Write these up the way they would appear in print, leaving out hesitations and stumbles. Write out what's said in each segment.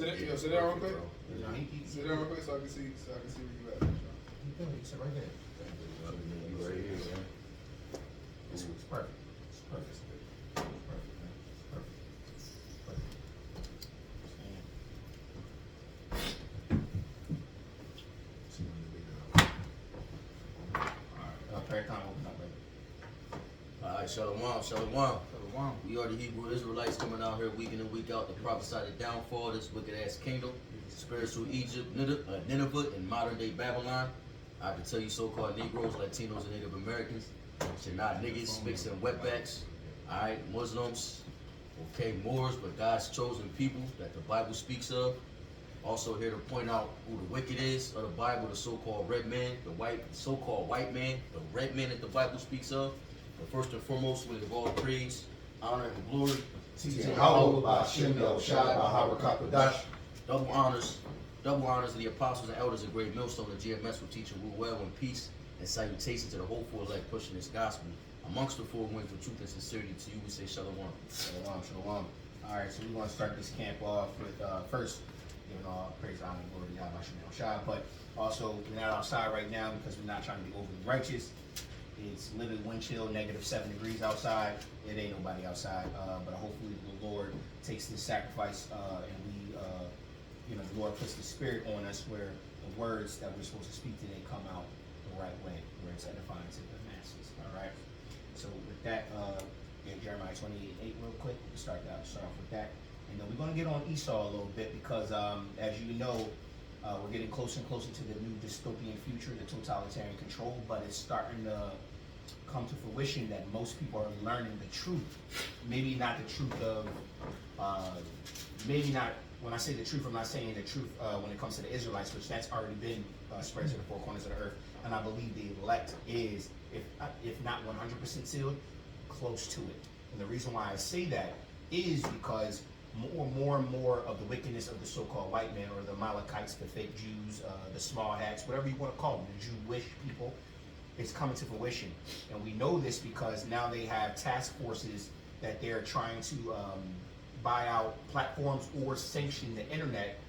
sit down real quick. Sit down real quick so I can see where you at. You sit right there. You right here, man. It's perfect. It's perfect. It's perfect, man. It's perfect. Perfect. See when you wake up. Alright, Paragon, open up, baby. Alright, Shalom. We are the Hebrew Israelites coming out here week in and week out to prophesy the downfall of this wicked ass kingdom, spiritual Egypt, Nineveh, and modern day Babylon. I have to tell you, so-called Negroes, Latinos, and Native Americans, you're not niggas mixing wetbacks. Alright, Muslims, okay, Moors, but God's chosen people that the Bible speaks of. Also here to point out who the wicked is of the Bible, the so-called red man, the so-called white man, the red man that the Bible speaks of. But first and foremost, we give all praise, honor, and glory to Yahweh, double honors to the apostles and elders of Great Millstone, the GMS will teach and rule well in peace, and salutations to the hopeful elect pushing this gospel amongst the four winds of truth and sincerity. To you we say shalom. Shalom. Alright, so we want to start this camp off with first giving all praise, honor, and glory to Yahweh, but also we're not outside right now because we're not trying to be overly righteous. It's literally wind chill, -7 degrees outside. It ain't nobody outside, but hopefully the Lord takes this sacrifice and we, the Lord puts the Spirit on us where the words that we're supposed to speak today come out the right way, where it's edifying to the masses. All right. So with that, Jeremiah 28:8 real quick. We'll start off with that, and then we're going to get on Esau a little bit because, as you know, we're getting closer and closer to the new dystopian future, the totalitarian control, but it's starting to come to fruition that most people are learning the truth. Maybe not the truth of, maybe not, when I say the truth, I'm not saying the truth when it comes to the Israelites, which that's already been spread to the four corners of the earth. And I believe the elect is, if not 100% sealed, close to it. And the reason why I say that is because more and more of the wickedness of the so-called white man, or the Amalekites, the fake Jews, the small hats, whatever you want to call them, the Jewish people, is coming to fruition. And we know this because now they have task forces that they're trying to buy out platforms or sanction the internet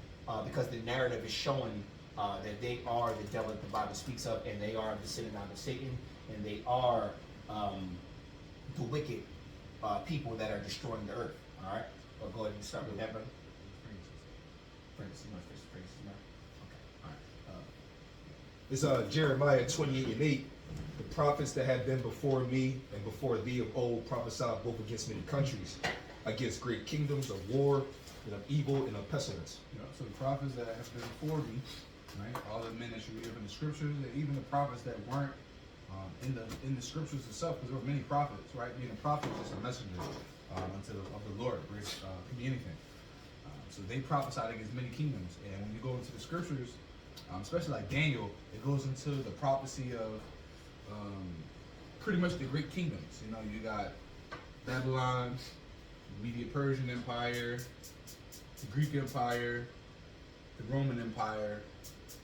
because the narrative is showing that they are the devil that the Bible speaks of, and they are the synagogue of Satan, and they are the wicked people that are destroying the earth. All right? Well, go ahead and start with that, brother. It's Jeremiah 28:8. The prophets that have been before me and before thee of old prophesied both against many countries, against great kingdoms of war and of evil and of pestilence. So the prophets that have been before me, right? All the men that you read in the scriptures, and even the prophets that weren't in the scriptures itself, because there were many prophets, right? Being a prophet is just a messenger of the Lord. It could be anything. So they prophesied against many kingdoms, and when you go into the scriptures, especially like Daniel, it goes into the prophecy of pretty much the great kingdoms. You got Babylon, the Medo-Persian Empire, the Greek Empire, the Roman Empire,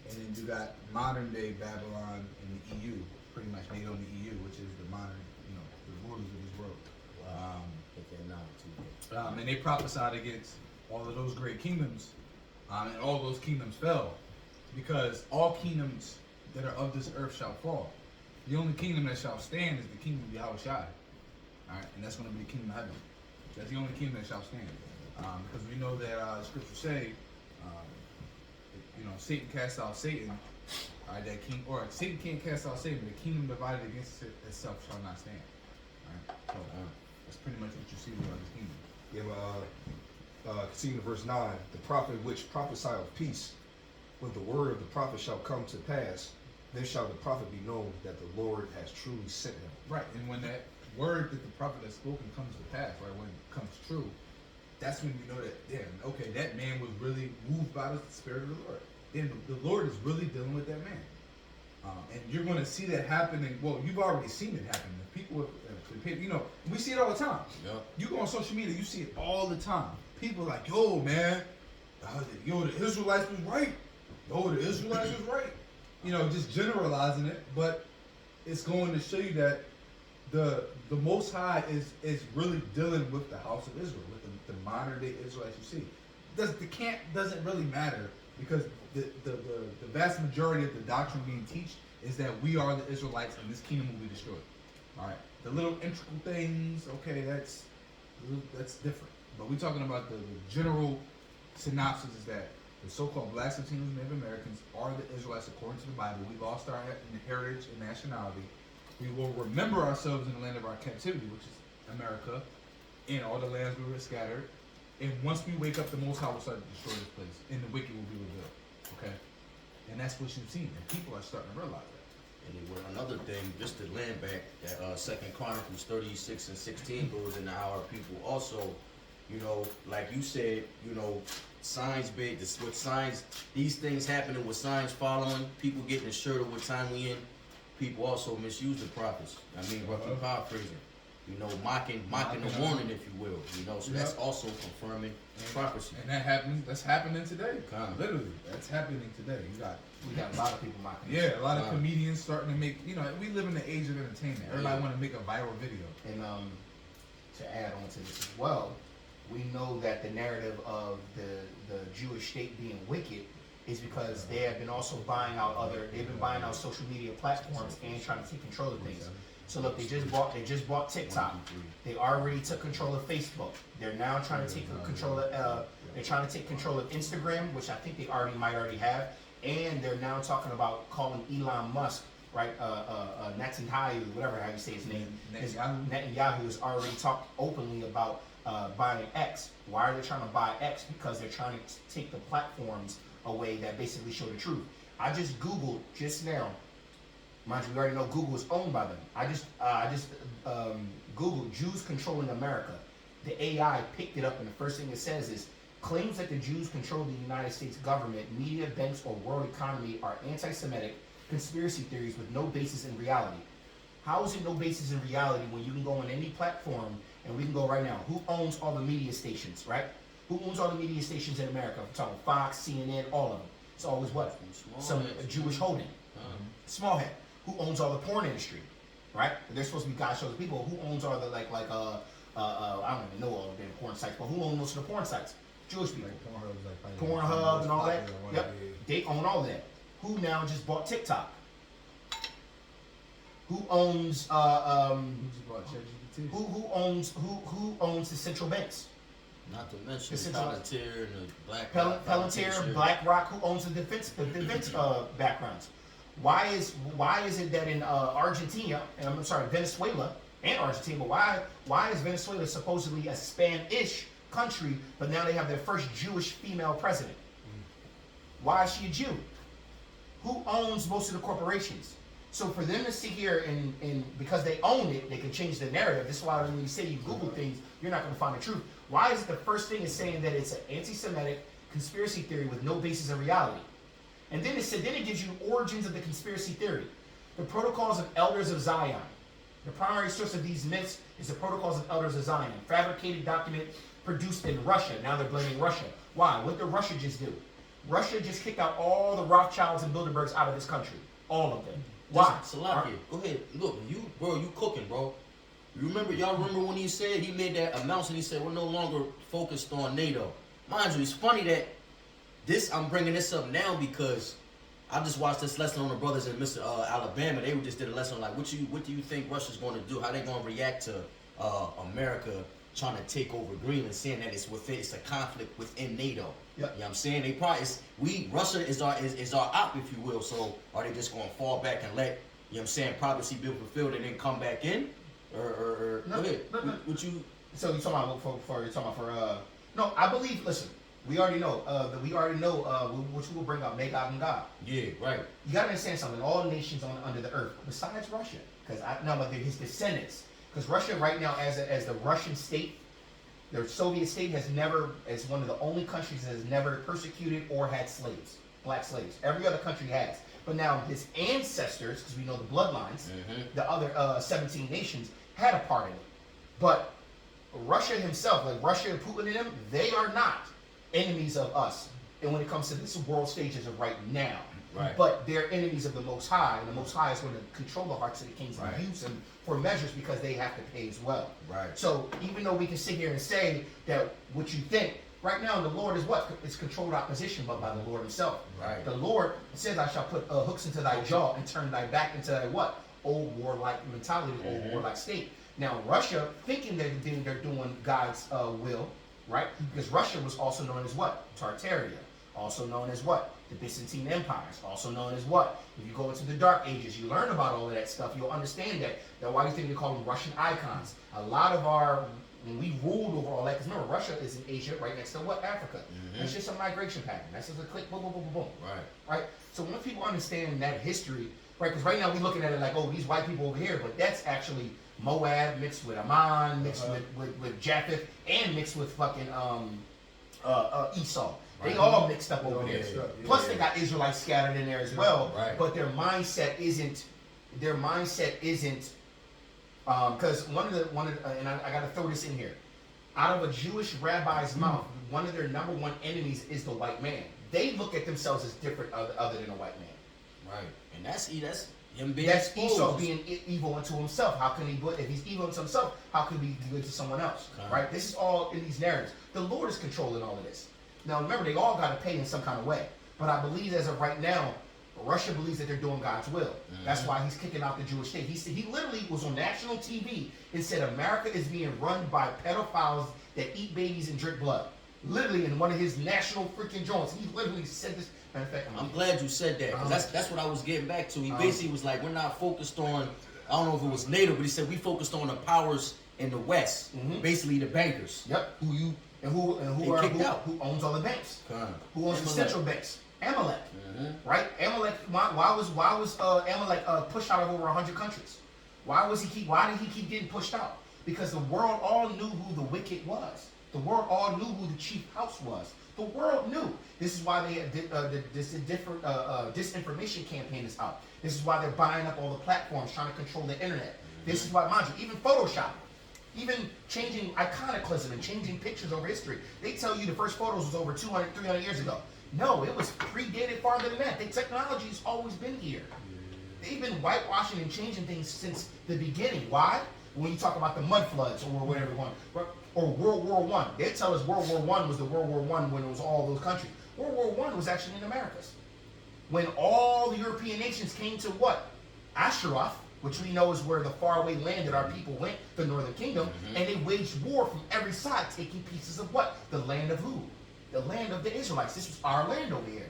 and then you got modern day Babylon and the EU, pretty much made on the EU, which is the modern, the rulers of this world. Wow. And they prophesied against all of those great kingdoms, and all those kingdoms fell, because all kingdoms that are of this earth shall fall. The only kingdom that shall stand is the kingdom of Yahweh Shai. All right, and that's going to be the kingdom of heaven. That's the only kingdom that shall stand. Because we know that the scriptures say, Satan cast out Satan. That king, or Satan can't cast out Satan, but the kingdom divided against itself shall not stand. All right, so that's pretty much what you see about this kingdom. Continue to verse 9. The prophet which prophesied of peace, when the word of the prophet shall come to pass, then shall the prophet be known that the Lord has truly sent him. Right, and when that word that the prophet has spoken comes to pass, right, when it comes true, that's when we know that, okay, that man was really moved by the Spirit of the Lord. Then the Lord is really dealing with that man. And you're going to see that happening. Well, you've already seen it happen. People, we see it all the time. Yeah. You go on social media, you see it all the time. People are like, yo, man, the Israelites was right. Yo, the Israelites was right. Just generalizing it, but it's going to show you that the Most High is really dealing with the house of Israel, with the modern day Israelites you see. the camp doesn't really matter because the vast majority of the doctrine being taught is that we are the Israelites and this kingdom will be destroyed. All right, the little integral things, okay, that's different. But we're talking about the general synopsis is that the so-called blacks, Latinos, Native Americans are the Israelites according to the Bible. We lost our heritage and nationality. We will remember ourselves in the land of our captivity, which is America, and all the lands we were scattered. And once we wake up, the Most High will start to destroy this place, and the wicked will be revealed. Okay, and that's what you've seen, and people are starting to realize that. And then with another thing, just to land back, that 2 Chronicles 36 and 16 goes into how our people also, you know, like you said, you know, signs big. This with signs, these things happening with signs following, people getting assured of what time we in. People also misuse the prophets. I mean, roughly paraphrasing. You know, mocking the warning, if you will. You know, so that's also confirming prophecy. And that's happening today. Literally, that's happening today. We got a lot of people mocking. Yeah, a lot of comedians starting to make. You know, we live in the age of entertainment. Everybody want to make a viral video. And to add on to this as well, we know that the narrative of the Jewish state being wicked is because they have been also buying out social media platforms and trying to take control of things. So look, they just bought TikTok. They already took control of Facebook. They're now trying to take control of Instagram, which I think they might already have. And they're now talking about calling Elon Musk, right? Netanyahu, whatever how you say his name. Netanyahu has already talked openly about buying X. Why are they trying to buy X? Because they're trying to take the platforms away that basically show the truth. I just Googled just now. Mind you, we already know Google is owned by them. I just Googled Jews controlling America. The AI picked it up, and the first thing it says is claims that the Jews control the United States government, media, banks, or world economy are anti-Semitic conspiracy theories with no basis in reality. How is it no basis in reality when you can go on any platform and we can go right now? Who owns all the media stations, right? Who owns all the media stations in America? I'm talking Fox, CNN, all of them. It's always what? Some Jewish holding. Small head. Who owns all the porn industry, right? They're supposed to be God shows people. Who owns all the I don't even know all the damn porn sites, but who owns most of the porn sites? Jewish people. Pornhub and all that. Yep, they own all that. Who now just bought TikTok? Who owns who owns the central banks? Not to mention Palantir and the Black Palantir, BlackRock. Who owns the defense backgrounds? Why is it that in Argentina, and I'm sorry, Venezuela and Argentina, but why is Venezuela supposedly a Spanish country, but now they have their first Jewish female president? Why is she a Jew? Who owns most of the corporations? So for them to sit here and because they own it, they can change the narrative. This is why when you say you Google things, you're not going to find the truth. Why is it the first thing is saying that it's an anti-Semitic conspiracy theory with no basis in reality? And then it gives you origins of the conspiracy theory. The Protocols of Elders of Zion. The primary source of these myths is the Protocols of Elders of Zion, a fabricated document produced in Russia. Now they're blaming Russia. Why? What did Russia just do? Russia just kicked out all the Rothschilds and Bilderbergs out of this country. All of them. Why? Salakia, go ahead. Look, you cooking, bro. Y'all remember when he said he made that announcement? He said we're no longer focused on NATO. Mind you, it's funny that I'm bringing this up now because I just watched this lesson on the brothers in Alabama. They just did a lesson like, what do you think Russia's going to do? How they going to react to America trying to take over Greenland, saying that it's a conflict within NATO. Yep. You know what I'm saying? They probably Russia is our op, if you will. So are they just going to fall back and let, you know what I'm saying, prophecy be fulfilled and then come back in? Or no, go ahead. No. What you? So you're talking about no, I believe. Listen, we already know which we will bring up Magog and God. Yeah, right. You gotta understand something. All nations under the earth, besides Russia, because but they're his descendants. Because Russia right now, as the Russian state, the Soviet state as one of the only countries that has never persecuted or had slaves, black slaves. Every other country has. But now his ancestors, because we know the bloodlines, the other 17 nations had a part in it. But Russia himself, like Russia and Putin and them, they are not enemies of us. And when it comes to this world stages of right now. Right. But they're enemies of the Most High, and the Most High is going to control the hearts of the kings and use them for measures because they have to pay as well. Right. So even though we can sit here and say that what you think, Right now, the Lord is what? It's controlled opposition, but by the Lord himself. Right. The Lord says, I shall put hooks into thy jaw and turn thy back into thy what? Old warlike mentality, old warlike state. Now, Russia, thinking they're doing God's will, right? Because Russia was also known as what? Tartaria. Also known as what? The Byzantine empires. Also known as what? If you go into the Dark Ages, you learn about all of that stuff, you'll understand that. Now, why do you think they call them Russian icons? A lot of when we ruled over all that, because remember, Russia is in Asia, right next to what? Africa. That's just a migration pattern. That's just a click, boom, boom, boom, boom, boom. Right? So when people understand that history, right, because right now we're looking at it like, oh, these white people over here, but that's actually Moab mixed with Ammon, mixed with Japheth, and mixed with fucking Esau. They all mixed up over there. Plus they got Israelites scattered in there as well. But their mindset isn't. Because one of the and I got to throw this in here. Out of a Jewish rabbi's mouth, one of their number one enemies is the white man. They look at themselves as different other than a white man. Right, and that's him being That's exposed. Esau being evil unto himself. How can he? If he's evil unto himself, how can he be good to someone else? Right. This is all in these narratives. The Lord is controlling all of this. Now remember, they all got to pay in some kind of way. But I believe as of right now, Russia believes that they're doing God's will. That's why he's kicking out the Jewish state. He literally was on national TV and said America is being run by pedophiles that eat babies and drink blood. Literally in one of his national freaking joints. He literally said this. Matter of fact, I'm glad you said that, because that's what I was getting back to. He basically was like, we're not focused on, I don't know if it was NATO, but he said we focused on the powers in the West, basically the bankers. Yep. Who owns all the banks? Who owns the central banks? Amalek, right? Amalek. Why was Amalek pushed out of over 100 countries? Why did he keep getting pushed out? Because the world all knew who the wicked was. The world all knew who the chief house was. The world knew. This is why they had this disinformation campaign is out. This is why they're buying up all the platforms, trying to control the internet. This is why, mind you, even Photoshop, even changing iconoclasm and changing pictures over history. They tell you the first photos was over 200, 300 years ago. No, it was predated farther than that. The technology's always been here. They've been whitewashing and changing things since the beginning. Why? When you talk about the mud floods or whatever one, or World War I, they tell us World War I was the World War I when it was all those countries. World War I was actually in the Americas. When all the European nations came to what? Asheroth, which we know is where the faraway land that our people went, the Northern Kingdom, and they waged war from every side, taking pieces of what? The land of who? The land of the Israelites. This was our land over here.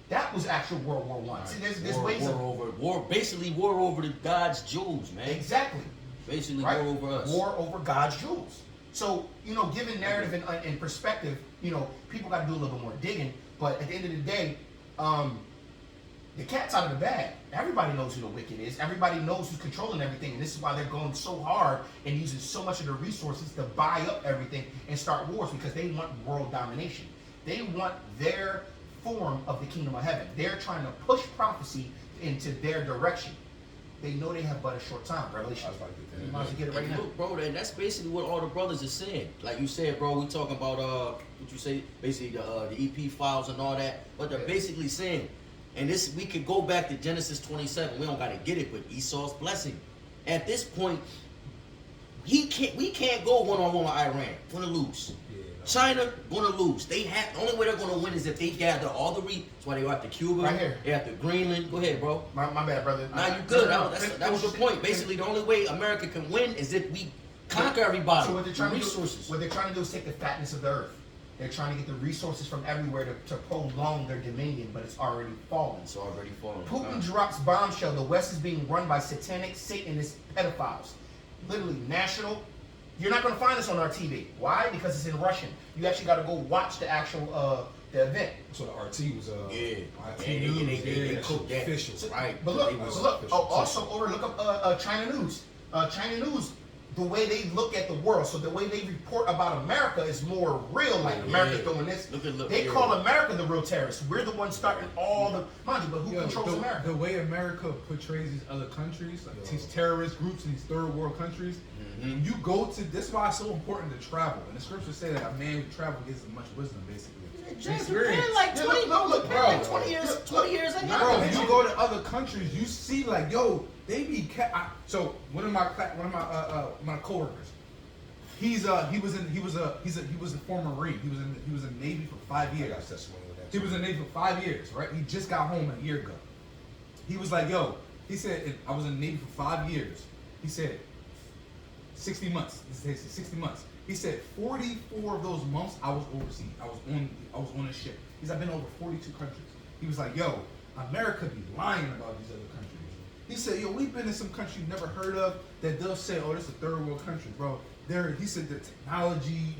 That was actual World War I. See, there's ways of war over the God's Jews, man. Exactly. Basically, war over us. War over God's Jews. So, given narrative and perspective, people got to do a little bit more digging. But at the end of the day, the cat's out of the bag. Everybody knows who the wicked is. Everybody knows who's controlling everything. And this is why they're going so hard and using so much of their resources to buy up everything and start wars, because they want world domination. They want their form of the kingdom of heaven. They're trying to push prophecy into their direction. They know they have but a short time. Revelation. You might as well get it right now. Look, bro, and that's basically what all the brothers are saying. Like you said, bro, we talking about what you say, basically the EP files and all that. But they're basically saying, and this, we could go back to Genesis 27. We don't gotta get it, but Esau's blessing. At this point, we can't go one-on-one with Iran. Gonna lose. China gonna lose. The only way they're gonna win is if they gather all the that's why they go after Cuba. Right here. They after Greenland. Go ahead, bro. My bad, brother. Nah, you good. That was the point. Basically, the only way America can win is if we conquer everybody. So what they're trying to do is take the fatness of the earth. They're trying to get the resources from everywhere to prolong their dominion, but it's already fallen. It's already fallen. Putin drops bombshell. The West is being run by satanic, Satanist pedophiles. Literally, national. You're not going to find this on our TV. Why? Because it's in Russian. You actually got to go watch the actual the event. So the RT was RT News. They cooked that. Official. Right. But look. Also, look up China News. China News. The way they look at the world, so the way they report about America is more real. Like America's doing this. They call America the real terrorists. We're the ones starting all the mind you, but who controls America? The way America portrays these other countries, like these terrorist groups in these third world countries, you go to. This is why it's so important to travel. And the scriptures say that a man who travels gets as much wisdom, basically. James, you've been like 20, bro, 20 years ahead. Bro, when you go to other countries, you see like, yo, they be so one of my coworkers, He's a former Marine. He was in the Navy for 5 I years. got testimony with that. He was in the Navy for 5 years, right? He just got home a year ago. He was like, yo, he said, I was in the Navy for 5 years. He said, 60 months. He said 60 months. He said 44 of those months I was overseas. I was on a ship. He said, I've been over 42 countries. He was like, yo, America be lying about these other countries. He said, yo, we've been in some country you've never heard of that they'll say, oh, this is a third world country, bro. He said the technology,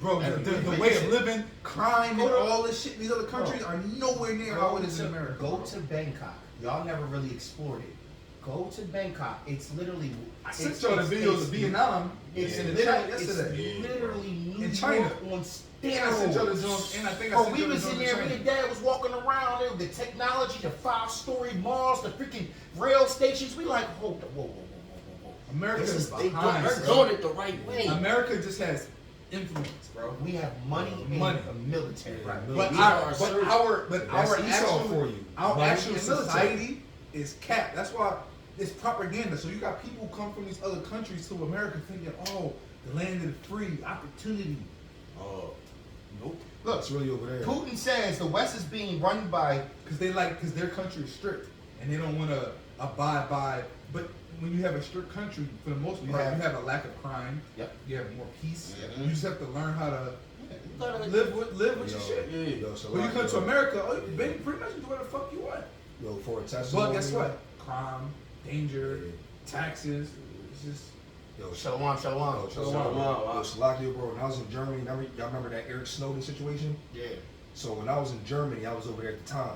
bro, the way of living, crime, and all this shit in these other countries are nowhere near how it is in America. Go to Bangkok. Y'all never really explored it. Go to Bangkok. It's literally. I sent y'all the videos of Vietnam. It's in the literally, chat it's yesterday. literally New In China. York on And I sent y'all the steroids. Jones, and I think I Bro, sent we y'all the was Jones in in there. Me China. and Dad was walking around there with the technology, the 5-story malls, the freaking rail stations. We like, hold up, whoa. America This is is- they behind. They're bro. doing it the right way. America just has influence, bro. We have money Money. and a military. Right. But These our, are but surgeons. our, That's Esau for you. our Money actual and military. society is capped. That's why it's propaganda. So you got people who come from these other countries to America thinking, oh, the land of the free, opportunity. Oh, Nope. Look, It's really over there. Putin says the West is being run by. Because their country is strict and they don't want to abide by. But when you have a strict country, for the most part, you have a lack of crime. Yep. You have more peace. Mhm. You just have to learn how to you gotta live with your shit. Yeah. So When you like, come to yo, America, oh, baby, pretty much do whatever the fuck you want. Yo, for a testimony. But guess what? Crime, danger, taxes. It's just Yo, Shalom. Yo, Shalom. Yo, Salakia, bro. When I was in Germany, y'all remember that Eric Snowden situation? Yeah. So when I was in Germany, I was over there at the time.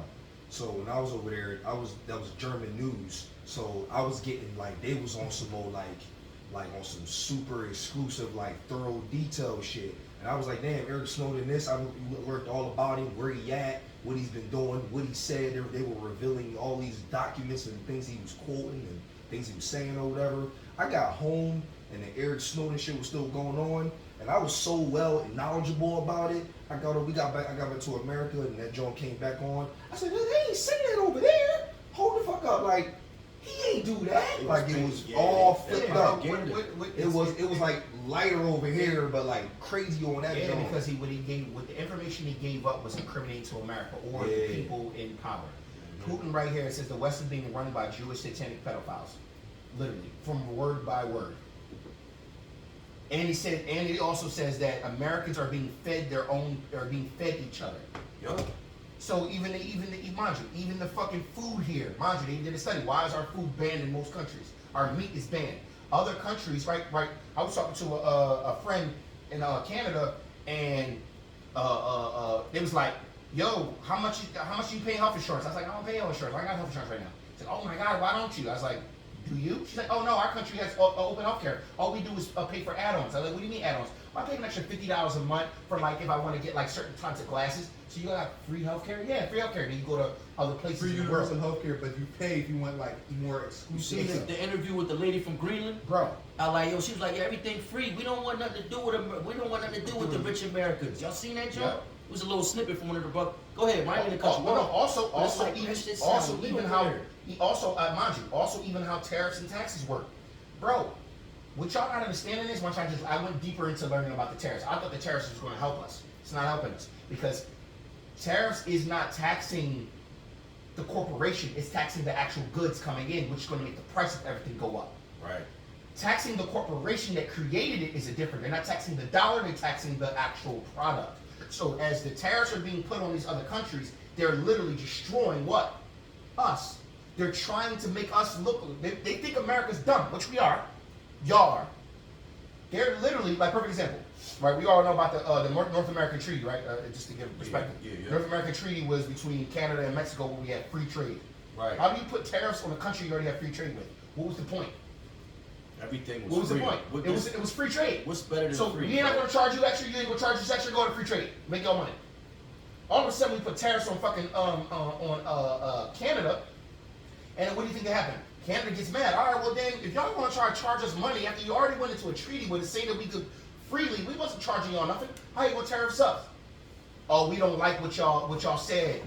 So when I was over there, that was German news. So I was getting like they was on some more like on some super exclusive like thorough detail shit. And I was like, damn, Eric Snowden this. I learned all about him, where he at, what he's been doing, what he said. They were revealing all these documents and things he was quoting and things he was saying or whatever. I got home and the Eric Snowden shit was still going on, and I was so well knowledgeable about it. I got back to America, and that joint came back on. I said, they ain't saying that over there. Hold the fuck up, like he ain't do that. It was Like it big, was yeah, all yeah, flipped yeah. up. Propaganda. It was like lighter over here, but like crazy on that Yeah, joint. because what the information he gave up was incriminating to America or Yeah. the people in power. Putin right here says the West is being run by Jewish satanic pedophiles, literally from word by word. And he also says that Americans are being fed being fed each other. Yup. So even the fucking food here, mind you, they did a study. Why is our food banned in most countries? Our meat is banned. Other countries, right? I was talking to a friend in Canada, and they was like, "Yo, how much you pay health insurance?" I was like, "I don't pay health insurance. I got health insurance right now." She's like, "Oh my God, why don't you?" I was like, "Do you?" She's like, "Oh no, our country has open healthcare. All we do is pay for add-ons." I was like, "What do you mean add-ons?" Well, I pay an extra $50 a month for like if I want to get like certain types of glasses. So you got free healthcare? Yeah, free healthcare. Then you go to other places free in the universal world. healthcare, but you pay if you want like more You exclusive. seen the interview with the lady from Greenland? Bro, I like, yo, she was like, yeah, everything free. We don't want nothing to do with them. We don't want nothing to do with the rich Americans. Y'all seen that, Joe? Yeah. It was a little snippet from one of the brothers. Go ahead, mind me to cut you no, off. But it's also like, even that shit also sound even weird how there. mind you, also even how tariffs and taxes work. Bro, what y'all not understanding is I went deeper into learning about the tariffs. I thought the tariffs was going to help us. It's not helping us because tariffs is not taxing the corporation, it's taxing the actual goods coming in, which is going to make the price of everything go up. Right. Taxing the corporation that created it is a different. They're not taxing the dollar, they're taxing the actual product. So as the tariffs are being put on these other countries, they're literally destroying what? Us. They're trying to make us look, they think America's dumb, which we are. Y'all are. They're literally, like perfect example, right? We all know about the North American Treaty, right? Just to give perspective. Yeah. North American Treaty was between Canada and Mexico where we had free trade. Right. How do you put tariffs on a country you already have free trade with? What was the point? Everything was What was free. the point? What It was free trade. What's better than So free? we ain't not gonna charge you extra, you ain't gonna charge us extra, go to free trade. Make your money. All of a sudden we put tariffs on fucking Canada, and then what do you think that happened? Canada gets mad. All right, well then, if y'all want to charge us money after you already went into a treaty with us saying that we could freely, we wasn't charging y'all nothing. How you gonna tariff us up? Oh, we don't like what y'all said,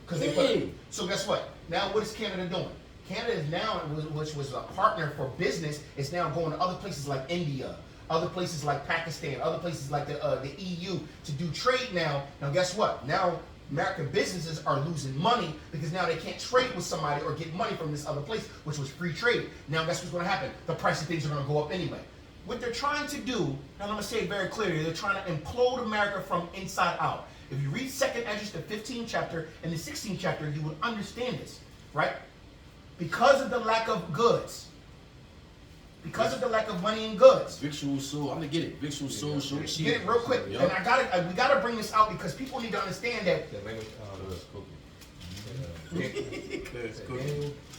because they put. Yeah. So guess what? Now what is Canada doing? Canada is now, which was a partner for business, is now going to other places like India, other places like Pakistan, other places like the EU to do trade now. Now guess what? Now American businesses are losing money because now they can't trade with somebody or get money from this other place, which was free trade. Now guess what's going to happen? The price of things are going to go up anyway. What they're trying to do, and I'm going to say it very clearly, they're trying to implode America from inside out. If you read 2nd Esdras, the 15th chapter and the 16th chapter, you will understand this, right? Because of the lack of goods, because of the lack of money and goods. Victual soul, I'm gonna get it. Victual soul, show cheap. Get it real quick, Yep. and we gotta bring this out because people need to understand that. That language,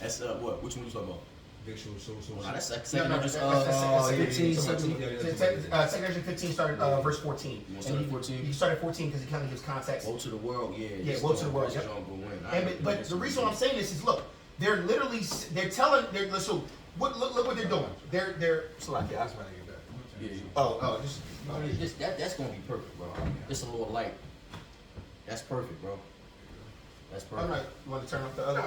That's what? Which one you talking about? Visual, so. Nah, that's No, second. no, Just that's 15, yeah. 17. 2nd Esdras 15 started verse 14. You want to start at 14? You started 14 because it kind of gives context. Woe to the world, yeah. Yeah, woe to the world. Yep. But the reason why I'm saying this is, look, they're literally so look what they're doing. They're So like, yeah, that's when I get back. Yeah. just That's gonna be perfect, bro. Just a little light. That's perfect, bro. That's all perfect. right. You want to turn up the other?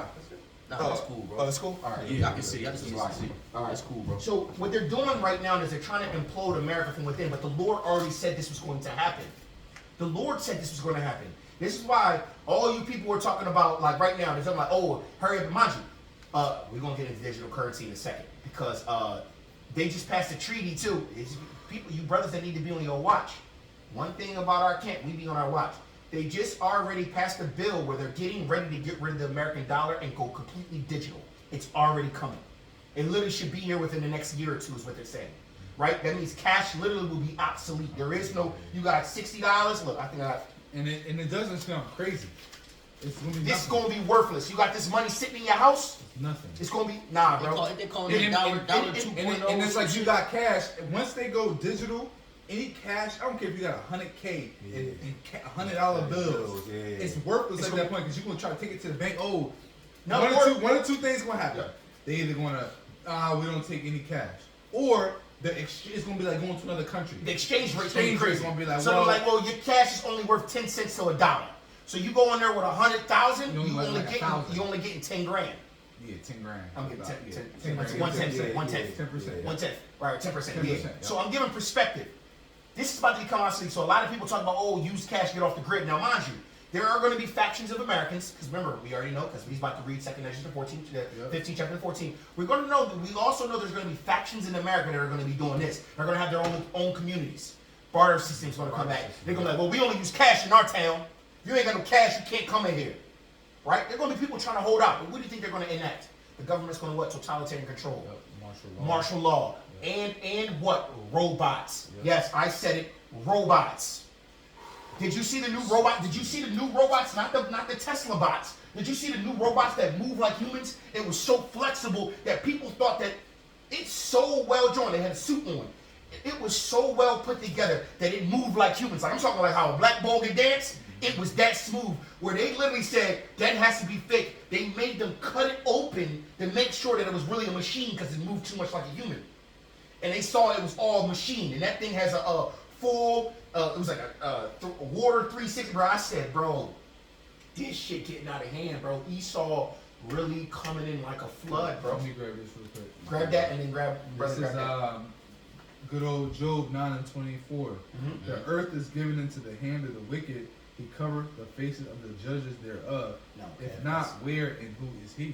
Nah, that's cool, bro. Oh, that's cool. All right. Yeah, I can see. I just need to see. All right. That's cool, bro. So what they're doing right now is they're trying to implode America from within, but the Lord already said this was going to happen. The Lord said this was going to happen. This is why all you people are talking about, like right now, they're talking like, oh, hurry up and mind you. We're going to get into digital currency in a second because they just passed a treaty too. It's people, you brothers that need to be on your watch. One thing about our camp, we be on our watch. They just already passed a bill where they're getting ready to get rid of the American dollar and go completely digital. It's already coming. It literally should be here within the next year or two is what they're saying. Right? That means cash literally will be obsolete. There is no, you got $60. Look, I think I... And it doesn't sound crazy. It's gonna be This is nothing. going to be worthless. You got this money sitting in your house? Nothing. It's going to be... Nah, bro. They call it dollar 2.0. And it's like you got cash. Once they go digital, any cash, I don't care if you got $100K in $100 bills, Yeah. it's worthless at that point because you're gonna try to take it to the bank. Oh, No, one or two things gonna happen. Yeah. They either gonna we don't take any cash, or it's gonna be like going to another country. The exchange rate's Exchange rate's gonna be like, so well, they're like, well, your cash is only worth 10 cents to $1. So you go in there with 100,000, You only like 1,000. you only getting 10 grand. Yeah, 10 grand. I'm getting 10, Yeah, 10, 10 grand. 1/10, 1/10, 10%. 1/10, right, 10%. 10%, Yeah. yeah. So I'm giving perspective. This is about to become obsolete. So a lot of people talk about, oh, use cash, get off the grid. Now, mind you, there are going to be factions of Americans, because remember, we already know, because we're about to read 2nd Esdras 14, 15 chapter 14. We're going to know that we also know there's going to be factions in America that are going to be doing this. They're going to have their own communities. Barter system's going to come back. They're going to be like, well, we only use cash in our town. If you ain't got no cash, you can't come in here. Right? There are going to be people trying to hold out. But what do you think they're going to enact? The government's going to what? Totalitarian control. Martial law. And what? Robots. Yep. Yes, I said it. Robots. Did you see the new robot? Did you see the new robots? Not the Tesla bots. Did you see the new robots that move like humans? It was so flexible that people thought that it's so well drawn. They had a suit on. It was so well put together that it moved like humans. Like I'm talking like how a black bull can dance. It was that smooth where they literally said that has to be fake. They made them cut it open to make sure that it was really a machine because it moved too much like a human. And they saw it was all machine. And that thing has a full, it was like a water 360. Bro, I said, bro, this shit getting out of hand, bro. Esau really coming in like a flood, bro. Let me grab this real quick. Grab that and then grab This is that. good old Job 9:24. Mhm. The earth is given into the hand of the wicked. He covered the faces of the judges thereof. No, If okay, not, that's- where and who is he? You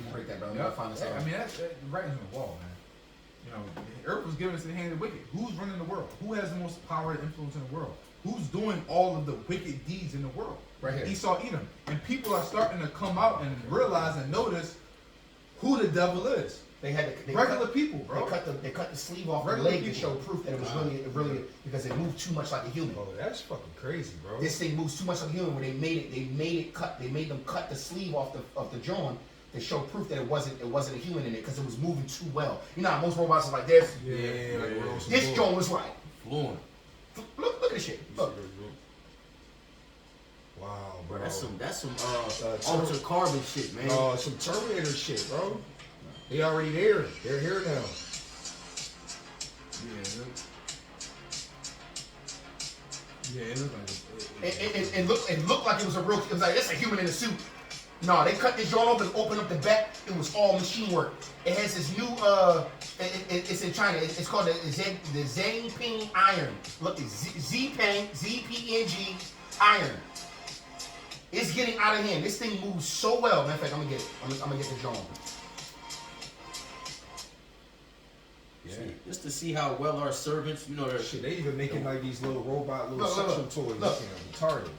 can break that, bro. Yep. I'll find this out. I mean, that's writing on the wall, man. You know, the earth was given into the hand of the wicked. Who's running the world? Who has the most power and influence in the world? Who's doing all of the wicked deeds in the world? Right here. Esau, Edom. And people are starting to come out and realize and notice who the devil is. They had Regular people, bro. They cut the sleeve off the Regular leg to people. show proof that it was really because it moved too much like a human. Oh, that's fucking crazy, bro. This thing moves too much like a human. Where they made them cut the sleeve off the John to show proof that it wasn't a human in it because it was moving too well. You know how most robots are like this. Yeah, like real This support. John was like, Fluent. look at this shit. Look. Wow, bro. Bro, that's some Term- altered carbon shit, man. Some Terminator shit, bro. They already there. They're here now. Yeah, it looks like It looked like it was a real. It was like that's a human in a suit. No, they cut this joint open, open up the back. It was all machine work. It has this new, it's in China. It's called the Zhangping iron. Look, it's ZPNG iron. It's getting out of hand. This thing moves so well. Matter of fact, I'm gonna get it. I'm gonna get the drone. Yeah. Just to see how well our servants, you know, they're Shit, they even making like these little robot, little Look, sexual look, toys. look. Retarded.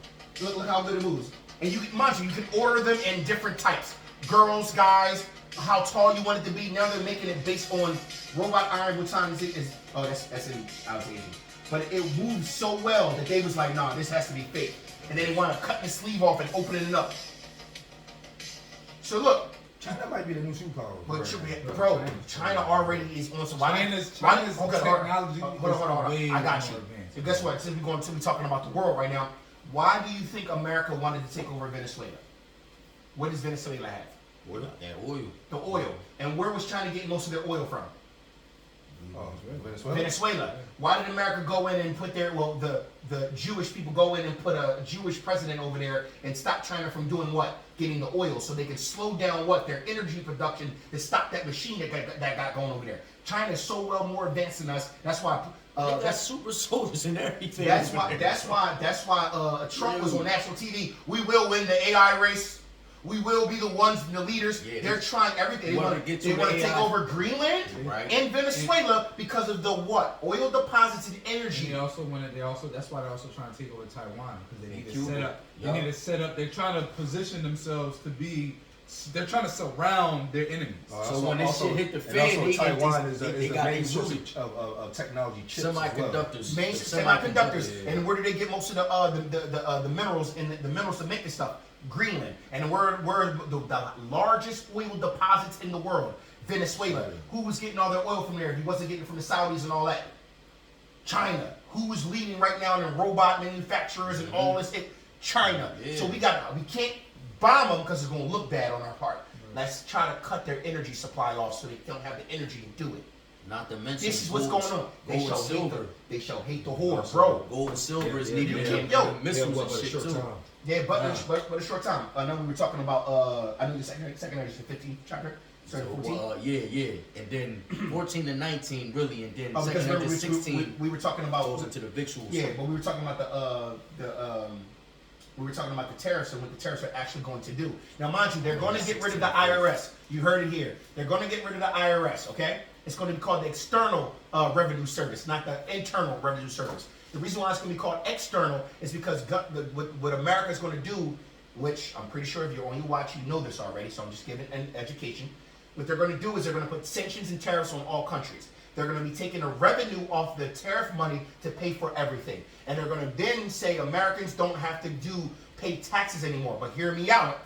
Look how good it moves. And you can, mind you can order them in different types. Girls, guys, how tall you want it to be. Now they're making it based on robot iron. What time is it? Oh, that's in Asian. But it moves so well that they was like, nah, this has to be fake. And then they want to cut the sleeve off and open it up. So look. China might be the new superpower. But bro, China already is on some. China's technology Hold on. is I got way you. more advanced. So guess what? Since we're talking about the world right now, why do you think America wanted to take over Venezuela? What does Venezuela have? what? That oil. The oil. And where was China getting most of their oil from? Oh, Venezuela. Venezuela. Why did America go in and put the Jewish people go in and put a Jewish president over there and stop China from doing what? Getting the oil, so they could slow down what? Their energy production to stop that machine that got going over there. China is so well more advanced than us. That's why They got that's super soldiers and everything. That's why Trump was on national TV. We will win the AI race. We will be the ones, the leaders. Yeah, they're trying everything. They want to take over Greenland Right. and Venezuela because of the what? Oil deposits and And energy. they also wanted. That's why they're also trying to take over Taiwan because they need to Cuba. set up. They Yeah. need to set up. They're trying to position themselves to be. They're trying to surround their enemies. So when this shit hit the fan, and they Taiwan is they a got main these source really of technology chips. as well. semiconductors. Main The semiconductors. yeah. And where do they get most of the minerals and the minerals to make this stuff? Greenland. And we're the largest oil deposits in the world. Venezuela. Right. Who was getting all their oil from there? He wasn't getting it from the Saudis and all that. China. Who is leading right now in robot manufacturers and all this? China. Yeah. So we can't bomb them because it's going to look bad on our part. Let's try to cut their energy supply off so they don't have the energy to do it. Not to mention This is what's gold, going on. Gold and silver. They shall hate the whore, bro. Gold and silver is Yeah, needed yeah, in yeah. the missiles Yeah, and but a shit short too. time. Yeah, but a short time. I know we were talking about. I know the second edition, 15 chapter, So, 14. yeah, and then 14 to 19 really, and then Oh, because second remember to 16 we were talking about. goes into the victuals. Yeah, but we were talking about we were talking about the tariffs and what the tariffs are actually going to do. Now, mind you, they're going to get rid of the IRS. You heard it here. They're going to get rid of the IRS. Okay, it's going to be called the External Revenue Service, not the Internal Revenue Service. The reason why it's going to be called external is because what America is going to do, which I'm pretty sure if you're on your watch, you know this already. So I'm just giving an education. What they're going to do is they're going to put sanctions and tariffs on all countries. They're going to be taking the revenue off the tariff money to pay for everything. And they're going to then say Americans don't have to pay taxes anymore. But hear me out.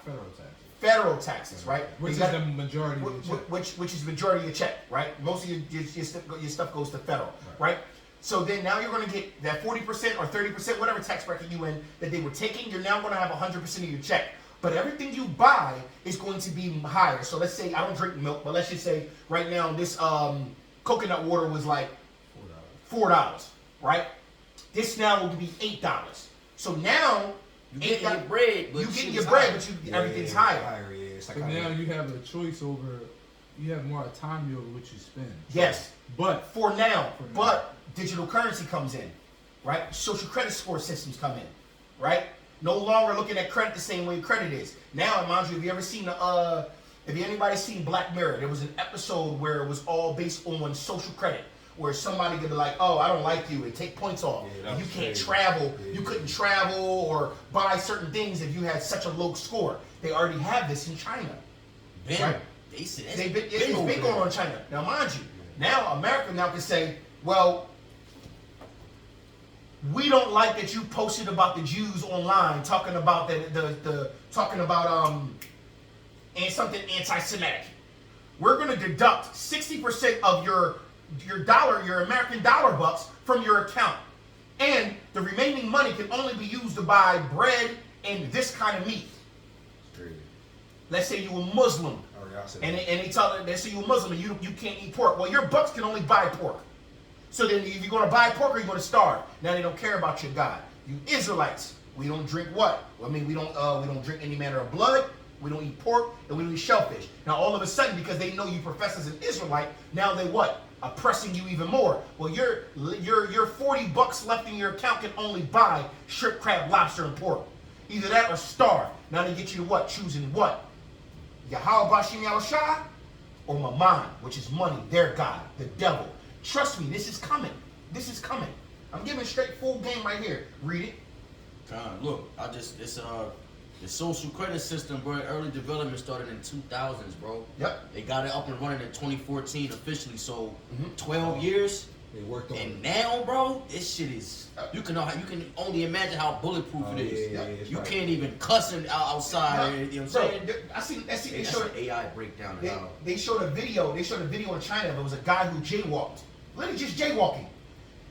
Federal taxes, right? Which is You got- the majority of the check. which is the majority of your check, right? Most of your stuff goes to federal, right? So then now you're going to get that 40% or 30%, whatever tax bracket you in, that they were taking, you're now going to have 100% of your check. But everything you buy is going to be higher. So let's say I don't drink milk, but let's just say right now this coconut water was like $4, right? This now will be $8. So now You getting your bread, but you getting shit your is bread, high. but everything's higher. Yeah, it's like So now you have a choice over. You have more autonomy over what you spend. Yes. But For now, but digital currency comes in, right? Social credit score systems come in, right? No longer looking at credit the same way credit is. Now, mind you, have you ever seen anybody seen Black Mirror? There was an episode where it was all based on social credit, where somebody could be like, "Oh, I don't like you," and take points off. Yeah, that And you was can't crazy. travel. Yeah. You couldn't travel or buy certain things if you had such a low score. They already have this in China. Ben, Right. they said It's that's been over going there. on in China. Now, mind you, now America now can say, well, we don't like that you posted about the Jews online, talking about and something anti-Semitic. We're going to deduct 60% of your American dollar bucks from your account, and the remaining money can only be used to buy bread and this kind of meat. Let's say you're a Muslim. And they say you're a Muslim and you can't eat pork. Well, your bucks can only buy pork. So then if you're going to buy pork, or you're going to starve. Now they don't care about your God. You Israelites, we don't drink what? I mean, we don't drink any manner of blood. we don't eat pork, and we don't eat shellfish. Now all of a sudden, because they know you profess as an Israelite, now they what? Oppressing you even more. Well, your $40 left in your account can only buy shrimp, crab, lobster, and pork. Either that or starve. Now they get you to what? Choosing what? Yahweh Bashim Yahushua or Mammon, which is money, their God, the devil. Trust me, this is coming. This is coming. I'm giving straight full game right here. Read it. Look, the social credit system, bro, early development started in 2000s, bro. Yep. They got it up and running in 2014 officially, so 12 years. They worked on it. And now, bro, this shit is, you can only imagine how bulletproof it is. Yeah, You can't even cuss outside. You know what I'm saying? I see. That's an AI breakdown. They showed a video. They showed a video in China. There was a guy who jaywalked. Literally just jaywalking.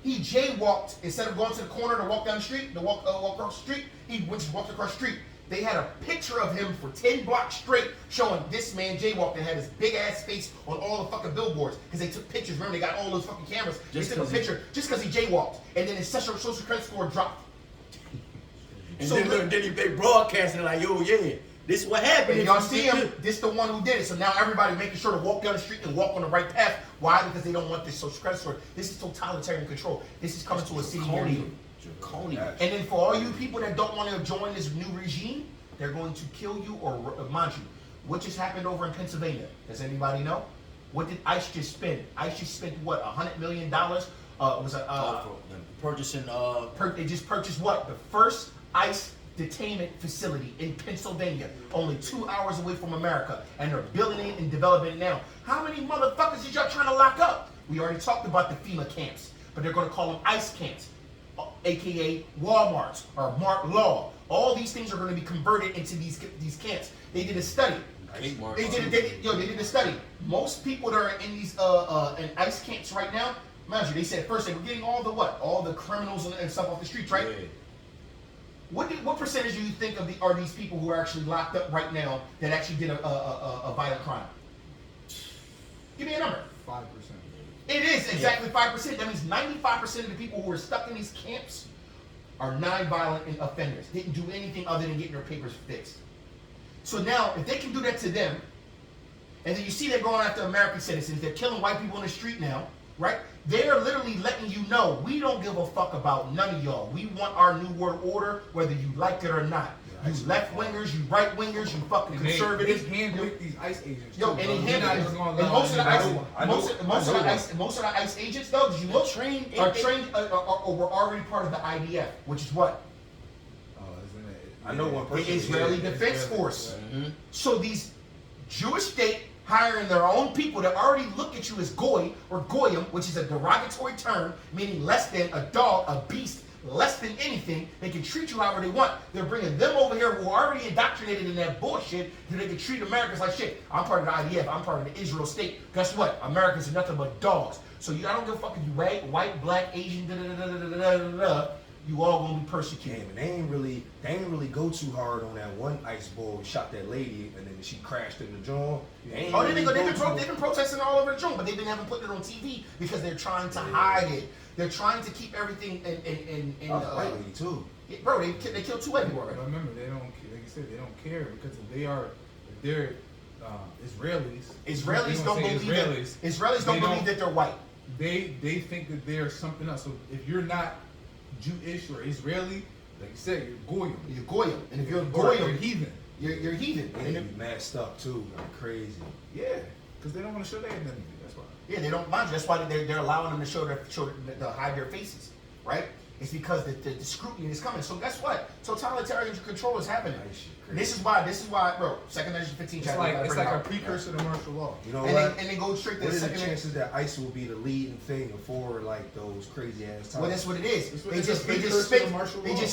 He jaywalked instead of going to the corner to walk down the street, to walk across the street. He just walked across the street. They had a picture of him for 10 blocks straight showing this man jaywalked and had his big ass face on all the fucking billboards because they took pictures. Remember, they got all those fucking cameras. They took a picture just because he jaywalked, and then his social credit score dropped. And so then they broadcasting like, yo, yeah, this is what happened. And y'all see him, this the one who did it. So now everybody making sure to walk down the street and walk on the right path. Why? Because they don't want this social credit score. This is totalitarian control. This is coming to a city near you. Draconian. And then for all you people that don't want to join this new regime, they're going to kill you or mind you. What just happened over in Pennsylvania? Does anybody know? What did ICE just spend? ICE just spent what? $100 million? Purchasing. They just purchased what? The first ICE detainment facility in Pennsylvania, only 2 hours away from America, and they're building it and developing it now. How many motherfuckers is y'all trying to lock up? We already talked about the FEMA camps, but they're going to call them ICE camps, aka Walmarts or Mart Law. All these things are going to be converted into these camps. They did a study. They did a study. Most people that are in these in ICE camps right now, mind you, they said first they were getting all the criminals and stuff off the streets, right? Yeah. What percentage do you think are these people who are actually locked up right now that actually did a violent crime? Give me a number. 5%. It is exactly 5%. That means 95% of the people who are stuck in these camps are non-violent offenders. Didn't do anything other than getting their papers fixed. So now, if they can do that to them, and then you see they're going after American citizens, they're killing white people on the street now, right? They're literally letting you know, we don't give a fuck about none of y'all. We want our new world order, whether you like it or not. You left-wingers, you right-wingers, you fucking conservatives. They handpick these ICE agents. Yo, and they handpick. And most of the ICE agents, though, did you look? Are trained or were already part of the IDF, which is what? Isn't it? I know one person. The Israeli Defense Force. Mm-hmm. So these Jewish state hiring their own people that already look at you as goy or goyim, which is a derogatory term meaning less than a dog, a beast, less than anything. They can treat you however they want. They're bringing them over here who are already indoctrinated in that bullshit so they can treat Americans like shit. I'm part of the IDF. I'm part of the Israel state. Guess what? Americans are nothing but dogs. So I don't give a fuck if you white, black, Asian, you all gonna be persecuted. Damn, and they ain't really go too hard on that one ICE boy who shot that lady and then she crashed in the joint. They've been protesting all over the joint, but they've been having put it on TV because they're trying to hide it. They're trying to keep everything in white lady too. Bro, they killed 2 white people already. But remember, they don't. Like you said, they don't care because if they're Israelis. Israelis don't believe that they're white. They think that they're something else. So if you're not Jewish or Israeli, like you said, you're goyim. You're goyim, and if you're You're goyim, heathen. you're heathen. And they be masked up too, like crazy. Yeah, because they don't want to show their identity. That's why. Yeah, they don't mind you. That's why they're allowing them to hide their faces, right? It's because the scrutiny is coming. So guess what? Totalitarian control is happening. This is why, bro. Second Ezra 15 chapter. It's like a precursor to martial law. You know and what? They go straight to what the are the second. chances that ICE will be the leading thing before like those crazy ass times? Well, that's what it is. They just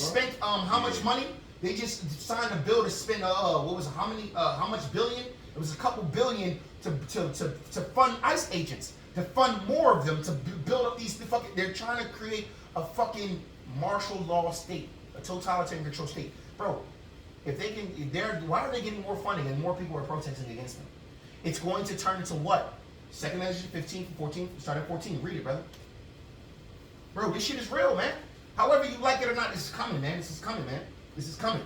spent how much money? They just signed a bill to spend how much billion? It was a couple billion to fund ICE agents, to fund more of them, to build up these fucking. They're trying to create a fucking martial law state, a totalitarian control state, bro. If they can, why are they getting more funding and more people are protesting against them? It's going to turn into what? 2nd Ezra 15, 14, start at 14. Read it, brother. Bro, this shit is real, man. However you like it or not, this is coming, man. This is coming, man. This is coming.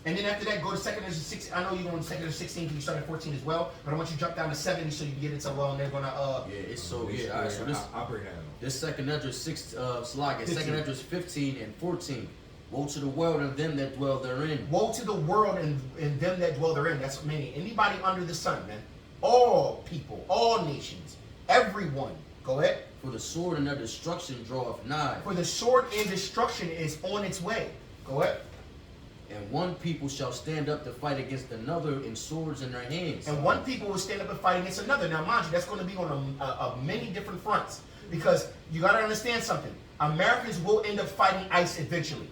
And then after that, go to 2nd Ezra 6. I know you're going to 2nd Ezra 16 because you started at 14 as well. But I want you to jump down to 70 so you can get into they're gonna Yeah, it's so yeah. All right, so I'll bring that up. this 2nd Ezra 6 Slack, 15. 2nd Ezra 15 and 14. Woe to the world and them that dwell therein. Woe to the world and them that dwell therein. That's meaning anybody under the sun, man. All people, all nations, everyone. Go ahead. For the sword and their destruction draweth nigh. For the sword and destruction is on its way. Go ahead. And one people shall stand up to fight against another in swords in their hands. And one people will stand up and fight against another. Now, mind you, that's going to be on a many different fronts. Because you got to understand something. Americans will end up fighting ICE eventually.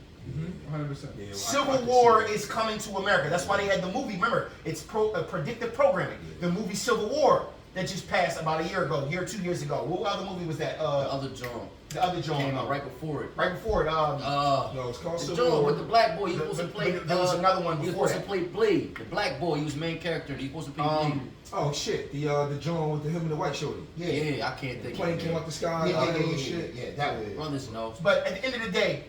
100%. Yeah, Civil War is coming to America. That's why they had the movie. Remember, it's predictive programming. The movie Civil War that just passed about a year ago, 2 years ago. What other movie was that? The other John The other John. came out right before it. Right before it. No, it's called The Civil John War. with the black boy, he was supposed to But play. there was another one He was before supposed to that. play Blade. The black boy, he was main character. He was supposed to play Blade. Oh shit, the John with him and the white shorty. Yeah, I can't The think. plane of it. came out the sky. Yeah, all yeah, that yeah, little yeah, shit. yeah, that one. Brothers know. But at the end of the day,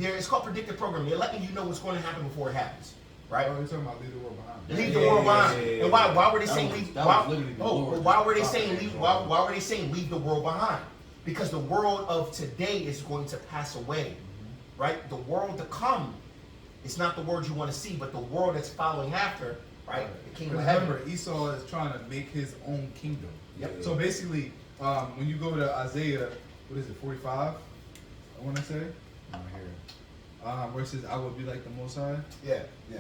it's called predictive programming. They're letting you know what's going to happen before it happens. Right? Oh, you're talking about leave the world behind. Leave the world behind. yeah, And why were they That saying was- leave? that Why, was literally the oh, Lord why were they just saying prophesying. leave? Why were they saying leave the world behind? Because the world of today is going to pass away, right? The world to come, it's not the world you want to see, but the world that's following after, right? The kingdom of heaven. Remember, Esau is trying to make his own kingdom. Yep. So basically, when you go to Isaiah, what is it, 45? I want to say. Where it says, "I will be like the Most High." Yeah, yeah.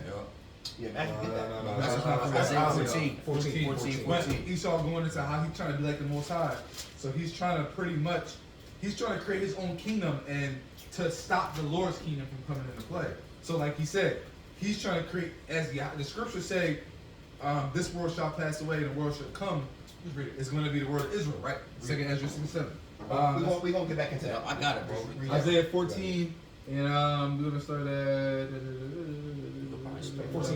Imagine get that. No, That's not for Isaiah Isaiah 14. 14. When Esau going into how he's trying to be like the Most High, so he's trying to he's trying to create his own kingdom and to stop the Lord's kingdom from coming into play. So like he said, he's trying to create, as the scriptures say, this world shall pass away and the world shall come. It's going to be the word of Israel, right? 2nd Ezra 6:7. We're going to get back into that. I got it, bro. Read that. Isaiah 14, and we're gonna start at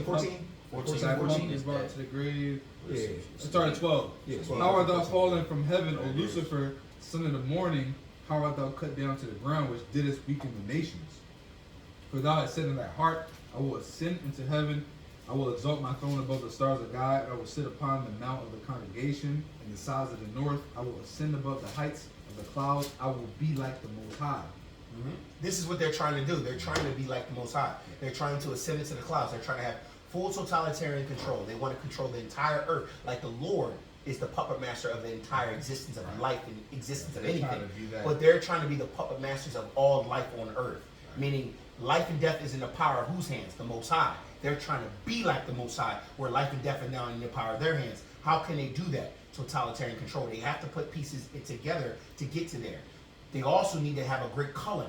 14 is brought to the grave. Yeah. Let's start at 12. Yeah, 12. How art thou fallen from heaven, O Lucifer, son of the morning? How art thou cut down to the ground, which didst weaken the nations? For thou hast said in thy heart, I will ascend into heaven. I will exalt my throne above the stars of God. I will sit upon the mount of the congregation in the sides of the north. I will ascend above the heights of the clouds. I will be like the Most High. This is what they're trying to do. They're trying to be like the Most High. They're trying to ascend into the clouds. They're trying to have full totalitarian control. They want to control the entire earth. Like the Lord is the puppet master of the entire existence of life and existence of They're trying anything. to be that. But they're trying to be the puppet masters of all life on earth. Meaning life and death is in the power of whose hands? The Most High. They're trying to be like the Most High, where life and death are now in the power of their hands. How can they do that? Totalitarian control. They have to put pieces together to get to there. They also need to have a great culling.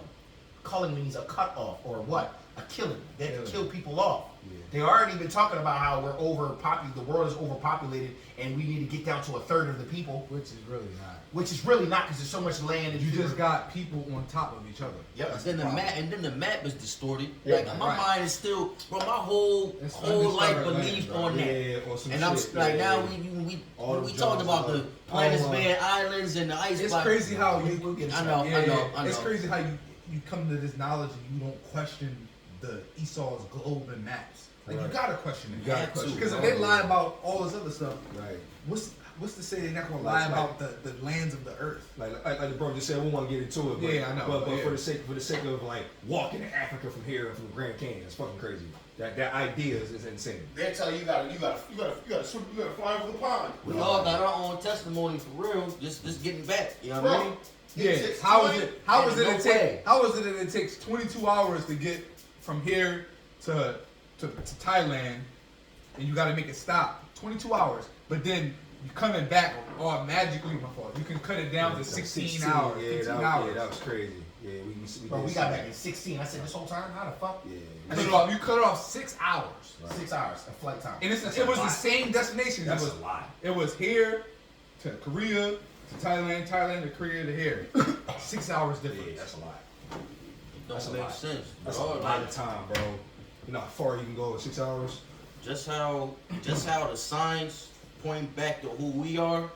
Culling means a cut off or what? A killing. They have to kill people off. They already been talking about how we're overpopulated. The world is overpopulated, and we need to get down to a third of the people. Which is really not. Which is really not, because there's so much land. And You just got people on top of each other. Yep. And then the map is distorted. Yeah, Like my right. mind is still, bro. My whole It's life undiscovered believed land, on that. Yeah, or some And I'm shit. like, Yeah, now yeah. we All them talked Jones about the planets, all, man, islands, and the ice. It's block. crazy how We'll get into I know, that. I know. It's crazy how you come to this knowledge and you don't question the Esau's globe and maps. Like you Right. gotta question it. You gotta Have to. question Because if it. they lie about all this other stuff, Right. what's to say they're not gonna Like- lie about the lands of the earth? Like the bro just said, we want to get into it. But, Yeah, I know, But yeah. for the sake of like walking to Africa from here from the Grand Canyon, it's fucking crazy. That idea is insane. They tell you you gotta fly over the pond. We all got our own testimony for real. Just getting back. You know what I Bro, mean? Yeah. It's How is time. it? How is it? No It way. take? How is it that it takes 22 hours to get from here to Thailand, and you got to make it stop 22 hours, but then you coming back all magically, my fault. You can cut it down to 16 hours, 15 hours. Yeah, that was crazy. Yeah, Bro, we did got see back in 16. I said, this whole time? How the fuck? Yeah. You cut it off 6 hours, 6 hours of flight time. and it was the same destination. That's it was a lot. It was here to Korea to Thailand, Thailand to Korea to here. 6 hours difference. Yeah, that's a lot. Don't a make lot. sense. That's a Dog. lot Like, of time, bro. You know how far you can go in 6 hours? just how the signs point back to who we are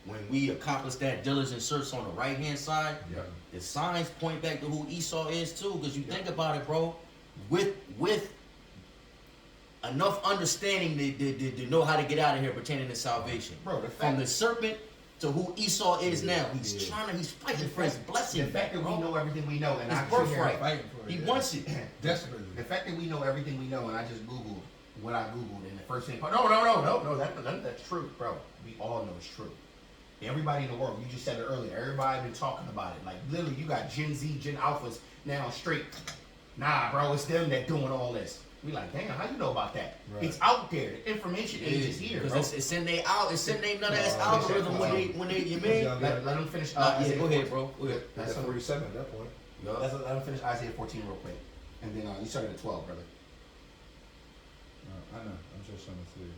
when we accomplish that diligent search on the right hand side. Yep. The signs point back to who Esau is too, because you think about it, bro. With enough understanding to know how to get out of here pertaining to salvation. Bro, from the serpent to who Esau is now. He's he's fighting for his blessing. The fact that we know everything we know, and his I birthright. He wants it desperately. The fact that we know everything we know, and I just Googled what I Googled, and the first thing, that's true, bro. We all know it's true. Everybody in the world, you just said it earlier, everybody been talking about it. Like, literally, you got Gen Z, Gen Alphas now straight. Nah, bro, it's them that doing all this. We like, damn, how you know about that? Right. It's out there. The information is here, bro. It's in their nut ass algorithm when they you mean. Let them finish. Go ahead, bro. Go ahead. That's 47 at that point. Let them finish Isaiah 14 real quick, and then you started at 12, brother. I know. I'm just trying to see.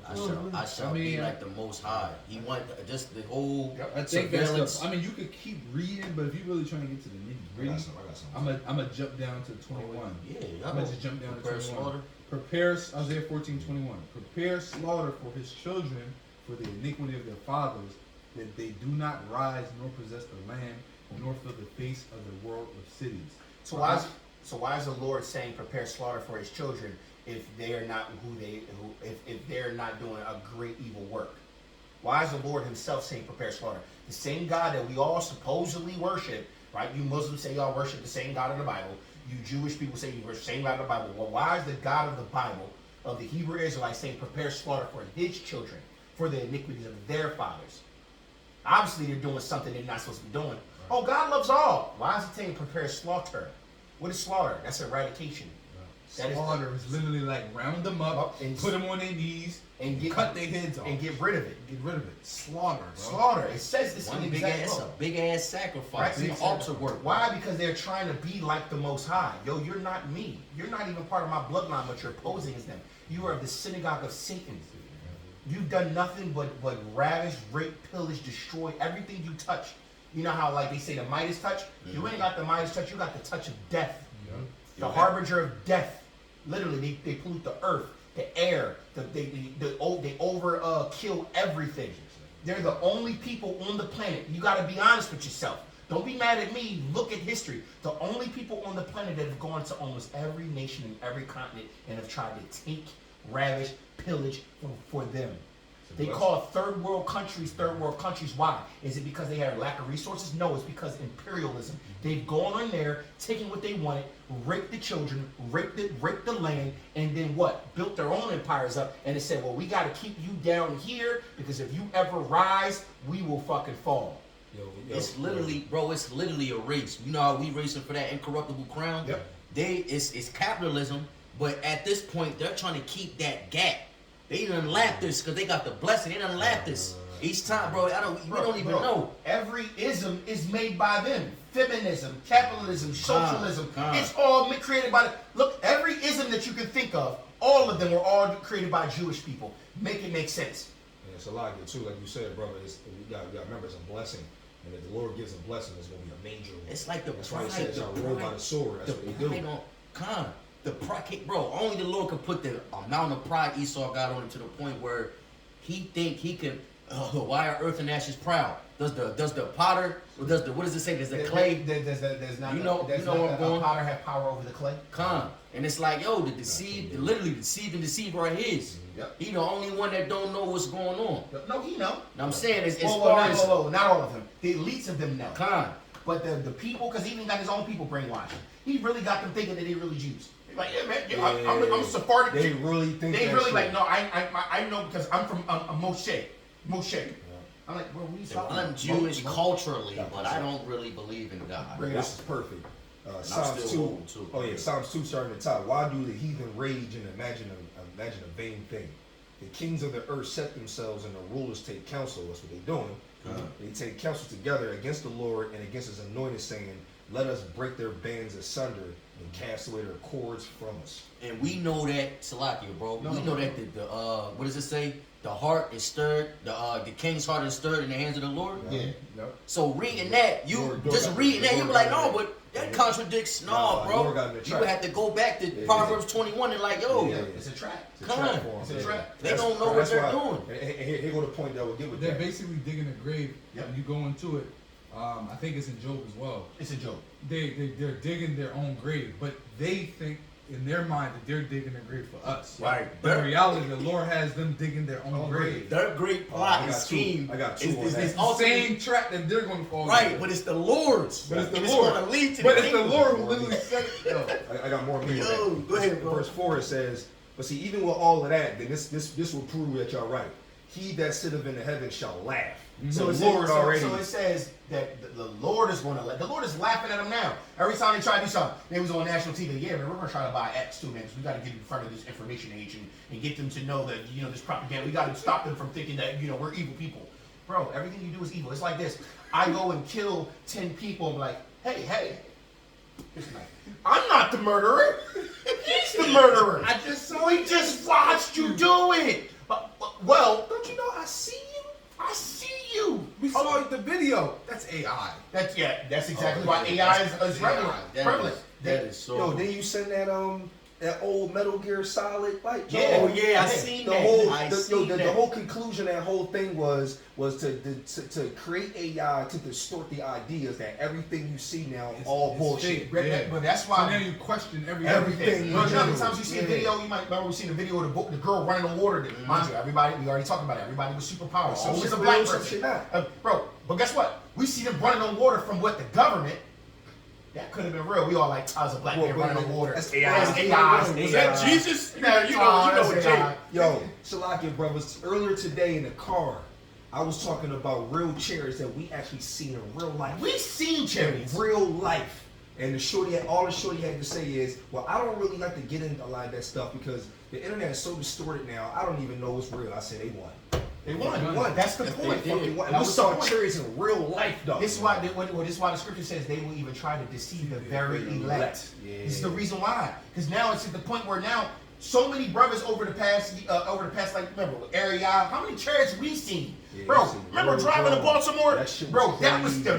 I shall be like the Most High. He want just the whole I think that's surveillance. the, I mean, you could keep reading, but if you really trying to get to the nitty gritty, I'm gonna jump down to 21. Yeah, I'm gonna just jump down to 21. Slaughter. Prepares Isaiah 14:21. Prepare slaughter for his children for the iniquity of their fathers, that they do not rise nor possess the land, nor fill the face of the world of cities. So why is the Lord saying prepare slaughter for his children if they are not if they're not doing a great evil work? Why is the Lord himself saying prepare slaughter? The same God that we all supposedly worship, right? You Muslims say y'all worship the same God in the Bible. You Jewish people say you worship the same God in the Bible. Well, why is the God of the Bible, of the Hebrew Israelites, saying prepare slaughter for his children, for the iniquities of their fathers? Obviously they're doing something they're not supposed to be doing. Oh, God loves all. Why is he saying prepare slaughter? What is slaughter? That's eradication. Slaughter is literally like round them up and put them on their knees and cut their heads off and get rid of it. Get rid of it. Slaughter, bro. Slaughter. It says this One in the big exact ass, book. a big ass sacrifice. Right? Altar work. Why? Because they're trying to be like the Most High. Yo, you're not me. You're not even part of my bloodline, but you're posing as them. You are of the synagogue of Satan. You've done nothing but ravish, rape, pillage, destroy everything you touch. You know how like they say the Midas touch? Mm-hmm. You ain't got the Midas touch. You got the touch of death. Mm-hmm. The harbinger of death. Literally, they pollute the earth, the air. They over kill everything. They're the only people on the planet. You got to be honest with yourself. Don't be mad at me. Look at history. The only people on the planet that have gone to almost every nation and every continent and have tried to take, ravish, pillage for them. They call third world countries. Why? Is it because they had a lack of resources? No, it's because imperialism. They've gone in there, taking what they wanted, raped the children, raped the land, and then what? Built their own empires up, and they said, well, we got to keep you down here because if you ever rise, we will fucking fall. It's literally, bro, it's literally a race. You know how we racing for that incorruptible crown? Yep. It's capitalism, but at this point, they're trying to keep that gap. They done laughed this because they got the blessing. They done laughed this each time, bro. We don't even know. Every ism is made by them. Feminism, capitalism, socialism. It's all created by look, every ism that you can think of, all of them were all created by Jewish people. Make it make sense. Yeah, it's a lot here too, like you said, brother. You got to remember it's a blessing. And if the Lord gives a blessing, it's going to be a major one. It's like the That's pride. why he said it's our rule by the sword. That's what they do. The pride, bro. Only the Lord could put the amount of pride Esau got on him to the point where he think he can. Why are earth and ashes proud? Does the potter? Or does the what does it say? Does the clay? There's not. You know where I'm going. The potter have power over the clay. And it's like, yo, the deceived, literally deceived and deceived are his. Yep. He the only one that don't know what's going on. No, he know. Now I'm saying as not all of them. The elites of them know. But the people, because he even got his own people brainwashed. He really got them thinking that they really Jews. Like, yeah, man, I'm Sephardic. They really think they that really shit. like, no, I know because I'm from Moshe. Yeah. I'm like, bro, what are you talking about? I'm Jewish culturally, but I don't really believe in God. This is perfect. Psalms 2. Oh yeah, Psalms 2 starting at the top. Why do the heathen rage and imagine a vain thing? The kings of the earth set themselves and the rulers take counsel. That's what they're doing. They take counsel together against the Lord and against his anointed, saying, let us break their bands asunder and cast away their cords from us. And we know that, Salakia, bro. We know that the what does it say? The heart is stirred. The king's heart is stirred in the hands of the Lord. Yeah. Yep. So reading that, you just reading that, you be like, no, but that contradicts. No, bro. You would have to go back to Proverbs 21 and like, yo, it's a trap. It's a trap. They don't know what they're doing. And here go the point that we'll get with They're that. basically digging a grave, and you go into it. I think it's in Job as well. It's a joke. They're digging their own grave, but they think in their mind that they're digging a grave for us. Right. But in reality, the Lord has them digging their own grave. Their great plot I and got two. scheme I got two is on this that. It's the ultimate- same track that they're going to fall Right, into. but it's the Lord's. But it's the And Lord. gonna lead to But the it's the kingdom. Lord who literally said it. Yo. I got more meat on Yo, that. go ahead, bro. Verse 4 it says, but see, even with all of that, then this will prove that y'all right. He that sitteth in the heavens shall laugh. So the it Lord says, already. So it says that the Lord is going to let. The Lord is laughing at them now. Every time they try to do something, they was on national TV. Yeah, man, we're going to try to buy X too, man. Because we got to get in front of this information age and get them to know that this propaganda. We got to stop them from thinking that we're evil people, bro. Everything you do is evil. It's like this. I go and kill 10 people and be like, hey. It's like, I'm not the murderer. He's the murderer. We just watched you do it. Well, don't you know I see you? I see you. We saw the video. That's AI. That's exactly why AI is prevalent. That is so. Yo, then you send that old Metal Gear Solid like Yeah. Oh yeah, I Yeah. seen the that. whole I the seen that. whole conclusion of that whole thing was to create AI to distort the ideas that everything you see now It's- all it's bullshit. fake. Yeah. But that's So why now you question Everything. everything. Bro, you know how many Yeah. times you see a video? You might remember we seen a video of the girl running on water. Mind you, everybody we already talked about it. Everybody was superpowered. So Some was shit a real, black some person, shit not. bro. But guess what? We see them running on water from what the government. That could have been real. We all like, I was a black man running on water. That's AI. That's AI. Is that Jesus? No, you know that's Jay. AI. Yo, Shalakia brothers, earlier today in the car, I was talking about real chairs that we actually see in real life. We seen cherries. In real life. And all the shorty had to say is, well, I don't really like to get into a lot of that stuff because the internet is so distorted now, I don't even know what's real. I said they won. They won. That's the point. Fucking won. That We was saw the point. cherries in real life, though. This is why the scripture says they will even try to deceive the very elect. Yeah. This is the reason why. Because now it's at the point where now so many brothers over the past like remember area, how many chariots we seen? Yeah, Bro, we seen remember real driving to drama. Baltimore? That shit was Bro,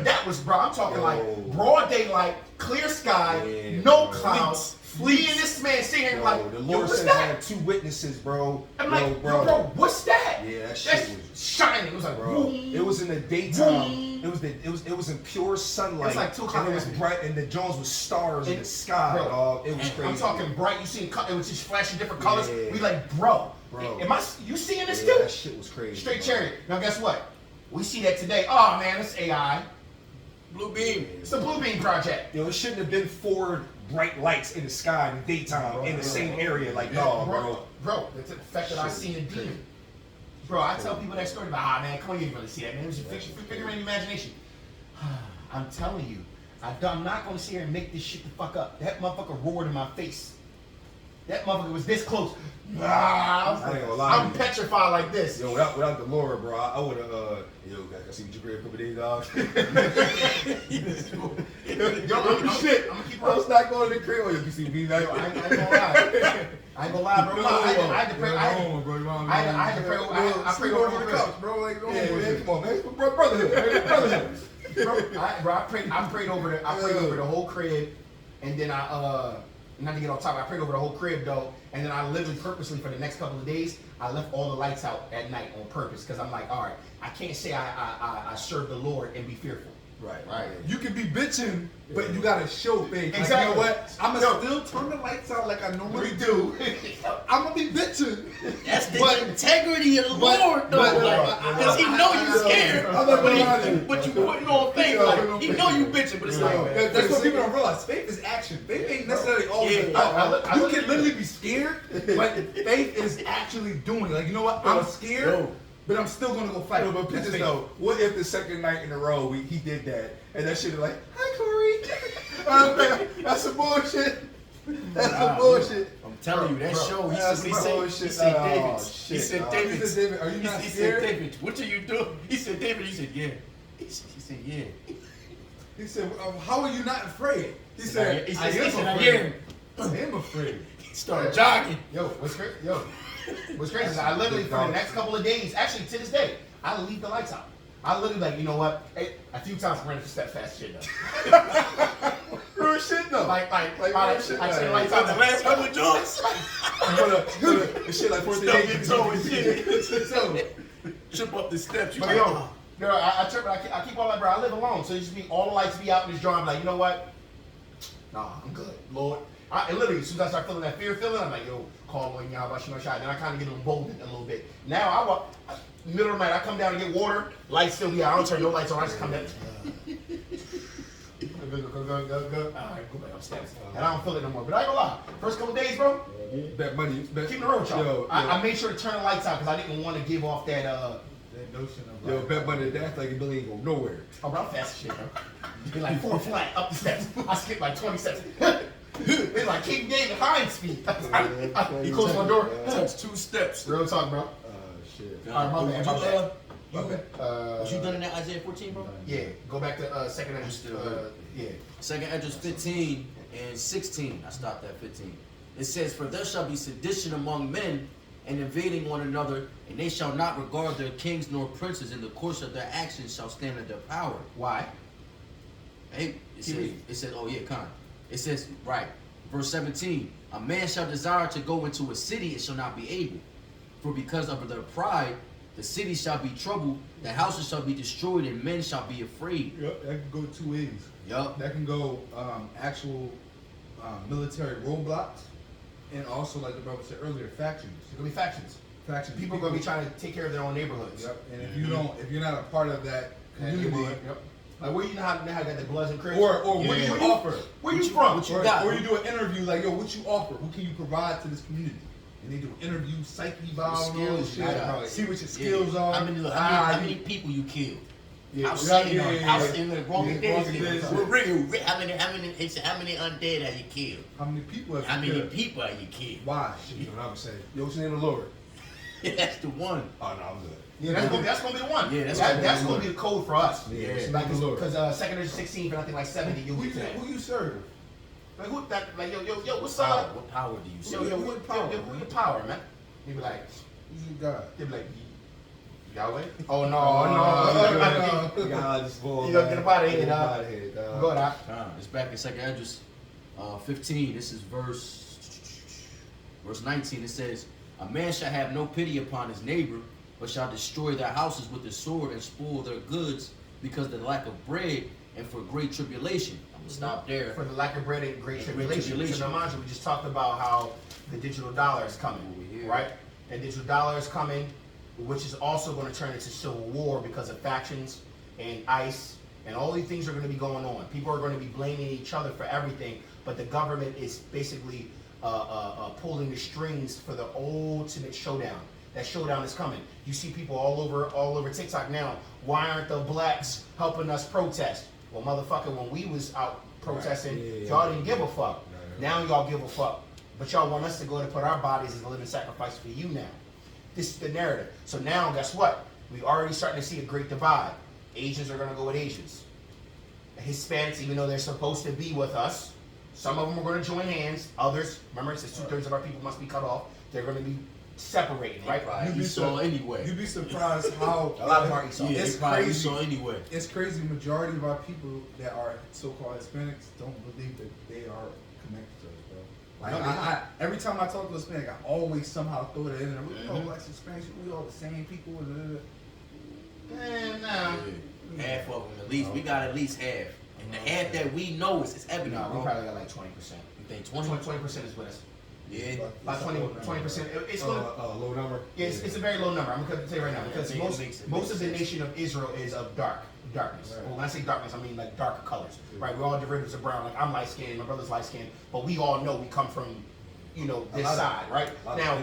that was bro. I'm talking like broad daylight, clear sky, Yeah, no bro. clouds. Me and this man sitting here like, the yo, Lord what's said I that? had 2 witnesses, bro. I'm like, yo, bro, what's that? Yeah, that shit That's was shining. It was like, bro. boom. It was in the daytime. Boom. It was in pure sunlight. It was like 2 o'clock and it was in the bright, and the Jones was stars in the sky, Bro, dog. It was and crazy. I'm talking bright. You seen it was just flashing different colors. Yeah. We like, bro. Bro. You seeing this Yeah, too? that shit was crazy. Straight bro. chariot. Now guess what? We see that today. Oh man, it's AI. Blue beam. It's the Blue Beam Project. Yo, it shouldn't have been 4 bright lights in the sky in the daytime in the same area. Like, no, bro. Bro, the fact that I seen a demon. Bro, I tell people that story about, man, come on, you didn't really see that, man. It was a figure in the imagination. I'm telling you, I'm not gonna sit here and make this shit the fuck up. That motherfucker roared in my face. That motherfucker was this close. I ain't gonna lie. I'm petrified like this. Yo, without the Lord, bro, I would have, I see what you grab a couple days, dog. Yo, I'm shit. I'm gonna keep I was on. not going to the crib. You see me, I ain't gonna lie. I ain't gonna lie, bro. I had to pray. I had to pray. I prayed over the couch. bro. Like, Yeah, man, come on, man. Brotherhood, man. Brotherhood. I prayed over the whole crib, and then not to get off topic, I prayed over the whole crib though, and then I literally purposely for the next couple of days, I left all the lights out at night on purpose, because I'm like, all right, I can't say I serve the Lord and be fearful. Right. You can be bitching, but you gotta show faith. Like, Exactly. you know what? I'm gonna still turn the lights out like I normally do. I'm gonna be bitching. That's the But- integrity of the but- Lord, though. but- Because he know you scared, I'm not gonna lie to you. but you putting on faith. Like, he know you bitching, but it's like, That's what people don't realize. Faith is action. Faith ain't necessarily always Yeah. thought. You can literally be scared, but faith is actually doing. Like, you know what? I'm scared, but I'm still gonna go fight. No, but That's pictures faith. though. What if the second night in a row he did that, and that shit is like, hi Corey. That's some bullshit. That's some bullshit. I'm telling you, that Bro, show, he that's said, bullshit. he said Oh, David. shit, He said dog. David. He said, David, are you not He scared? said, David, what are you doing? He said, David, he said, yeah. He said, yeah. He said, how are you not afraid? He said, he I said, am I afraid. am. I am afraid. He started jogging. What's crazy is I literally for the next couple of days, actually to this day, I leave the lights out. I literally like, you know what? A few times I ran for step fast shit though. Real shit though. Like real shit. I turn the Like, lights out. The last couple of joints. the shit like 4th Stuff day. get toe and shit. So, trip up the steps. You But like, yo, oh. No, I keep all that, bro. I live alone, so it just be all the lights be out in this jar. I'm like, you know what? Nah, I'm good, Lord. And literally, as soon as I start feeling that fear feeling, I'm like, yo, call on Yahweh Shema Shai. Then I kind of get emboldened a little bit. Now, middle of the night, I come down and get water. Lights still be out. I don't turn no lights on. I just come down. Go. All right, go back upstairs. And I don't feel it no more. But I ain't gonna lie. First couple days, bro. Bet money. Bet, Keep the road, y'all. Yo, I made sure to turn the lights out because I didn't want to give off that. That notion of yo, like, bet money. That's like a Billy ain't go nowhere. Oh, bro, I'm fast as shit, bro. Be like 4 flat up the steps. I skip like 20 steps. It's like keep getting behind speed. He closed my door. Touch 2 steps. Real talk, bro. Shit. All right, my bad. My bad. Was you done in that Isaiah 14, bro? Yeah, go back to second Esdras. still good. Yeah. Second Esdras 15 and 16. I stopped at 15. It says, "For there shall be sedition among men, and invading one another, and they shall not regard their kings nor princes, and the course of their actions shall stand at their power." Why? Hey, it says, oh yeah, Con. It says, right, verse 17, "A man shall desire to go into a city and shall not be able. For because of their pride, the city shall be troubled, the houses shall be destroyed, and men shall be afraid." Yep, that can go 2 ways. Yup. That can go actual military roadblocks, and also, like the brother said earlier, factions. It's gonna be factions. Factions. People are gonna be trying to take care of their own neighborhoods. Yep. And if you're not a part of that community, Yep. Like where you know how got the Bloods and Crips? or what do you offer? Where you from? What you got? Or you do an interview like, yo, what you offer? What can you provide to this community? And they do an interview, psyche eval, and all this skills shit. you got. See what your skills are. How many people you killed? Yeah, How many undead have you killed? How many people have How you many killed? people have you killed? Why? You know what I'm saying? Yo, what's the name of the Lord? That's the one. Oh no, I'm good. Yeah, that's gonna be the one. Yeah, that's gonna be the code for us. Yeah, Like, the Lord. because second Esdras 16 for nothing like 70, you'll get to that. Who you serve? Like who that? Like yo, what's Power. up? What power do you see? Yo, who your power, man? They be like, Who's your God? they be like, Yahweh. Oh no. God, just fall. You gonna get up out of here, dog. dog. Go out. It's back in second Esdras 15. This is verse 19. It says, "A man shall have no pity upon his neighbor, but shall destroy their houses with the sword and spoil their goods because of the lack of bread and for great tribulation." I'm gonna stop there. For the lack of bread and great Great tribulation. tribulation. So now, mind you, we just talked about how the digital dollar is coming, Over here. right? And digital dollar is coming, which is also going to turn into civil war because of factions and ICE, and all these things are going to be going on. People are going to be blaming each other for everything, but the government is basically pulling the strings for the ultimate showdown. That showdown is coming. You see people all over TikTok now. Why aren't the blacks helping us protest? Well, motherfucker, when we was out protesting, y'all didn't give a fuck. Now y'all give a fuck. But y'all want us to go and put our bodies as a living sacrifice for you now. This is the narrative. So now, guess what? We already starting to see a great divide. Asians are going to go with Asians. Hispanics, even though they're supposed to be with us, some of them are going to join hands. Others, remember it says 2/3 of our people must be cut off. They're going to be separating, right? You saw anyway. You'd be surprised how A lot of our Esau. Yeah, it's it's crazy. crazy. You saw anyway. It's crazy. The majority of our people that are so-called Hispanics don't believe that they are connected to us, bro. Like No, I every time I talk to a Hispanic, I always somehow throw that in there. We all like Hispanics. We all the same people. Man, nah. Yeah. Half of them at least. We got at least half. And the half that we know is evident, No, we bro. probably got like 20%. You think 20? 20% is with us. Yeah. Like 20%. It's going to... low number. Yeah, it's a very low number. I'm going to tell you right now, because It makes most of the sense. nation of Israel is of darkness. Right. Well, when I say darkness, I mean like darker colors, right? We're all derivatives of brown. Like I'm light skinned, my brother's light skinned, but we all know we come from, this side, right? Now,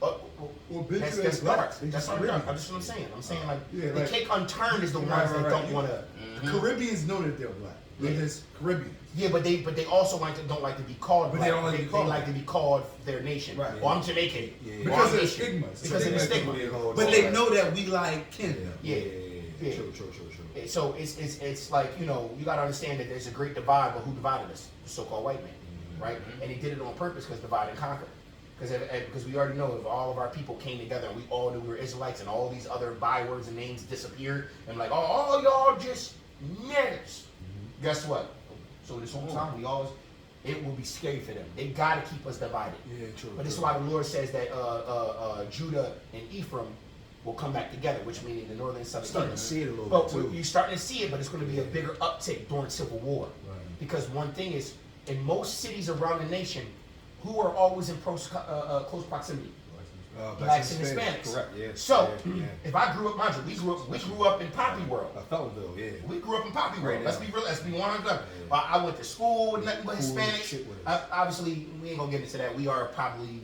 that's dark. That's what I'm saying. I'm saying Yeah, the like- cake unturned is the ones that Right. don't want to. The Caribbeans know that they're black. They're Yeah. just Caribbeans. Yeah, but they also don't like to be called. But black. they don't like to be called They like to be called their nation. Right. Well, I'm Jamaican. Yeah. Well, Because I'm of the Haitian. stigma. Because of the stigma. But they know that we like kin. Yeah. True. So it's like, you got to understand that there's a great divide, but who divided us? The so-called white man, right? And he did it on purpose because divide and conquer. Because we already know if all of our people came together and we all knew we were Israelites and all these other bywords and names disappeared and like, oh, all y'all just niggers. Guess what? So this whole time it will be scary for them. They got to keep us divided. Yeah, true. But this is why the Lord says that Judah and Ephraim will come back together, which meaning the northern and southern Starting kingdom. to see it a little But bit, too. you're starting to see it, but it's going to be a bigger uptick during Civil War. Right. Because one thing is, in most cities around the nation, who are always in close proximity? Blacks and Hispanics. Correct, yeah. So, yeah. if I grew up, mind you, we grew up in Poppy World. Feltonville, yeah. We grew up in Poppy World. Right Let's now. be real. Let's be 100. Yeah. I went to school with nothing but Cool Hispanics. shit with us. Obviously, we ain't gonna get into that. We are probably,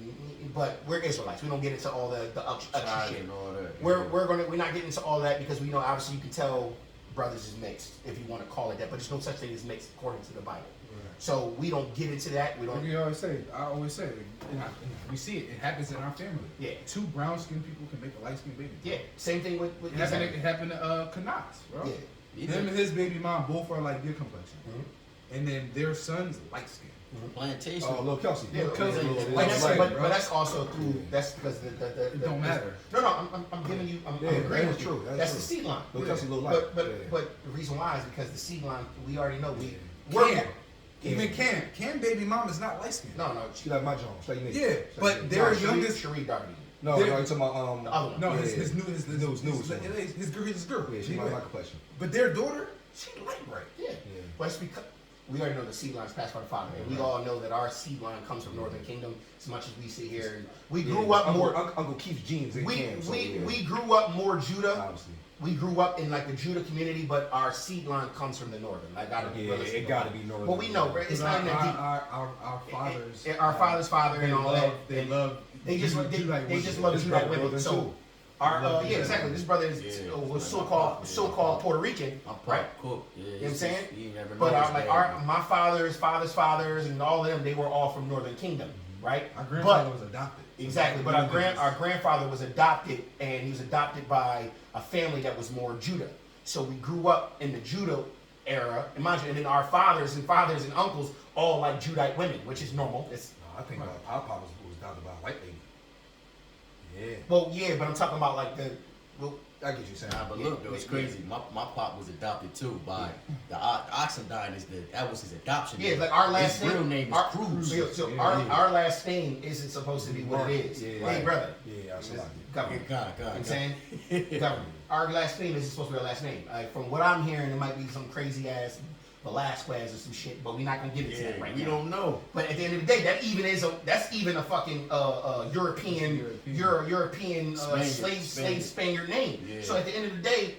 but we're Israelites. We don't get into all the extra Ties shit. and all that. We're not getting into all that because we know obviously you can tell brothers is mixed if you want to call it that, but there's no such thing as mixed according to the Bible. So we don't get into that. We Like don't. you always say, I always say, we see it. It happens in our family. Yeah. 2 brown-skinned people can make a light-skinned baby. Yeah. Same thing with It happened to Canucks, bro. Yeah. Him and his baby mom both are like your complexion. Mhm. And then their son's light skinned. Plantation. Oh, Lil Kelsey. Yeah, Lil Kelsey. Lil Like Kelsey. I said, but that's also through. That's because the It don't matter. No, I'm giving you. I'm agreeing that's with true. you. That's That's true. the seed line. Lil Kelsey, Lil Light. But Yeah. but the reason why is because the seed line. We already know we. Cam. Even Cam baby mom is not light skinned. No. She like my John. She like me. Yeah, but their youngest. Cherie Darby. No, they're- you're talking about The other one. No, Yeah, his new His girl. Yeah, she like my complexion. But their daughter, she light bright. Yeah. But it's because we already know the seed line is passed by the father, and we all know that our seed line comes from Northern Kingdom. As much as we sit here, and we grew up more. Uncle Keith's genes in Cam, so yeah. We grew up more Judah. Obviously. We grew up in like the Judah community, but our seed line comes from the northern. I gotta be Yeah, realistic it about gotta be northern. But we know, right? It's not even that deep. Our fathers. Our father's father and all that. They love. They just love His Judite brother women. northern So too. our Love yeah, Judite. exactly. This brother is Yeah. was so-called Puerto Rican, I'm right? cook. Yeah, You know what I'm saying? You never know. But his dad. my father's fathers and all of them, they were all from Northern Kingdom, right? Our grandfather But was adopted. exactly, but our grandfather was adopted, and he was adopted by a family that was more Judah. So we grew up in the Judah era, imagine, and then our fathers and uncles all like Judite women, which is normal. It's No, I think Papa was adopted by a white lady. Yeah. well, yeah, but I'm talking about like I get you saying. Nah, but look, it was crazy. My pop was adopted too by the Oxendine. That was his adoption. yeah, name. like our last his real name is our, Cruz. So Yeah, our last name isn't supposed to be what it is. Yeah, Hey, brother. Yeah, absolutely. Government. God, You know what I'm saying? Government. Our last name isn't supposed to be our last name. From what I'm hearing, it might be some crazy ass Velasquez or some shit, but we're not gonna get into that right we now. don't know. But at the end of the day, that's even a fucking European slave Spaniard name. Yeah. So at the end of the day,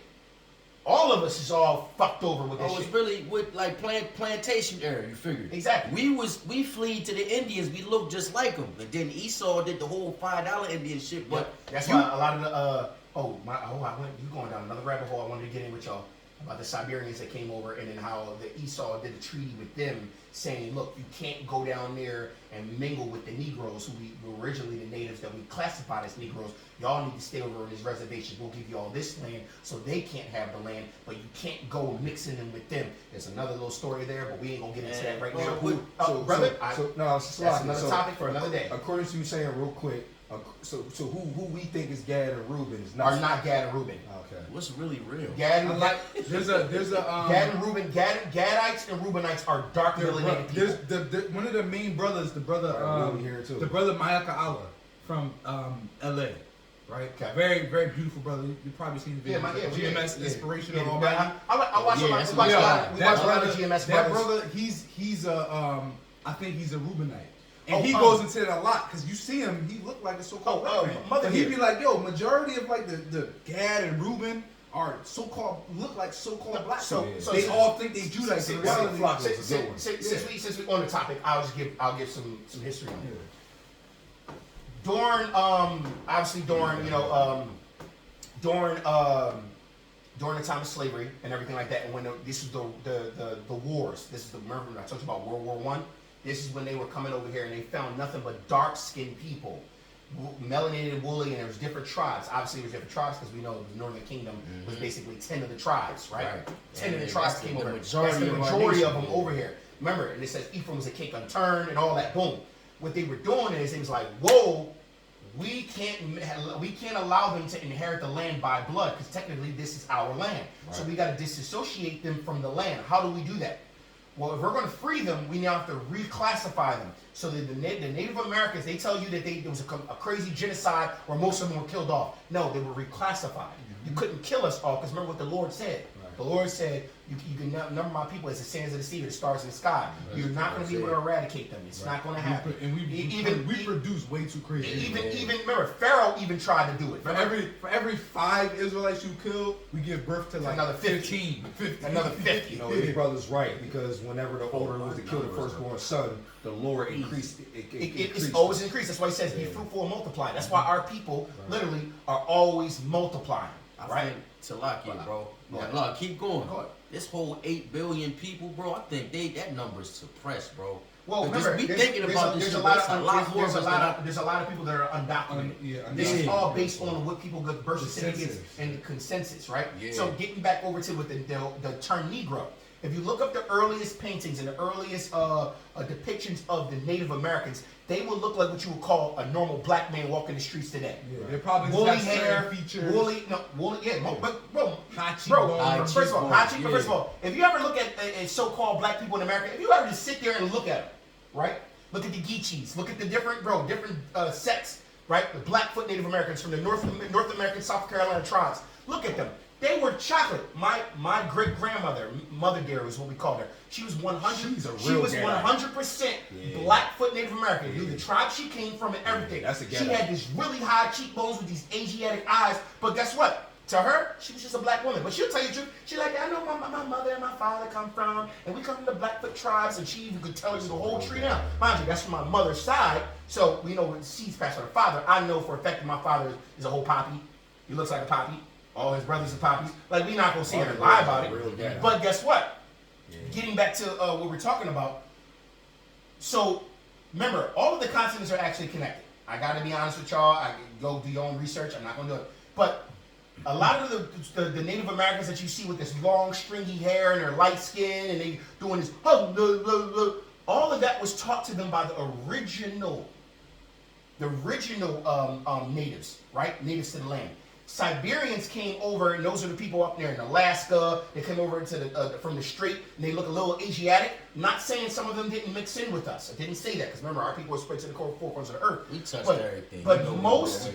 all of us is all fucked over with this Oh, shit. it's really with like plantation era. You figured Exactly. We fled to the Indians. We looked just like them, and then Esau did the whole $5 Indian shit. But That's why a lot of the you going down another rabbit hole I wanted to get in with y'all about the Siberians that came over and then how the Esau did a treaty with them saying, look, you can't go down there and mingle with the Negroes who we were originally the natives that we classified as Negroes. Y'all need to stay over on these reservations. We'll give you all this land so they can't have the land, but you can't go mixing them with them. There's another little story there, but we ain't gonna get into that right now. Brother, that's another topic for another day. According to you saying real quick, so who we think is Gad and Reuben is not Are not Gad and Reuben. Okay. what's really real? Gad and There's a Gad and Reuben, Gadites and Reubenites are dark melanated people. There's one of the main brothers, the brother Reuben here too. the brother Mayaka Allah from LA, right? Okay. Very, very beautiful brother. You probably seen the video. GMS inspiration and all that. I watch a lot. that's We watch a lot. We That watch a lot of brother, GMS that brothers. brother, he's a I think he's a Reubenite. And Oh, he goes into that a lot because you see him, he look like a so-called white man. mother And he'd here. be like, yo, majority of like the Gad and Reuben are look like so-called black So- people. so- they so- all think they Judites. Since in reality, since we on the topic, I'll give some history on it. Yeah. During the time of slavery and everything like that, and when this is the wars, this is remember I told you about World War I. This is when they were coming over here and they found nothing but dark-skinned people, melanated and woolly, and there was different tribes. Obviously, there was different tribes because we know the Northern Kingdom was basically 10 of the tribes, right? Right. 10 of the Yeah, tribes that's came the over. majority That's the of our majority of nation. them over here. Remember, and it says Ephraim was a cake unturned and all that. Boom. What they were doing is it was like, whoa, we can't allow them to inherit the land by blood because technically this is our land. So we got to disassociate them from the land. How do we do that? Well, if we're going to free them, we now have to reclassify them. So the Native Americans, they tell you that there was a crazy genocide where most of them were killed off. No, they were reclassified. You couldn't kill us all, because remember what the Lord said. The Lord said, you can number my people as the sands of the sea or the stars in the sky. You're not going to be able to eradicate them. It's not going to happen. And we produce way too crazy. Even remember, Pharaoh even tried to do it. For every 5 Israelites you kill, we give birth to like another 15. Another 50. You know, his brother's right, because whenever the order was to kill the firstborn son, the Lord increased it. It's always increased. That's why he says, be fruitful and multiply. That's why our people literally are always multiplying. Right? Talakia, bro. Look, keep going. This whole 8 billion people, bro, I think that number is suppressed, bro. Well, remember, there's a lot of people that are undocumented. This is all based on what people get birth certificates and the consensus, right? Yeah. So getting back over to with the term Negro. If you look up the earliest paintings and the earliest depictions of the Native Americans, they will look like what you would call a normal black man walking the streets today. Yeah, they probably woolly just hair, features. First of all, if you ever look at so-called black people in America, if you ever just sit there and look at them, right? Look at the Geechees, look at the different sects, right? The Blackfoot Native Americans from the North American South Carolina tribes. Look at them. They were chocolate. My great grandmother, Mother Dear is what we called her. She was 100. She was 100% Blackfoot Native American. Yeah. The tribe she came from and everything. She had these really high cheekbones with these Asiatic eyes. But guess what? To her, she was just a black woman. But she'll tell you the truth. She's like, I know my mother and my father come from, and we come from the Blackfoot tribes, and she even could tell you the whole tree down. Mind you, that's from my mother's side. So we know when she's passed on her father. I know for a fact that my father is a whole poppy. He looks like a poppy. All his brothers are poppies. Like, we're not going to sit here and lie about it. But guess what? Yeah. Getting back to what we're talking about. So, remember, all of the continents are actually connected. I got to be honest with y'all. I can go do your own research. I'm not going to do it. But a lot of the Native Americans that you see with this long, stringy hair and their light skin and they doing this, all of that was taught to them by the original natives, right? Natives to the land. Siberians came over, and those are the people up there in Alaska. They came over into from the strait, and they look a little Asiatic. Not saying some of them didn't mix in with us. I didn't say that, because remember, our people were spread to the four corners of the earth. We touched everything. But most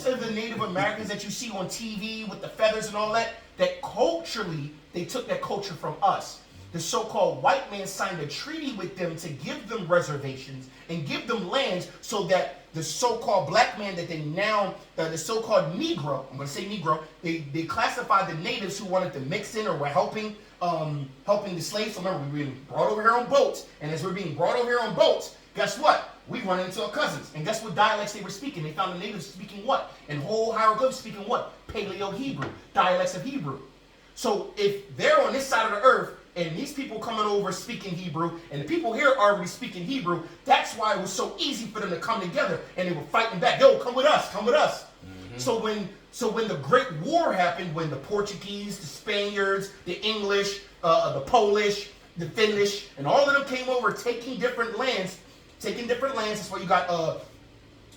of the Native Americans that you see on TV with the feathers and all that culturally, they took that culture from us. The so-called white man signed a treaty with them to give them reservations and give them lands so that the so-called black man that they now, the so-called Negro, I'm going to say Negro, they classified the natives who wanted to mix in or were helping the slaves. So remember, we were being brought over here on boats, and as we're being brought over here on boats, guess what? We run into our cousins, and guess what dialects they were speaking? They found the natives speaking what? And whole hieroglyphs speaking what? Paleo-Hebrew, dialects of Hebrew. So if they're on this side of the earth, and these people coming over speaking Hebrew, and the people here are already speaking Hebrew, that's why it was so easy for them to come together, and they were fighting back. Yo, come with us, come with us. Mm-hmm. So when the Great War happened, when the Portuguese, the Spaniards, the English, the Polish, the Finnish, and all of them came over taking different lands, that's why you got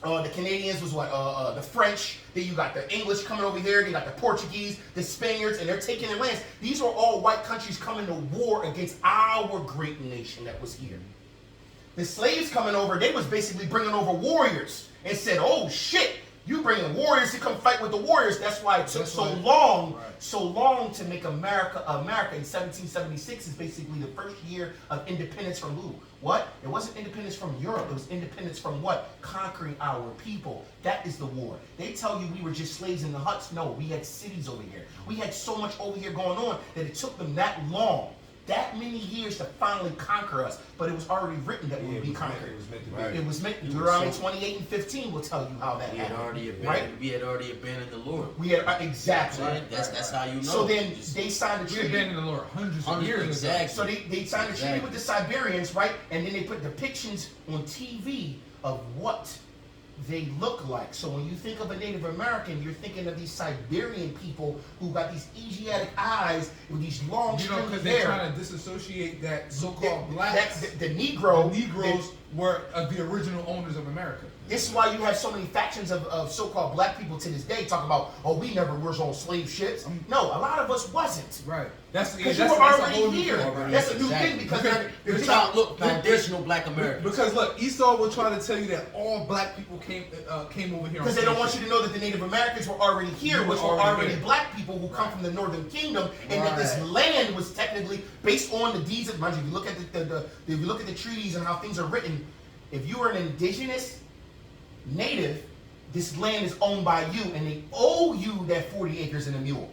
the Canadians was what? The French. Then you got the English coming over here. You got the Portuguese, the Spaniards, and they're taking their lands. These were all white countries coming to war against our great nation that was here. The slaves coming over, they was basically bringing over warriors and said, oh shit, you bringing warriors to come fight with the warriors. That's why it took so long to make America. America in 1776 is basically the first year of independence from who? What? It wasn't independence from Europe. It was independence from what? Conquering our people. That is the war. They tell you we were just slaves in the huts. No, we had cities over here. We had so much over here going on that it took them that long, that many years to finally conquer us. But it was already written that we would be conquered. It was meant to be. Right. It was meant. Deuteronomy 28 and 15 will tell you how that happened. We had already abandoned the Lord. We had exactly. Right. That's how you know. So then they signed a treaty. We abandoned the Lord hundreds of years exactly. ago. So they signed a treaty with the Siberians, right? And then they put depictions on TV of what they look like. So when you think of a Native American, you're thinking of these Siberian people who got these Asiatic eyes with these long stringy hair. Because they're trying to disassociate that so-called blacks. The Negroes were the original owners of America. This is why you have so many factions of so-called black people to this day talking about, oh, we never were on slave ships. No, a lot of us wasn't. Right. That's Because that's you were a already whole new here. thing. That's a new thing because they're trying to look foundational black Americans. Because look, Esau will try to tell you that all black people came over here. because they don't want you to know that the Native Americans were already here, which were already black people who come from the Northern Kingdom, and that this land was technically based on the deeds of. Mind you, if you look at if you look at the treaties and how things are written, if you are an indigenous native, this land is owned by you, and they owe you that 40 acres and a mule.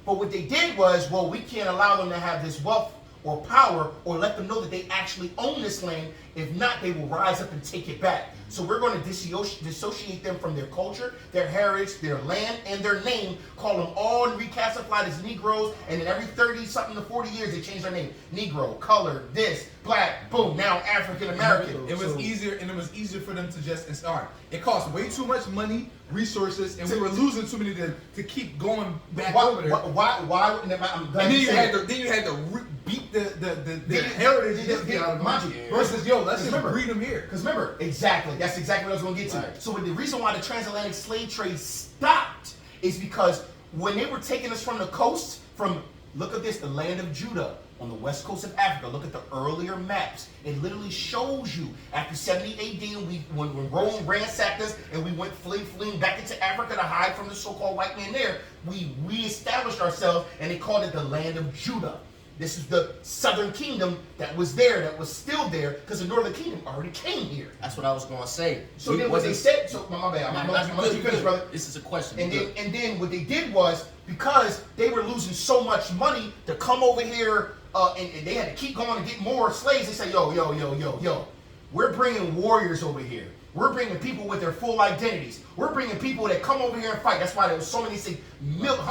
But what they did was, well, we can't allow them to have this wealth or power or let them know that they actually own this land. If not, they will rise up and take it back. So we're going to dissociate them from their culture, their heritage, their land, and their name, call them all reclassified as Negroes, and then every 30-something to 40 years, they change their name. Negro, color, this, black, boom, now African American. It was easier, and it was easier for them to just start. It cost way too much money, resources, and we were losing too many to keep going back over there. Why? And then you had to beat the heritage out of them versus let's just breed them here. Because remember, exactly, that's exactly what I was going to get to. Right. So the reason why the transatlantic slave trade stopped is because when they were taking us from the coast, look at this, the land of Judah on the west coast of Africa. Look at the earlier maps. It literally shows you after 70 AD, when Rome ransacked us and we went fleeing back into Africa to hide from the so-called white man there, we reestablished ourselves, and they called it the land of Judah. This is the southern kingdom that was there, that was still there, because the northern kingdom already came here. That's what I was going to say. So then what they said, my bad, I'm going to let you finish, brother. This is a question. And then what they did was, because they were losing so much money to come over here, and they had to keep going to get more slaves, they say, yo, we're bringing warriors over here. We're bringing people with their full identities. We're bringing people that come over here and fight. That's why there was so many,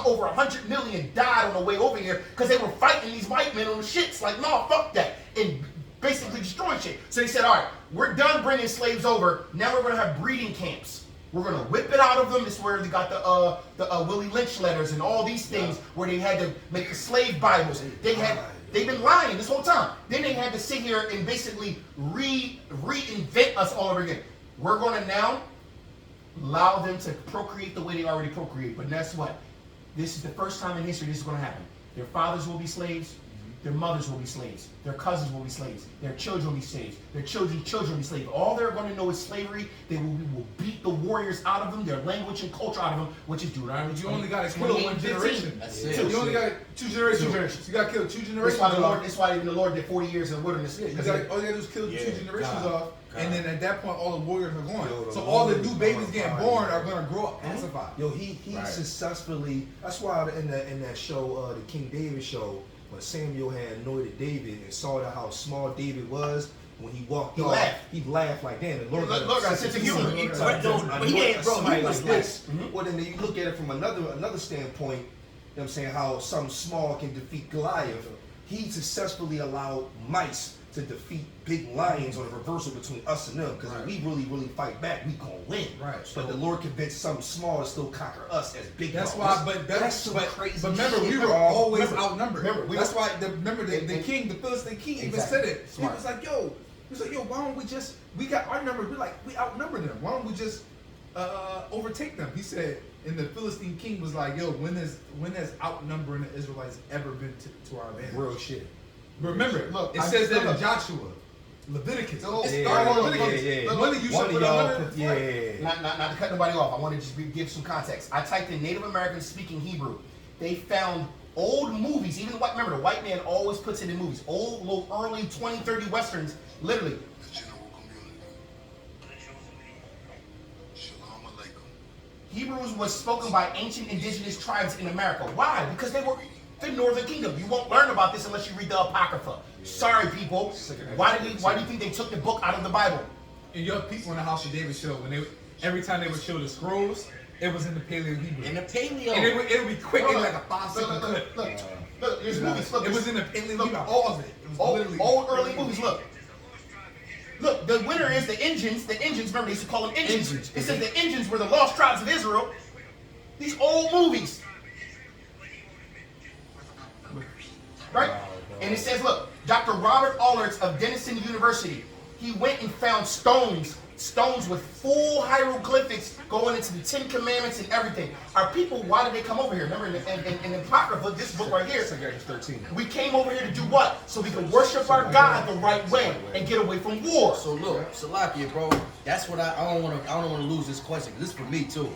over 100 million died on the way over here because they were fighting these white men on the shits. Like, no, fuck that. And basically destroying shit. So they said, all right, we're done bringing slaves over. Now we're going to have breeding camps. We're going to whip it out of them. This is where they got the Willie Lynch letters and all these things where they had to make the slave Bibles. They've been lying this whole time. Then they had to sit here and basically reinvent us all over again. We're going to now allow them to procreate the way they already procreate. But guess what? This is the first time in history this is going to happen. Their fathers will be slaves. Their mothers will be slaves. Their cousins will be slaves. Their children will be slaves. Their children's children will be slaves. All they're going to know is slavery. We will beat the warriors out of them, their language and culture out of them, which is Deuteronomy. You only got to kill one generation. That's it. You only got two generations. You got to kill 2 generations. That's why even the Lord did 40 years in the wilderness. Yeah, all you got to do is kill 2 generations off. And then at that point, all the warriors are gone. So all the new babies getting born are going to grow up pacified. He successfully. That's why in that show, the King David show, when Samuel had anointed David and saw how small David was, when he walked off, he laughed like, damn, the Lord got a sense of humor. But he ain't, bro, he was this. Well, then you look at it from another standpoint, you know what I'm saying, how something small can defeat Goliath. He successfully allowed mice to defeat big lions on a reversal between us and them. Because if we really fight back, we gonna win. Right. But the Lord convinced something small to still conquer us as big. That's why. But that's some crazy. But remember, we were always outnumbered. That's why. The king, the Philistine king, even said it. He was like, yo, why don't we just? We got our numbers. We outnumber them. Why don't we just overtake them? He said. And the Philistine king was like, yo, when has outnumbering the Israelites ever been to our advantage? Real shit. Remember, look, it says that in Joshua, Leviticus. Not to cut nobody off. I want to just give some context. I typed in Native Americans speaking Hebrew. They found old movies. Even the white man always puts it in movies. Old, little early 20, 30 westerns. Literally. Hebrews was spoken by ancient indigenous tribes in America. Why? Because they were the Northern Kingdom. You won't learn about this unless you read the Apocrypha. Sorry, people. Why do you think they took the book out of the Bible? And your people in the House of David show, every time they would show the scrolls, it was in the Paleo Hebrew. In the Paleo. And it would be quick in like a 5-second clip. Look, there's movies. Look, it was in the Paleo Hebrew. All of it. Old early movies. Look, the winner is the Indians. The Indians, remember, they used to call them Indians. It says the Indians were the lost tribes of Israel. These old movies. Right? And it says, look, Dr. Robert Allards of Denison University, He went and found stones with full hieroglyphics going into the 10 Commandments and everything. Our people, why did they come over here? Remember in the Apocrypha, this book right here, 13. we came over here to do what? So we can worship our God the right way and get away from war. So look, Salakia, bro, that's what I don't want to lose this question, because this is for me too.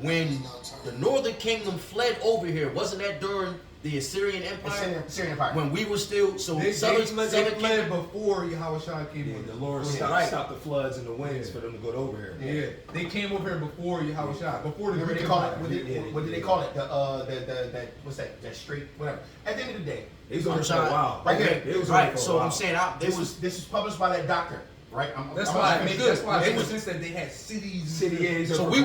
When the Northern Kingdom fled over here, wasn't that during the Assyrian Empire? Assyrian Empire. When we were still They Southern fled Kingdom. before Yahushua came Yeah, over. the Lord stopped the floods and the winds for them to go over here. Yeah, they came over here before Yahushua, before the Remember Greek they call it, Empire. what did they call it? The what's that? That straight, whatever. At the end of the day, It was over here for a while. Right Okay, here. It was over right. for a So while. I'm saying, this was published by that doctor, right? That's I'm why. gonna make That's good. why. It Ever was, since that, they had cities. City so we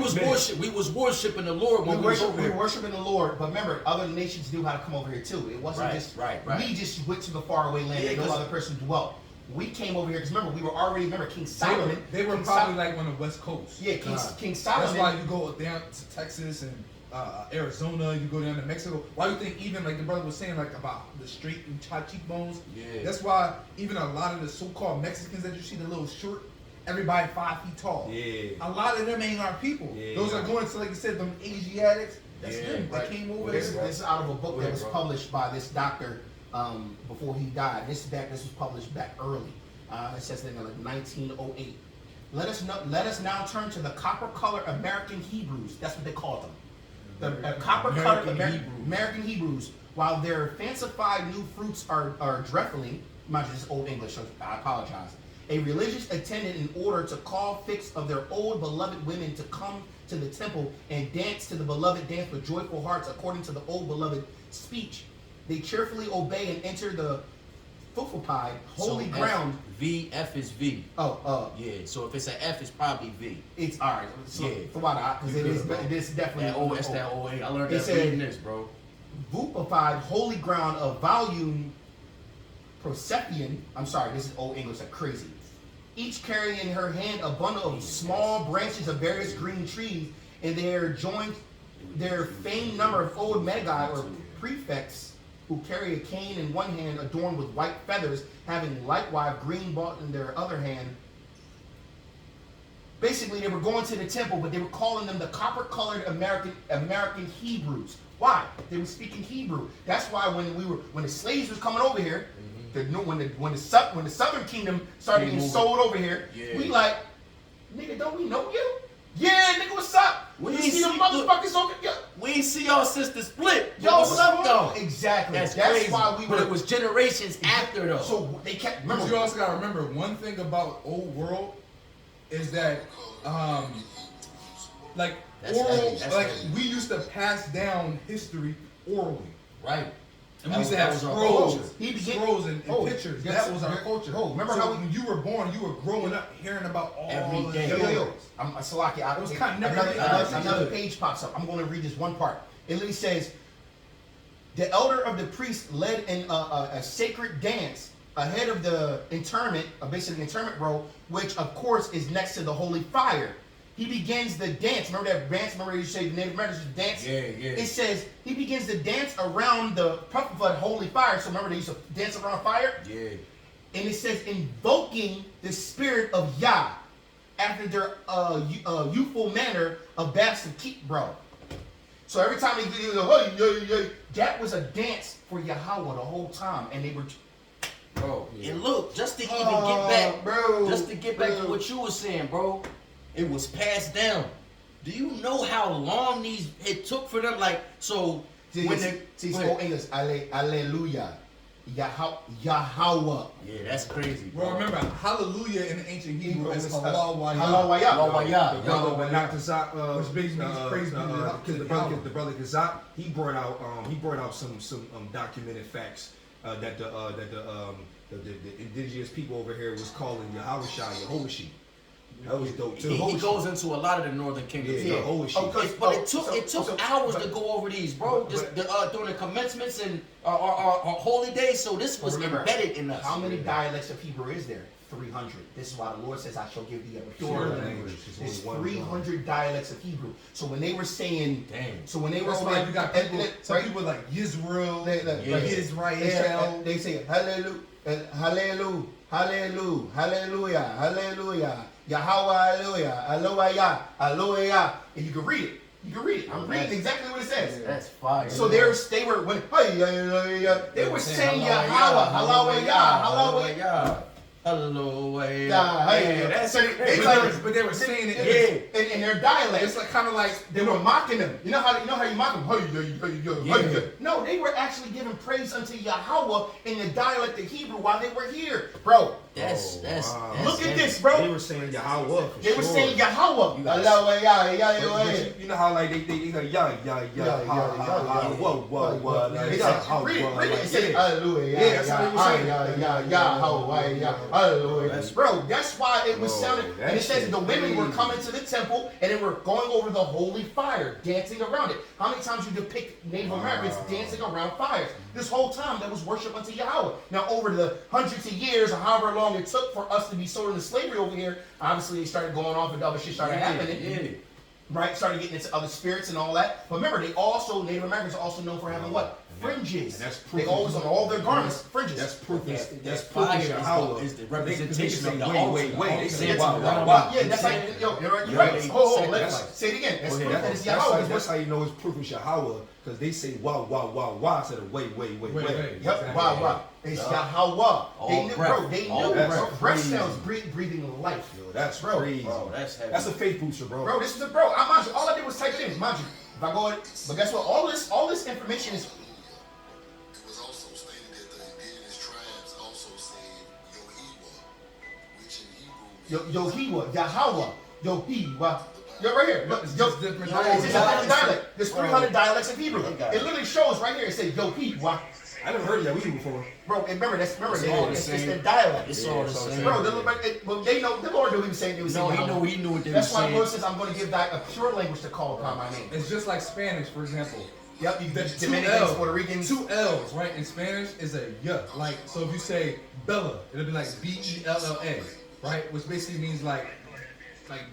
was worshiping the Lord when we was over we were here. worshiping the Lord, but remember, other nations knew how to come over here too. It wasn't Right, just right. we just went to the faraway land Yeah, and no 'cause- other person dwelt. We came over here because remember, we were already King They Solomon. were, they were King probably Sol- like on the West Coast. yeah, King That's Solomon. why you go down to Texas and Arizona. You go down to Mexico. Why you think even like the brother was saying like about the straight and high cheekbones? Yeah. That's why even a lot of the so-called Mexicans that you see, the little short, everybody 5 feet tall. Yeah. A lot of them ain't our people. Yeah. Those are going to, like you said, them Asiatics. That's Yeah, them. right. They came over Well, there. this is out of a book that was bro. published by this doctor before he died. This was published back early. It says in like 1908. Let us now turn to the copper-colored American Hebrews. That's what they called them. The copper-colored American Hebrews. While their fancified new fruits are dreadfully, mind you, this is Old English, so I apologize. A religious attendant in order to call fix of their old beloved women to come to the temple and dance to the beloved dance with joyful hearts according to the old beloved speech. They cheerfully obey and enter the fufupied holy ground. F is V. Yeah. So if it's an F, it's probably V. It's all right. So, Yeah. because it is definitely That O, it's that OA. I learned It that said- reading this, bro. Fufupied holy ground of volume Prosepian. I'm sorry, this is Old English, like crazy. Each carrying in her hand a bundle of small branches of various green trees, and they are joined their famed number of old magi or prefects who carry a cane in one hand adorned with white feathers, having likewise green bought in their other hand. Basically, they were going to the temple, but they were calling them the copper-colored American Hebrews. Why? They were speaking Hebrew. That's why when the slaves was coming over here, when the Southern Kingdom started getting sold over here, we like, nigga, don't we know you? Yeah, nigga, what's up? We You ain't see the see- motherfuckers over here? We ain't see y'all sister split. Yo, what's up though? Exactly. That's That's crazy. why we were. But it was generations after though. So they kept. But Remember, you also gotta remember one thing about old world is that like That's oral, heavy, that's like heavy. we used to pass down history orally. Right. And That we used to was have our scrolls, culture. scrolls and pictures. yes, That was our yeah. culture. Oh, remember So how when you were born, you were growing up hearing about all Every the day. stories. I'm Salaki. It was kind of never Another page pops up. I'm going to read this one part. It literally says, the elder of the priest led in a sacred dance ahead of the interment, basically interment row, which of course is next to the holy fire. He begins the dance. Remember that dance? Remember you say the Native Americans dance? Yeah, yeah. It says he begins to dance around the holy fire. So remember they used to dance around fire? Yeah. And it says invoking the spirit of Yah after their youthful manner of bastard keep, bro. So every time they do that was a dance for Yahweh the whole time, and they were. Bro, and look, just to even get back, bro, just to get back to what you were saying, bro, it was passed down. Do you know how long it took for them? Like, so when they spoke English, Alleluia, Yahweh. yeah, that's crazy, bro. Well, remember, hallelujah in the ancient Hebrew is Halal halal Wayah. The brother when Dr. Zach, Which basically means praise be to the brother Kazak, he brought out some documented facts that the indigenous people over here was calling Yahushua Yehoshua. That was dope too. He goes into a lot of the northern kingdoms. Yeah, though. Yehoshua. But it took hours to go over these, bro. Just during the commencements and our holy days. So this was embedded in us. How many dialects of Hebrew is there? 300. This is why the Lord says, I shall give thee a pure language. There's 300 dialects of Hebrew. So when they were saying, so when they were That's why you got people, some right? people like Yisrael, Israel. Israel. They say hallelujah, hallelujah, Hallelujah, hallelujah, hallelujah, Yahweh, hallelujah, aloha, aloha. And you can read it. You can read it. I'm reading exactly what it says. That's fire. So they were saying Yahweh, hallelujah, hallelujah. Hallelujah. Yeah, But they were saying it. in their dialect. It's like kind of like They were mocking them. You know how you mock them? Yeah. No, they were actually giving praise unto Yahweh in the dialect of Hebrew while they were here, bro. That's Look at heavy. this, bro. They were saying Yahweh. For They were sure. saying Yahweh. You guys- But you know how like they like yeah, whoa, Read it. It says hallelujah. Yeah, that's how they were saying. Hallelujah. Bro, that's why it was sounding. that And it says shit the women were crazy. coming to the temple and they were going over the holy fire, dancing around it. How many times you depict Native Americans dancing around fires? This whole time that was worship unto Yahweh. Now over the hundreds of years or however long it took for us to be sold into slavery over here, obviously they started going off and other shit started happening. Yeah. Right? Started getting into other spirits and all that. But remember, Native Americans are also known for having what? Fringes. And that's proof They always on all their garments, fringes. That's proof. That's Fire proof. is Yahweh the representation of the wait, altar. wait, wait. They say It's wow, around- wow, wow. Yeah, that's like, yo, you're right. You're Yeah, right. they Hold say on, let's that's- say it again. That's Well, proof that it's Yahweh. that's how you know it's proof it's Yahweh, because they say wow instead of wait. Wait. Yep, Exactly. wow. It's Yahweh. They knew, breath. bro. They All knew, breath. bro. That's Breath crazy. sounds breathing life. Yo, that's Bro. crazy. Bro, that's heavy. That's a faith booster, bro. Bro, this is a bro. Mind you, all I did was type it in. Mind you, if I go in, but guess what? All this information is. It was also stated that the indigenous tribes also said Yohiwa, which in Hebrew Yohiwa, Yahweh, Yohiwa. Yo, right here. Look, It's yo, just different it's just a different dialects. dialect. There's 300 dialects in Hebrew. Okay. It literally shows right here. It says Yohiwa. I never heard Yahweh before. Bro, and remember, It's all the it's same. their dialect. It's all the it's all the same. same. Bro, they know, the Lord knew he was saying they was No, saying he Yahweh. knew what they were That's why the saying. Lord says, I'm going to give thy a pure language to call upon my name. It's just like Spanish, for example. Yep, you The Dominicans, two L's, Puerto Ricans. 2 L's, right? In Spanish is a y. Like, so if you say Bella, it'll be like Bella, right? Which basically means like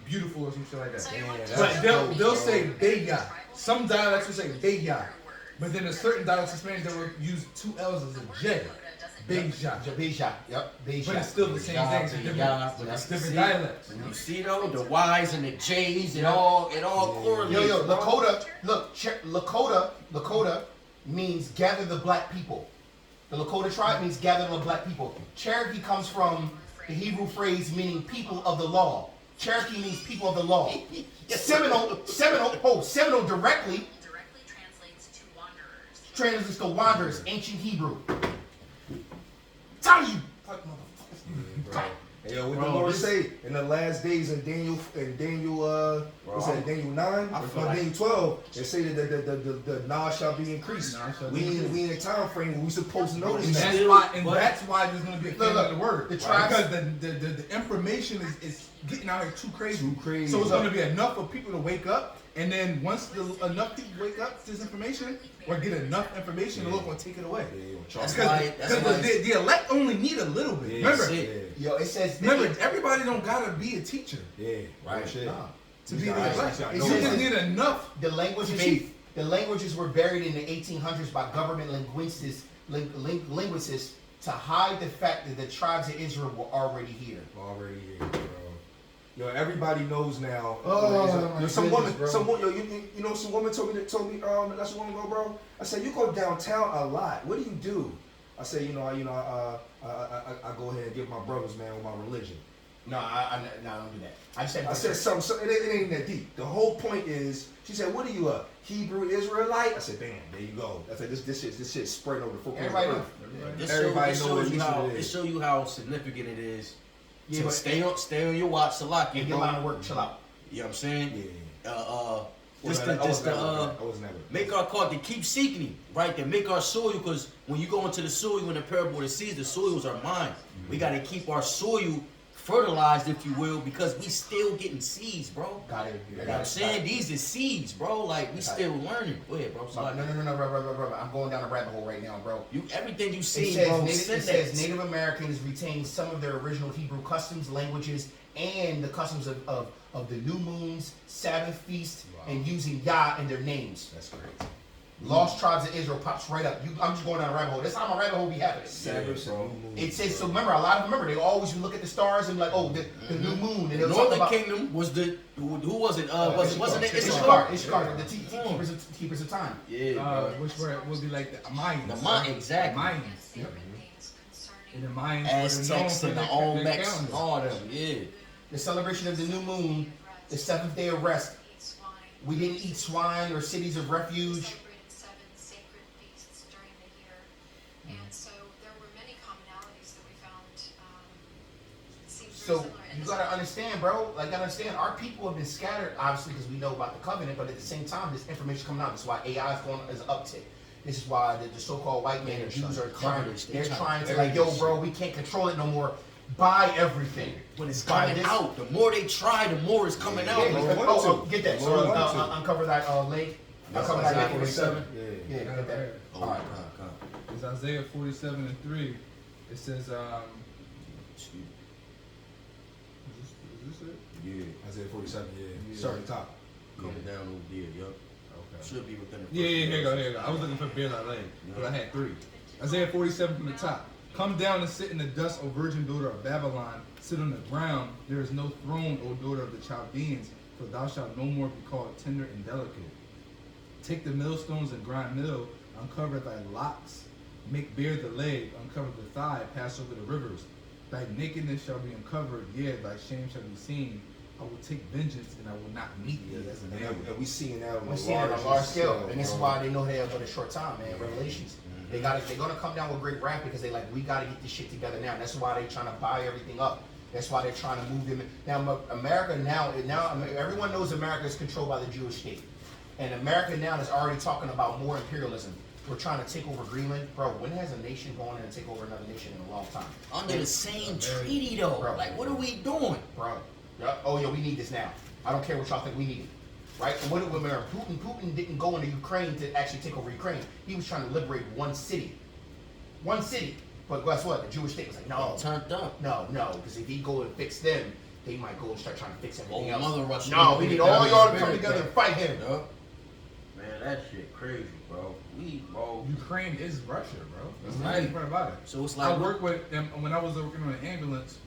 beautiful or some shit like that. But they'll say Bella. Some dialects will say Bella. But then there's certain dialects in Spanish that will use 2 L's as a J. Beja. Beja. Yep, Beja. But it's still the same thing. It's different dialects. You see though, the Y's and the J's, it all correlates. Yo, bro. Lakota, look, Lakota means gather the black people. The Lakota tribe means gather the black people. Cherokee comes from the Hebrew phrase meaning people of the law. Cherokee means people of the law. Seminole directly translates to wanderers, ancient Hebrew. Tell you, fuck motherfuckers. Hey, yo, what Bro, the Lord this- say in the last days in Daniel what's that, Daniel 9? I feel like- Daniel 12, it say that the knowledge shall be increased. Knowledge shall We be in a time frame where we supposed to know And this. that's Still, why, but- that's why there's gonna be a Look, king look, of the word. the tribes- Because the information is getting out here too crazy. Too crazy. So it's gonna be enough for people to wake up, and then once enough people wake up to this information or get enough information, the Lord gonna take it away. That's Because why- the elect only need a little bit. Yeah, Remember, that's it. Yo, it says. remember, everybody don't gotta be a teacher Yeah, Right. Shit. Nah. to be You the gotta- elect. you gotta You know just it. need enough. The languages, Faith. the languages were buried in the 1800s by government linguists to hide the fact that the tribes of Israel were already here. Already here, bro. Yo, everybody knows now. Oh, my some goodness, bro. some you know, some woman told me not so long ago, bro. I said, you go downtown a lot. What do? I said, I go ahead and give my brothers, man, with my religion. No, I don't do that. I said something. It ain't that deep. The whole point is, she said, "What are you, a Hebrew Israelite?" I said, "Damn, there you go." I said, "This shit's spread over the footprint of the Everybody earth." It Everybody shows knows you what how it it is. show you how significant it is Yeah, to but stay on your watch, Salaki, get a bro. line of work, chill out. You know what I'm saying? Yeah. I was never. Make our call to keep seeking him, right? To make our soil, because when you go into the soil in the parable of the seeds, the soils are mine. We got to keep our soil fertilized, if you will, because we still getting seeds, bro. Got it. You know what I'm saying? These are seeds, bro. Like, we still learning. Go ahead, bro. No, bro. I'm going down a rabbit hole right now, bro. Everything you It see, says, bro, it send says that. Native Americans retained some of their original Hebrew customs, languages, and the customs of the new moons, Sabbath feast, and using Yah in their names. That's crazy. Lost tribes of Israel pops right up. I'm just going down a rabbit hole. That's how my rabbit hole be happening. Sabbath, bro. new moon. It says, so remember, a lot of them, remember, they always look at the stars and be like, oh, the new moon. And they'll talk Northern about Kingdom was the who was it? Wasn't it Ishkar, Ishkar? the keepers of time. Yeah, bro. Which would be like the Mayans. The Mayans, exactly. The Mayans. There Yep. have been things concerning And the Mayans Aztecs and the Olmecs and all them. Yeah. The celebration of the new moon, the seventh day of rest. We didn't eat swine or cities of refuge. celebrated 7 sacred feasts during the year. And so there were many commonalities that we found seemed very So similar. And you this- gotta understand, bro. Like, gotta understand, our people have been scattered, obviously, because we know about the covenant. But at the same time, this information coming out. That's why AI is an uptick. This is why the so-called white man and Jews are trying. They're trying to like, yo, bro, we can't control it no more. Buy everything. When it's Buy coming this. out, the more they try, the more it's coming out. Yeah, bro. because, get that. So Lord wanted to. uncover that link. Uncover that Isaiah link. 47. Yeah, get that. Oh, All right. God. It's Isaiah 47:3. It says, Excuse is this it? me. Isaiah 47, yeah. Yeah. Start at the top. Coming down over there, yup. Okay. Should be within the Yeah, first here you go, verse. here you go. I was looking for Bear Lane, but I had 3. Isaiah 47 from the top. Come down and sit in the dust, O virgin daughter of Babylon. Sit on the ground. There is no throne, O daughter of the Chaldeans, for thou shalt no more be called tender and delicate. Take the millstones and grind meal, uncover thy locks, make bare the leg, uncover the thigh, pass over the rivers. Thy nakedness shall be uncovered, yea, thy shame shall be seen. I will take vengeance and I will not meet thee. That's the name. And we seeing that on We're a seeing it on a large scale, and this is bro. why they know they have but a short time, man. Revelations. They're gonna come down with great wrath because they like, we gotta get this shit together now. And that's why they're trying to buy everything up. That's why they're trying to move them. Now America now everyone knows America is controlled by the Jewish state, and America now is already talking about more imperialism. We're trying to take over Greenland, bro. When has a nation gone in and take over another nation in a long time? Under the same treaty, though. Bro. Like, what are we doing? Bro. Yeah. Oh yeah, we need this now. I don't care what y'all think we need it. Right? And what did we remember? Putin didn't go into Ukraine to actually take over Ukraine. He was trying to liberate one city. One city. But guess what? The Jewish state was like, no. Turned up. No, because if he go and fix them, they might go and start trying to fix everything Oh, else. Mother Russia. No, we need all y'all to come together and fight him. Yup. Man, that shit crazy, bro. Bro. Ukraine is Russia, bro. That's the Right. crazy part about it. So it's I like, work with them when I was working on an ambulance.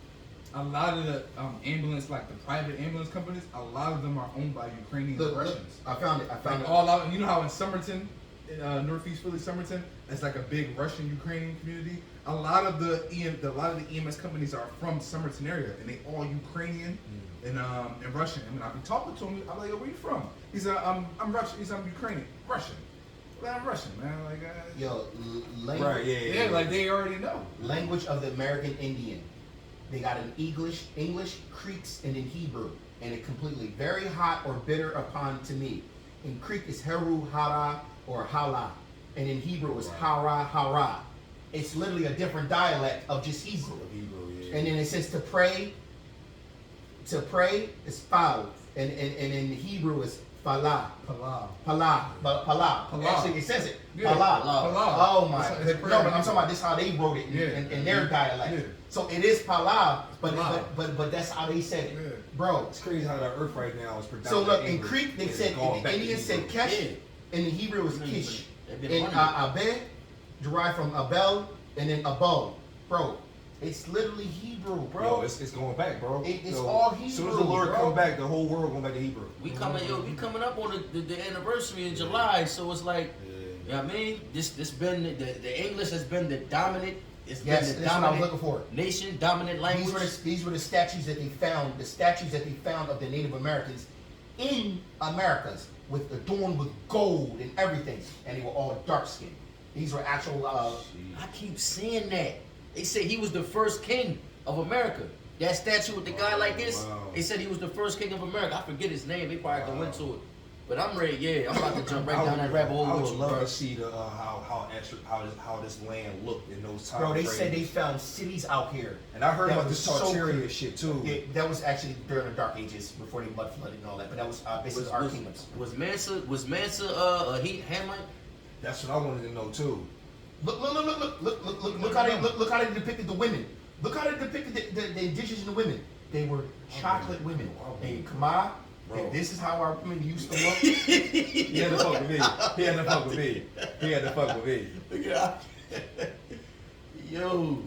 A lot of the ambulance, like the private ambulance companies, a lot of them are owned by Ukrainians and Look, Russians. I found it. Like all out. You know how in Somerton, in Northeast Philly, Somerton, it's like a big Russian-Ukrainian community. A lot of the EMS companies are from Somerton area, and they all Ukrainian and Russian. And when I be talking to him, I'm like, "Yo, where you from?" He's I'm Russian. He's I'm Ukrainian. Russian. Well, I'm Russian, man. Like, Yo, Right, yeah, like they already know. language of the American Indian. They got an English, Creeks, and in Hebrew, and it completely very hot or bitter upon to me. In Creek is Heru, Hara, or Hala, and in Hebrew is Hara, Hara. It's literally a different dialect of just Hebrew. And then it says to pray is Fal, and in Hebrew is Falah. Palau. Palah. Palah. Actually, it says it. Yeah, Palah. Palah. Oh my. That's how they pray No, in but I'm Hebrew. talking about this how they wrote it in their dialect. Yeah. So it is Palah, Palah. but that's how they said it, Yeah. bro. It's crazy how the earth right now is predominantly So look, in English. Greek they It's said, gone the back to Indians said Hebrew. Kesh, Yeah. in the Hebrew is They've Kish. been In running. Abe, derived from Abel, and then Abo. Bro, it's literally Hebrew, Bro, bro. it's going back, bro. It's all As soon as Hebrew, the Lord bro. come back, the whole world going back to Hebrew. we coming up on the anniversary in July, so it's like, you know what I mean? This been the English has been the dominant. It's Yes, been the that's what I was dominant looking for. nation, dominant language. These were the statues that they found. The statues that they found of the Native Americans in Americas, adorned with gold and everything, and they were all dark skinned. These were actual. I keep seeing that. They say he was the first king of America. That statue with the guy like this, Wow. they said he was the first king of America. I forget his name. They probably can went to it. But I'm ready. Yeah, I'm about to jump right down that rabbit hole I with would you, love bro. to see the how this land looked in those times. Bro, they said they found cities out here. And I heard that about this was so Tartarian cool. shit too. Yeah, that was actually during the Dark Ages before they mud flooded and all that. But that was basically our kingdoms. Was Mansa a Hamite? That's what I wanted to know too. Look how they depicted the women. Look how they depicted the indigenous and the women. They were chocolate women. They Khmer, Bro. This is how our women used to look. He had to fuck with me. He had to fuck with me. He had to fuck with me. Look at Yo.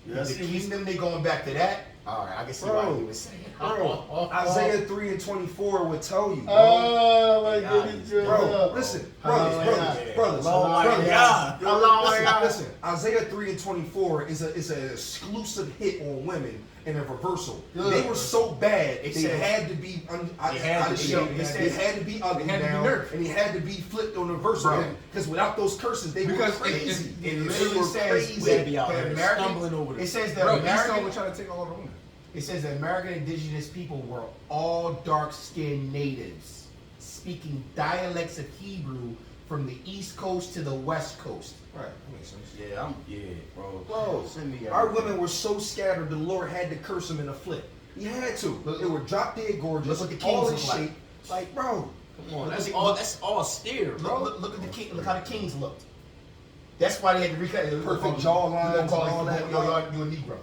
The kingdom, they going back to that. All right, I can see why he was saying. Bro, Isaiah 3:24 would tell you, bro. Oh my goodness, Bro, listen, brothers. Oh my God. Listen, Isaiah 3:24 is an exclusive hit on women in a reversal. Good. They were so bad, It they said- had to be They had to be ugly They had to be down, nerfed. and they had to be flipped on the reversal. Bro. Because without those curses, they Because were crazy. It They literally were says crazy. We'd be out the here American- stumbling over It this. says that Bro, Esau American. would try to take all the women. It says that American indigenous people were all dark-skinned natives, speaking dialects of Hebrew from the East Coast to the West Coast. Right, that makes sense. Yeah, bro. Bro, Send me our everything. women were so scattered, the Lord had to curse them in a flip. He had to. Look- They were drop dead gorgeous. Look what the all kings in look like. shape. Like, bro. Come on, that's Look- all steer, bro. Look at the king. Look how the kings looked. That's why they had to recut. Perfect jawlines and all that. You a Negro.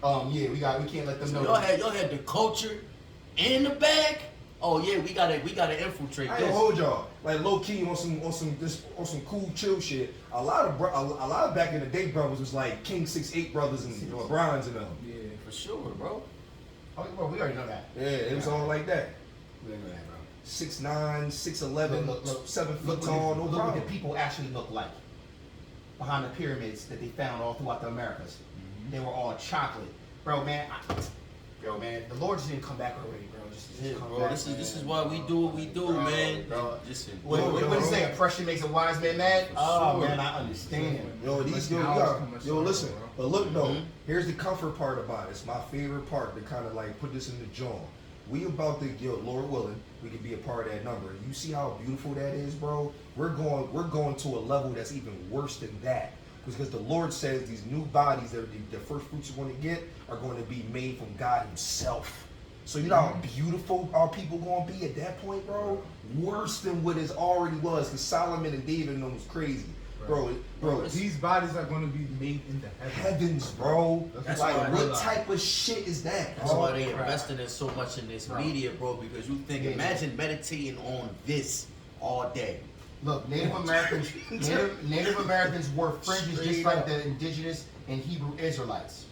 Yeah, we can't let them know. Y'all had the culture in the bag. Oh yeah, we gotta infiltrate I ain't this. gonna hold y'all. Like low key on some cool chill shit. A lot of back in the day brothers was like King 6'8" brothers and LeBrons and them. Yeah, for sure, bro. Oh, bro, we already know that. Yeah, it was all like that. We already know that, bro. 6'9", 6'11", Look, 7 Look foot tall, no what the problem. people actually look like behind the pyramids that they found all throughout the Americas. They were all chocolate, bro, man. The Lord just didn't come back already, bro. Just Yeah, come bro. back, This is man. why we do what we do, Bro, man. bro. Just What did it say? Oppression makes a wise man mad. Oh man, I understand. Yo, listen. But look though, here's the comfort part about it. It's my favorite part to kind of like put this in the joint. We about to, Lord willing, we can be a part of that number. You see how beautiful that is, bro? We're going to a level that's even worse than that. Because the Lord says these new bodies that are the first fruits you're going to get are going to be made from God Himself. So you know how beautiful our people going to be at that point, bro? Worse than what it already was. Because Solomon and David and them was crazy. Bro, These bodies are going to be made in the heavens, bro. That's Like, why I what realize. type of shit is that? That's bro? why they investing in so much in this media, bro. Because you think, Yeah. imagine meditating on this all day. Look, Native Americans wore fringes just Straight like up. the indigenous and Hebrew Israelites.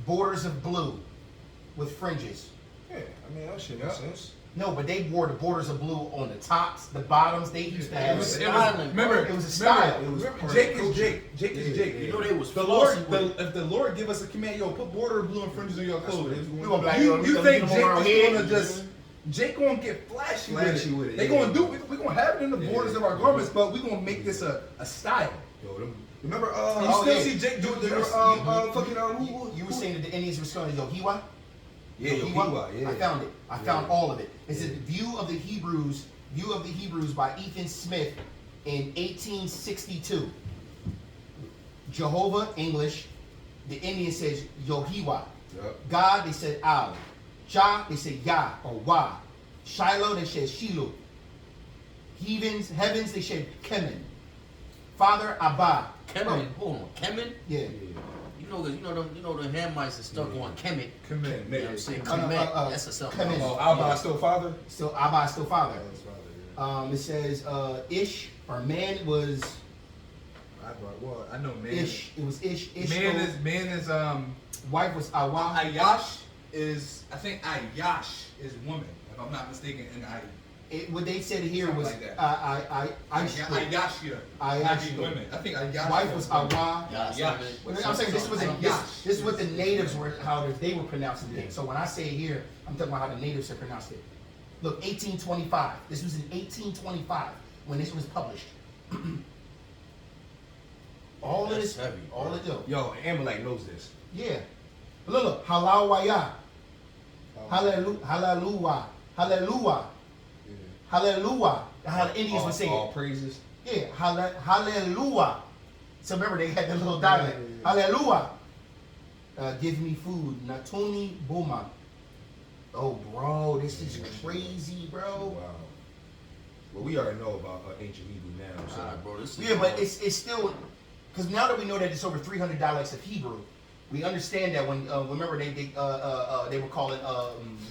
Borders of blue with fringes. Yeah, I mean, that shit makes sense. No, but they wore the borders of blue on the tops, the bottoms. They used to have. Remember, It was a style. It was part Jake of the is culture. Jake. Jake is Jake. You know they was The flossy Lord, with it. if the Lord give us a command, yo, put border of blue and fringes on your That's what clothes. it is. We gonna be like, You, yo, you we think gonna Jake get them on our is head? gonna just Jake gonna get flashy with it? They yeah. gonna do. We gonna have it in the Yeah, borders yeah. of our garments, but we gonna make this a style. Yo, remember, And you Oh, still yeah. see Jake do it. You were saying that the Indians were spelling Yohiwa? Yeah, Yohiwa, yeah. I found it. I found all of it. It's a View of the Hebrews by Ethan Smith in 1862. Jehovah, English. The Indian says Yohiwa. Yep. God, they said Al. Jah, they said Yah or Wa. Shiloh, they said Shiloh. Heavens, they said Kemen. Father, Abba. Kemen, hold on, Kemen. Yeah. You know the Hamites are stuck on Kemet. Come in, You know what I'm saying? Come in. Kemet. That's a something. Kemet. else. Oh, Abba still father? Still Abba, still father. His father, yeah. It says Ish or man was Well, I know man. Ish. It was Ish. Ish. Man is wife was Awa. Ayash is, I think Ayash is woman, if I'm not mistaken, and What they said here Something was like that. Ayashia. Ayashia. Women. I think Ayash. Wife was Awa. Yeah, I'm saying this was Yash. this is what the natives were, how they were pronouncing things. So when I say it here, I'm talking about how the natives have pronounced it. Look, 1825. This was in 1825 when this was published. All of That's this, heavy, all bro. of it. Yo, Amalek knows this. Yeah. Look, halawaya. Hallelujah. Hallelujah. Hallelujah. How the Indians would say All it. praises. Yeah, hallelujah. So remember, they had that little dialect. Hallelujah. Give me food. Natuni Buma. Oh, bro, this is crazy, bro. Wow. Well, we already know about ancient Hebrew now. So. Alright, bro, this is Yeah, but it's still, because now that we know that it's over 300 dialects of Hebrew, We understand that when remember they were calling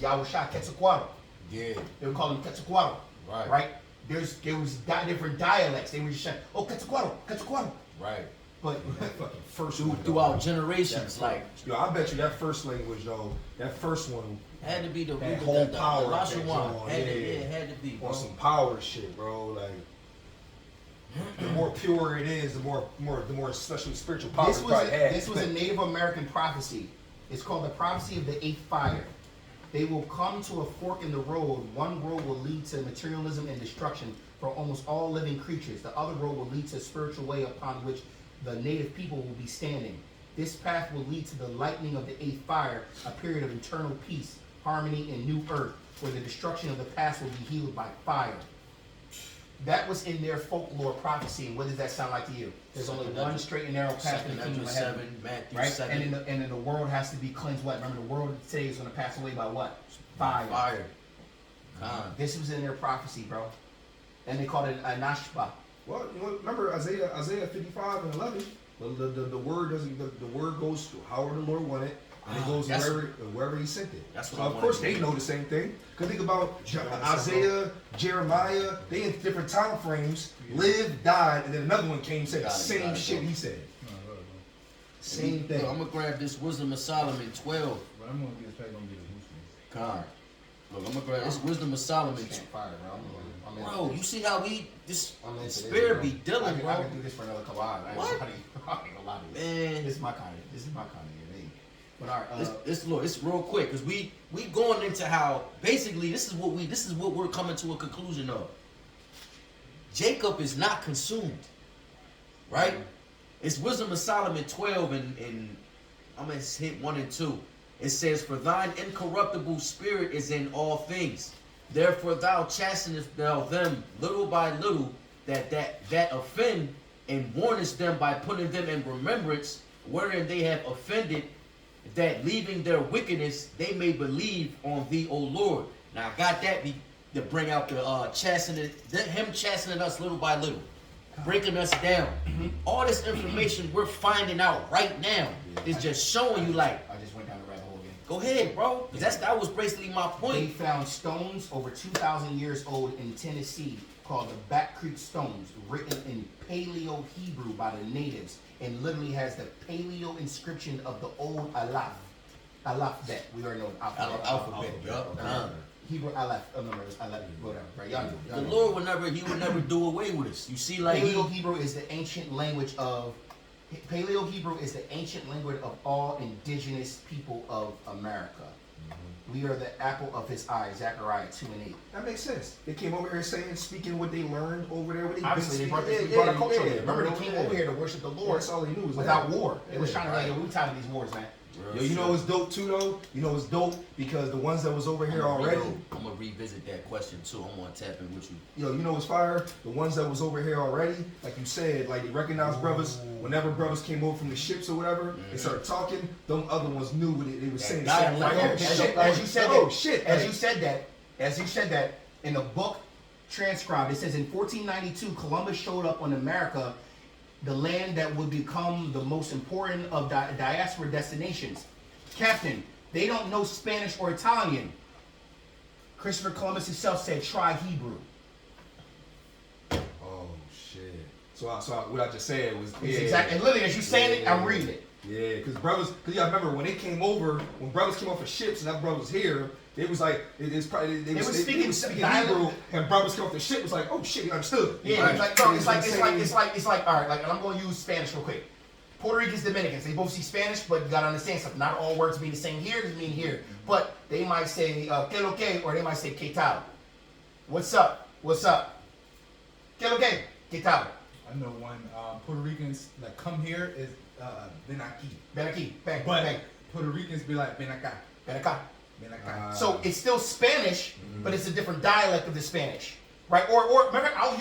Yahusha Quetzalcoatl. Yeah. They were calling him Quetzalcoatl. Right. Right. There was different dialects. They were just saying, oh, Quetzalcoatl, Quetzalcoatl. Right. But That fucking first one, Throughout though. generations, like Yo, I bet you that first language, though, that first one had to be the that whole power. the of that Lashawan. joint, Had to, had to be, bro. on some power shit, bro. Like the more pure it is, the more special spiritual power this it was probably had. this was a Native American prophecy. It's called the prophecy of the eighth fire. They will come to a fork in the road. One road will lead to materialism and destruction for almost all living creatures. The other road will lead to a spiritual way upon which the native people will be standing. This path will lead to the lightning of the eighth fire, a period of eternal peace, harmony, and new earth, where the destruction of the past will be healed by fire. That was in their folklore prophecy. And what does that sound like to you? There's only one straight and narrow path to the kingdom of heaven. 7, Matthew Right? 7. And then the world has to be cleansed what? Remember, the world today is going to pass away by what? Fire. Fire. This was in their prophecy, bro. And they called it a nashba. Well, you know, remember Isaiah 55 and 11. The word doesn't. The word goes however the Lord wanted, and it goes wherever He sent it. That's what so I of wanted course to they do. know the same thing. Cause think about Isaiah, Jeremiah. They in different time frames. Lived, died, and then another one came and said the same shit he said. Same thing. Look, I'm gonna grab this Wisdom of Solomon 12. But I'm gonna get this gonna get a boost. Con. Look, I'm gonna grab this Wisdom of Solomon. Can't fire, bro. I'm into Bro, this. you see how we this I'm into this, spirit bro. be dealing, I bro. can do this for another couple hours. I What? ain't gonna lie to you. Man, This is my kind of game. But all right, it's real quick because we going into how basically this is what we're coming to a conclusion of. Jacob is not consumed, right? It's Wisdom of Solomon 12 and I'm gonna hit 1 and 2. It says, "For thine incorruptible spirit is in all things. Therefore thou chastenest thou them little by little that offend, and warnest them by putting them in remembrance wherein they have offended, that leaving their wickedness they may believe on thee, O Lord." Now I got that to bring out the him chastening us little by little, breaking us down. All this information we're finding out right now is just showing you like, I just went down the rabbit hole again. go ahead, bro. 'Cause that was basically my They point. found stones over 2,000 years old in Tennessee called the Back Creek Stones, written in Paleo Hebrew by the natives, and literally has the Paleo inscription of the old alphabet. We already know Alphabet, yup. Hebrew aleph. Oh, no, it's aleph. Whatever. Right? Y'all know. The Lord would never do away with us. You see, like Paleo Hebrew is the ancient language of Paleo Hebrew is the ancient language of all indigenous people of America. We are the apple of His eye. Zechariah 2 and 8. That makes sense. They came over here speaking what they learned over there. What they Obviously, they brought, been they brought a culture yeah, there. Remember, they brought came it over here to worship the Lord That's all they knew was without that. war. They was trying to right. like, yo, we tired of these wars, man. Yo, you know what's dope too though? You know what's dope? Because the ones that was over here already, I'm gonna revisit that question too. I'm gonna tap in with you. yo, you know what's fire? The ones that was over here already, like you said, like they recognized brothers. Whenever brothers came over from the ships or whatever, they started talking. Them other ones knew what they were saying. dialect. Like, oh shit, As you said oh that, shit. as like- you said that in the book transcribed, it says in 1492, Columbus showed up on America, the land that would become the most important of diaspora destinations. Captain, they don't know Spanish or Italian. Christopher Columbus himself said, try Hebrew. Oh shit. So what I just said was It's exactly, and literally, as you saying it, I'm reading it. Yeah, because y'all remember when they came over, when brothers came off of ships and that brothers here, it was like it's probably they was speaking dialect. Hebrew, and brothers came off the ship was like, oh shit, we understood. Yeah, Right. it's like, bro, it's Right. like, all right, like, and I'm going to use Spanish real quick. Puerto Ricans, Dominicans, they both see Spanish, but you gotta understand something. Not all words mean the same here as mean here. But they might say, que lo que, or they might say, que tal. What's up? What's up? Que lo que, que tal. I know when Puerto Ricans that come here is ven aquí. Ven aquí, bang, But bang, Puerto Ricans be like ven acá, ven acá. ven acá. So it's still Spanish, but it's a different dialect of the Spanish. Right? Or remember, I'll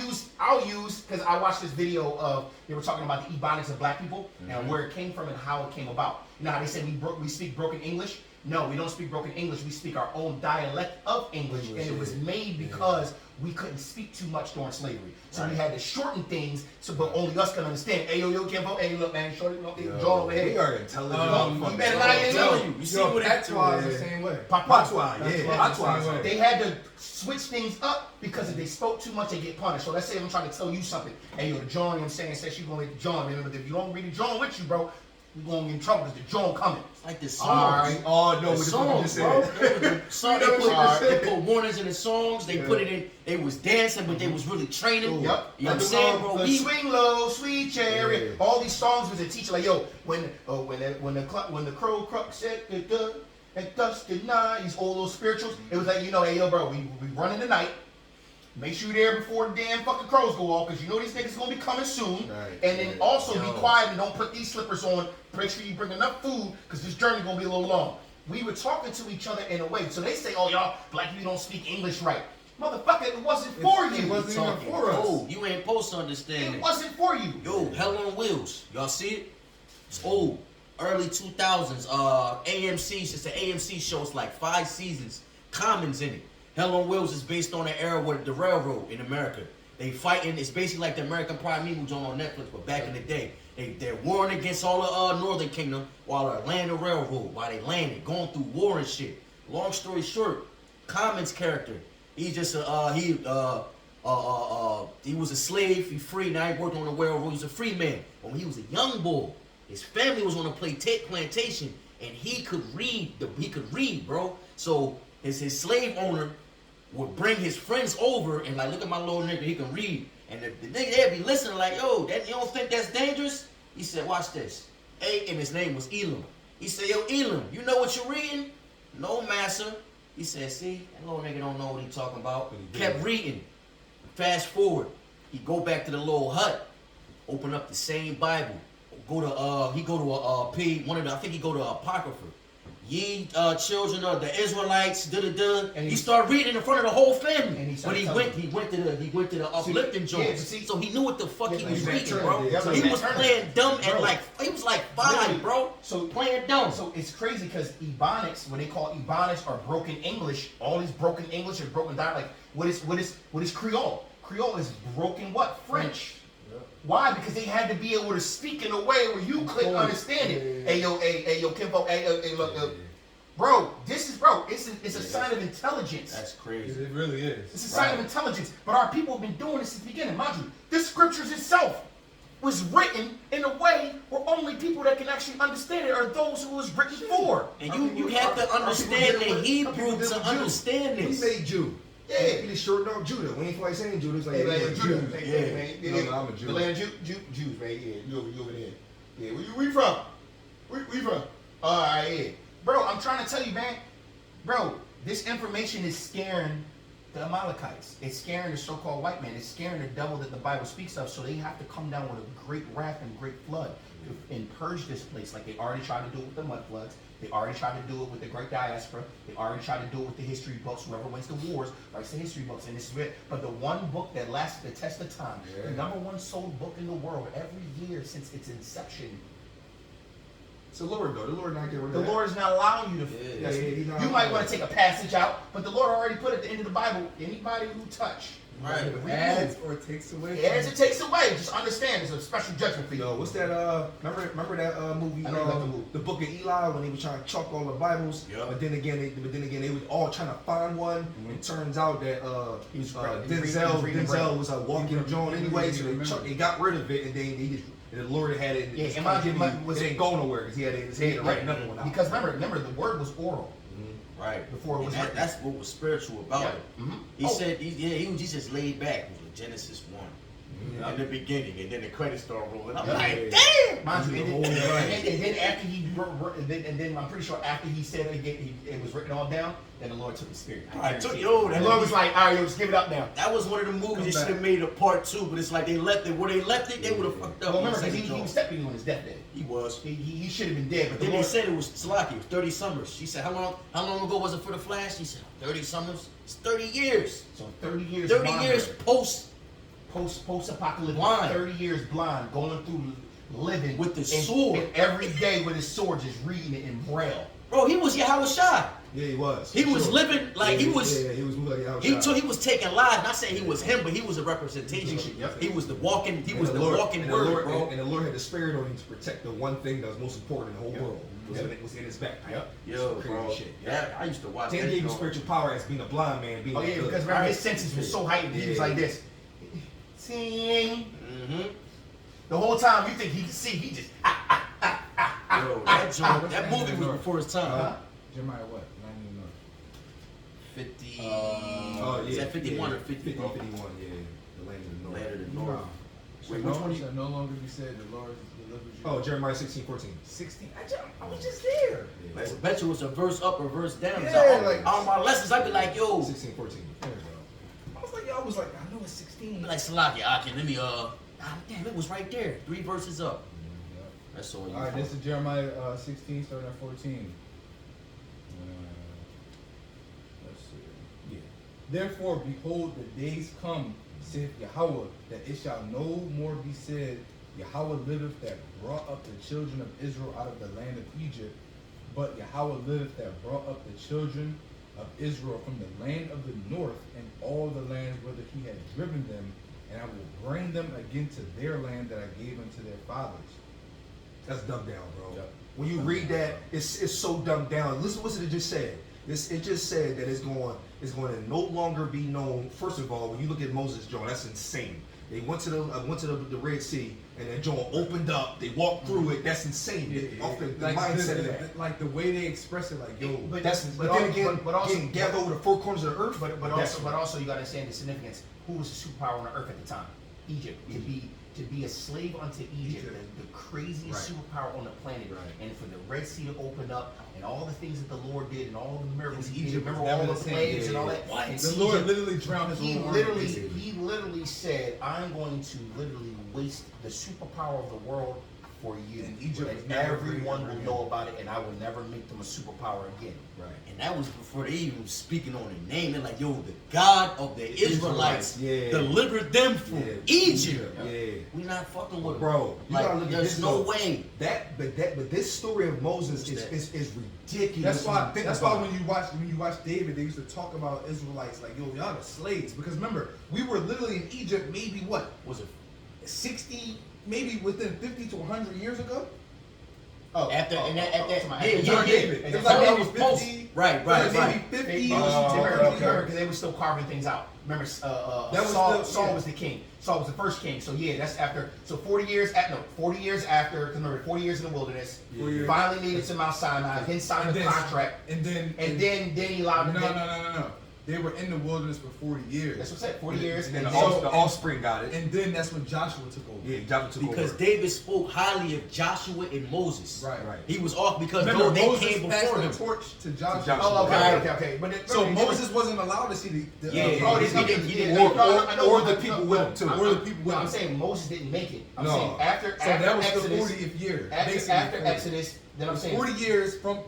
use because I watched this video of they were talking about the Ebonics of black people and where it came from and how it came about. You know how they say we speak broken English? No, we don't speak broken English. We speak our own dialect of English, and it was made because we couldn't speak too much during slavery. So we had to shorten things, so but only us can understand. Hey, yo, Camp Feb, hey, look, man, shorty, John over here. We are intelligent. You better not get telling you see what it Patois is the same way. Patois, Patois. They had to switch things up because if they spoke too much, they get punished. So let's say I'm trying to tell you something. Hey, yo, the John, you know what I'm saying, says she's going to John. Remember, if you don't read the John with you, bro, you're going to get in trouble because the John coming. It's like the songs. Alright. Oh, no, The what the fuck you songs, just bro. said. They put warnings in the songs. They put it in. They was dancing, but they was really training. Yep. You know what I'm saying, bro? The Swing Low, Sweet Cherry. Yeah. All these songs was a teacher like, yo, when the crow crook said at dusk and night, these old little spirituals. It was like, you know, hey yo, bro, we running tonight. Make sure you're there before the damn fucking crows go off, because you know these niggas gonna be coming soon. Right. And then also be quiet and don't put these slippers on. Make sure you bring enough food, because this journey gonna be a little long. We were talking to each other in a way. So they say, oh y'all, black people don't speak English right. Motherfucker, it wasn't for you. It wasn't even for us. Oh, you ain't supposed to understand It it. wasn't for you. Yo, Hell on Wheels. Y'all see it? It's old. Early 2000s. AMC. It's an AMC show. It's like 5 seasons. Commons in it. Hell on Wheels is based on the era with the railroad in America. They fighting. It's basically like the American Prime Evil joint on Netflix, but back in the day. They're warring against all the Northern Kingdom while they're landing the railroad, while they landing, going through war and shit. Long story short, Common's character, he's just he was a slave, he free, now he worked on the railroad, he was a free man. When he was a young boy, his family was on a plantation, and he could read, bro. So his slave owner would bring his friends over and like, look at my little nigga, he can read. And the nigga, they'd be listening like, yo, that you don't think that's dangerous? He said, watch this. And his name was Elam. He said, yo, Elam, you know what you're reading? No, master. He said, see, that little nigga don't know what he talking about. Kept reading. Fast forward, he go back to the little hut, open up the same Bible. He go to I think he go to Apocrypha. Ye children of the Israelites, and he started reading in front of the whole family. But he went to the uplifting joints, so he knew what the fuck he was reading, bro. He was playing dumb at he was like 5, bro. So playing dumb. So it's crazy because Ebonics, what they call Ebonics or broken English, all these broken English or broken dialect. What is Creole? Creole is broken what? French. Why? Because they had to be able to speak in a way where you couldn't understand it. Hey yo, Kimbo, hey, look, bro, it's a sign of intelligence. That's crazy. It really is. It's a sign of intelligence. But our people have been doing this since the beginning. Mind you, this scriptures itself was written in a way where only people that can actually understand it are those who it was written for. And you have to understand the Hebrew to understand We this. made Jew. Yeah. We just shortened up Judah. We ain't feel like saying Judah. It's like, Hey, man, yeah, Judah. Jews. Hey, man. No, I'm a Jew. The land of Jews, man. Yeah, you over there. Yeah, where you from? Where you from? Alright, yeah. Bro, I'm trying to tell you, man. Bro, this information is scaring the Amalekites. It's scaring the so-called white man. It's scaring the devil that the Bible speaks of. So they have to come down with a great wrath and great flood and purge this place like they already tried to do it with the mud floods. They already tried to do it with the Great Diaspora. They already tried to do it with the history books. Whoever wins the wars writes the history books. And this is it. But the one book that lasts the test of time, the #1 sold book in the world every year since its inception. It's the Lord, though. The Lord not getting rid The of that. Lord is not allowing you to. Yeah, he's not you might allowing want to take a passage out, but the Lord already put at the end of the Bible, anybody who touch, Right. Adds or takes away. as it takes away, just understand it's a special judgment for you. Yo, what's that? Remember that movie? I know about the movie. The Book of Eli, when they were trying to chalk all the Bibles. Yeah. But then again, they was all trying to find one. It turns out that He was Denzel was walking John anyway, so Remember. they got rid of it, and the Lord had it. Yeah, it didn't go nowhere because he had it in his head to write another one out. Because remember, the word was oral. Right. Before it was written. that's what was spiritual about it. Mhm. He Oh. said he was just laid back. It was like Genesis 1 in the beginning, and then the credits start rolling. I'm like, damn. Mind you, The and whole then after he wrote, and then I'm pretty sure after he said it was written all down, then the Lord took his spirit. I took yo. The Lord was like, all right, yo, just give it up now. That was one of the movies they Come should have made a part 2, but it's like they left it. Where they left it, they would have fucked up. Well, remember, on the because he second was joint. stepping on his deathbed. He was. He should have been dead, but the Then they Lord said it was Slaki. It was 30 summers. She said, how long ago was it for the Flash? He said, 30 summers. It's 30 years. So 30 years. 30 blind, years post. post-apocalyptic. Blind. 30 years blind, going through living With the and- sword. and every day with his sword, just reading it in Braille. Bro, he was Yahweh Shai. Yeah, he was. He was Sure. living like he was. Yeah, he was moving like He was taking lives. Not saying he was him, but he was a representation. Yep. He was the walking. He was the Lord, walking and word, the Lord, bro. and the Lord had the spirit on him to protect the one thing that was most important in the whole world. Was in his back. Yep. Yo, Crazy bro. shit. Yeah, I used to watch Then that. gave him show. spiritual power as being a blind man. Being Oh yeah, good. because remember his senses were so heightened. He was Yeah. like this. Sing. Mm-hmm. The whole time you think he could see, he just Yo, that movie was before his time. Huh? Jeremiah what? 90 North. 50. Oh, Is yeah, that 51 yeah, or 50? 50, 51, yeah. The land of the north. Land of the North. Wait, which one? Shall no longer be said the Lord delivered you. Oh, Jeremiah 16:14. 16. I was just there. I bet you it was a verse up or verse down. Yeah, So like- on my lessons, I'd be like, yo, 16:14. I was like, I know it's 16. be like Salaki, Akin, let me damn, it was right there. 3 verses up. That's all you. All right, this is Jeremiah 16, starting at 14. Let's see. Yeah. Therefore, behold, the days come, saith Yahweh, that it shall no more be said, Yahweh liveth that brought up the children of Israel out of the land of Egypt, but Yahweh liveth that brought up the children of Israel from the land of the north and all the lands whither he had driven them, and I will bring them again to their land that I gave unto their fathers. That's dumbed down, bro. Yep. When you read that, it's so dumbed down. Listen what it just said. It just said that it's going to no longer be known. First of all, when you look at Moses, John, that's insane. They went to the Red Sea, and then John opened up. They walked through it. That's insane. Off the mindset of that. Like the way they express it, like, yo, But But then again, getting gathered over the four corners of the earth. But also you gotta understand the significance. Who was the superpower on the earth at the time? Egypt. To be a slave unto Egypt, the craziest superpower on the planet. Right. And for the Red Sea to open up and all the things that the Lord did and all the miracles he did. Egypt Remember was all never the the same. plagues Yeah, and all yeah. that? What? And the Lord Egypt- literally drowned his He whole army, literally, basically. he literally said, "I'm going to literally waste the superpower of the world for you, And Egypt and was never everyone free will ever know again. about it, and I will never make them a superpower again." Right. And that was before they even speaking on the name. They're like, yo, the God of the Israelites yeah. delivered them from Yeah. Egypt. Yeah. We not fucking with them. Bro, you Like, gotta look at there's this. no though. way. But this story of Moses is ridiculous. That's why. when you think That's about why it. when you watch David, they used to talk about Israelites like, yo, y'all the slaves. Because remember, we were literally in Egypt. Maybe what Was it 60, maybe within 50 to 100 years ago. Oh, after oh, and that, oh, at that, oh, yeah, oh, yeah, yeah. David. And It was then like that maybe was post. 50. Right, Maybe right. 50. Because they were still carving things out. Remember, That was Saul still- yeah. was the king. Saul was the first king. So yeah, that's after. So 40 years after. 40 years after. Because remember, 40 years in the wilderness. 40 years. Finally made it to Mount Sinai. Then signed And the then- contract. And then He allowed no, them. no. They were in the wilderness for 40 years. That's what I said. 40 years. And then And the, then, the offspring got it. And then that's when Joshua took over. Yeah, Joshua took Because over. David spoke highly of Joshua and Moses. Right. He was off because Remember, though they Moses came passed before the him. torch to Joshua. Joshua. oh, okay, Right. okay. But then, So remember, Moses wasn't allowed to see the Yeah, Oh, he he didn't- didn't. or the people with him, too. Or the people with I'm him. saying Moses didn't make it. I'm No. saying after So that was Exodus, the 40th year. after basically 40. Exodus, then I'm saying 40 years from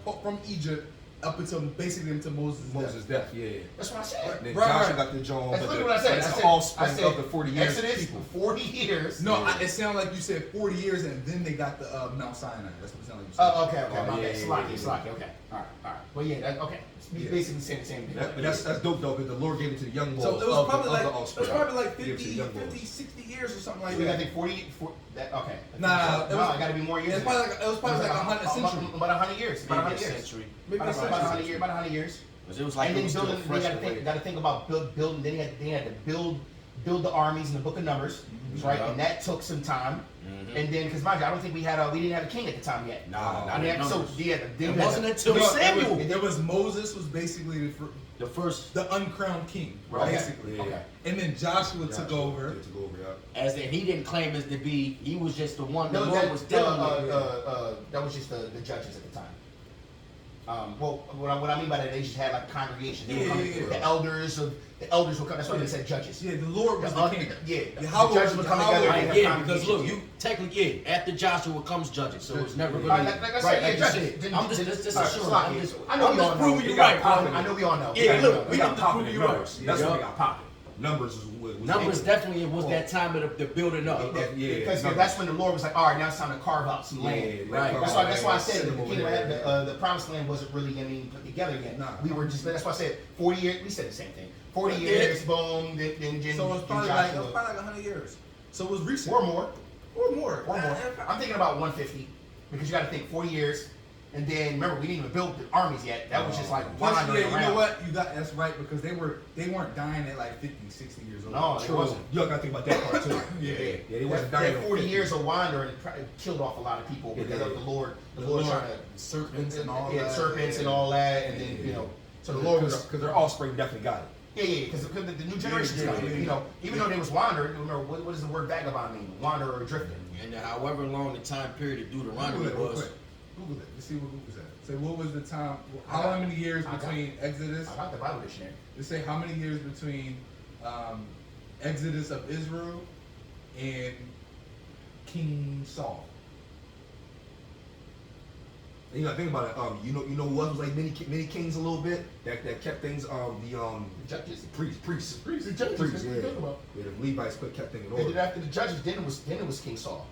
Egypt up until basically into Moses' Moses' death. death, yeah. that's what I said. Then Right, Joshua right. got the John, That's but literally what I said. it's I the said, offspring I said of the 40 years Exodus, people. 40 years. No, it sounded like you said 40 years and then they got the Mount Sinai. That's what it sounded like you said. Oh, okay, my Yeah, bad. yeah, Slocky, yeah. okay. All right. Well, yeah, okay. Yeah. Basically saying the same thing. But that's dope though, because the Lord gave it to the young boys So it was of probably the like offspring. like Gave it to the 50, young boys. 50, 60 years or something like We got that. to think 40, that, okay. Nah, no, I got to be more years. It was probably like 100 century. About 100 years. About 100 Maybe a years. century. Maybe About a century. 100 years. About 100 years. Because it was like And it then was still building. They fresh got in to the think. way. Got to think about building. They had to build the armies in the Book of Numbers, right? Yeah. And that took some time. And then, because mind you, I don't think we didn't have a king at the time yet. Nah, I mean, not so Numbers. yeah, It wasn't until No, Samuel. It was Moses was basically The first, the uncrowned king, Okay. basically. Okay. And then Joshua took over. Yeah, took over, yeah. as that he didn't claim as to be, he was just the one the No, Lord that was dealing with. that was just the judges at the time. Well, what I mean by that, they just had like a congregation. They were Yeah, coming, yeah, yeah. The elders were coming. That's why they said judges. Yeah, the Lord was the king. Yeah, Yahweh- the judges were coming Yahweh- together. and they had Yeah, because look, congregations. you technically, yeah, after Joshua comes judges, so it's never Yeah. gonna Like I right, said, like you judges. said. Then- I'm just all right, assuring. Slocky. I know I'm we all just know. proving They you got right, bro. popping. I know we all know. Yeah, look, we got got to popping prove in you right. numbers. That's what they got popping. Numbers was Numbers definitely it was that time of the building up. Because that's when the Lord was like, all right, now it's time to carve out some land. Right. That's why I said the promised land wasn't really put together yet. Nah. We were just, that's why I said 40 years. We said the same thing. 40 years, boom. Then So it's probably like 100 years. So it was recent. or more. Or more. I'm thinking about 150 because you got to think 40 years. And then remember, we didn't even build the armies yet. That was just like Plus, wandering yeah, you around. know what? That's right, because they weren't dying at like 50, 60 years old. No, it wasn't. Y'all gotta think about that part too. Yeah. They wasn't dying. That 40 years of wandering killed off a lot of people because of the Lord. The Lord trying to serpents and all yeah, that. serpents and all that, and then so the Lord was because their offspring definitely got it. yeah, because the new generation's coming. Even though they was wandering, remember what does the word vagabond mean? Wanderer or drifter. And however long the time period of Deuteronomy was. Google it. Let's see what Google said. Say what was the time? How many years between Exodus? I got the Bible dictionary. Let's say how many years between Exodus of Israel and King Saul. And you gotta think about it. You know what was like many kings a little bit that kept things the Judges. priests. The judges. Yeah, the Levites kept things in And then order. after the judges, then it was King Saul,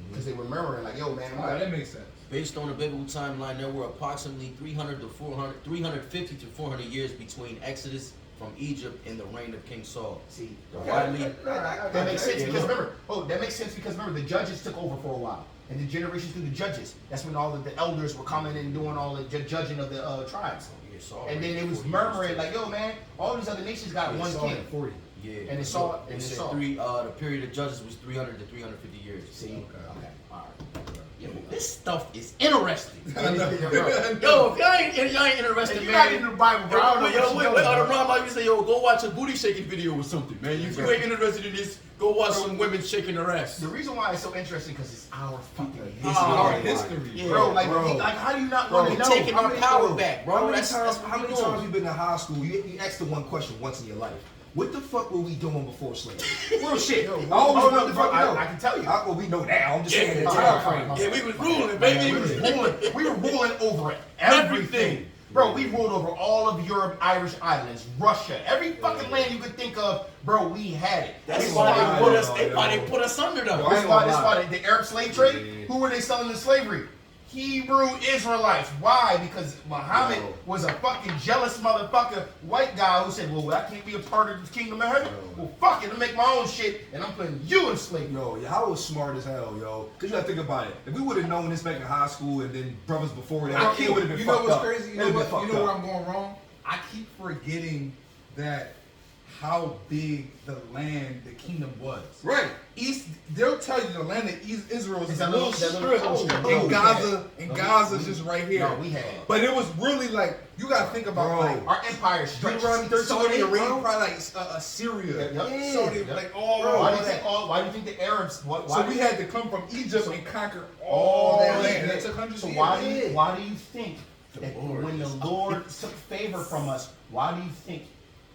because they were murmuring like, "Yo, man, All right, that makes sense. Based on the biblical timeline, there were approximately 350 to 400 years between Exodus from Egypt and the reign of King Saul. see, Widely, that makes sense because remember, that makes sense because remember the judges took over for a while, and the generations through the judges. That's when all of the elders were coming and doing all the judging of the tribes. Saul And then it was murmuring like, "Yo, man, all these other nations got one Saul king." at 40. Yeah, And it saw- They and it said saw. the period of Judges was 300 to 350 years. See, Okay. all right. Yo, this stuff is interesting. Bro, Yo, if y'all ain't interested, you're man. not in the Bible, bro. I don't know what you're doing, on the bro. Ron Mike, you say, yo, go watch a booty shaking video or something, man. If you ain't interested in this, go watch some women shaking their ass. The reason why it's so interesting because it's our fucking history. Our history, Yeah. Bro, like Bro. how do you not Bro, want to know? taking How our many- power back, bro. How many That's times what we doing. you been in high school? You asked the one question once in your life. What the fuck were we doing before slavery? Real shit. I always Oh, wanted no, to bro, fucking know. I can tell you. Well, we know now. I'm just saying Yeah. the time frame. Yeah, we was ruling, Man, baby. we were ruling over everything. Bro, we ruled over all of Europe, Irish islands, Russia, every fucking land you could think of, bro, we had it. That's This why is they put us. Why they put us under them. Yo, This I is why, ain't this is gonna why the Arab slave trade, Yeah. who were they selling in slavery? Hebrew Israelites. Why? Because Muhammad Yo. was a fucking jealous motherfucker, white guy who said, well, I can't be a part of the kingdom of heaven. Well, fuck it, I'll make my own shit, and I'm putting you in slavery. Yo, I was smart as hell, yo. Cause you gotta think about it. If we would have known this back in high school and then brothers before that, it would have been You know fucked what's up. crazy? You know It'd what? been fucked You know where up. I'm going wrong? I keep forgetting that how big the land, the kingdom was. Right. They'll tell you the land of Israel is It's a that little little strip, strip. and Oh, Gaza, yeah. and Gaza's just right here. No, we had. But it was really like you gotta think about Bro. like Our empire stretched. Deuteronomy 13, Saudi Arabia, bro. probably like Assyria, Yep. Saudi, Yep. like all Why do of you think that. why do you think the Arabs? Why So do we you- had to come from Egypt and conquer all all that that land. That took hundreds So of why years. do you think that when the Lord took favor from us, why do you think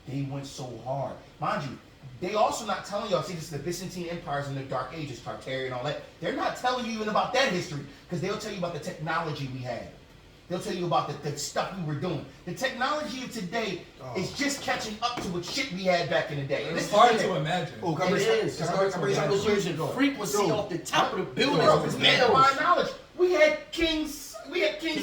they went so hard? Mind you, they also not telling y'all. See, this is the Byzantine empires in the Dark Ages, Tartarian, all that. They're not telling you even about that history because they'll tell you about the technology we had. They'll tell you about the stuff we were doing. The technology of today is just catching up to what shit we had back in the day. And It's this hard is the to thing. imagine. Oh, can I It bring- is. can I bring- can I bring I something was quick? using frequency Yo. off the top of the buildings. Bro, with it's nails. my knowledge. We had King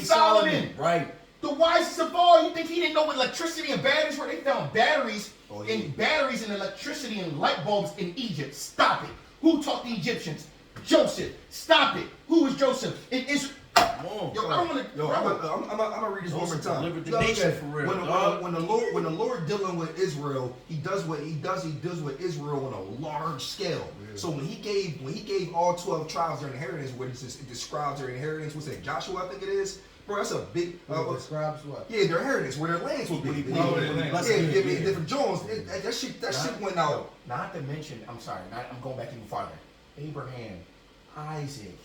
Solomon. Right. The wisest of all. You think he didn't know what electricity and batteries were? They found batteries and electricity and light bulbs in Egypt. Stop it. Who taught the Egyptians? Joseph. Stop it. Who was Joseph? It is. Come on. Yo, I don't want to. Yo, I'm gonna read this one more time. Delivered the You gotta nation look at for real, When the Lord dealing with Israel, he does what he does with Israel on a large scale. So when he gave all 12 tribes their inheritance, where it describes their inheritance, what's that, Joshua, I think it is. Bro, that's a big. Describes what? Yeah, their inheritance, where their lands will be. Oh, their lands. Yeah, different Jones. That shit went out. Not to mention, I'm sorry, I'm going back even farther. Abraham, Isaac,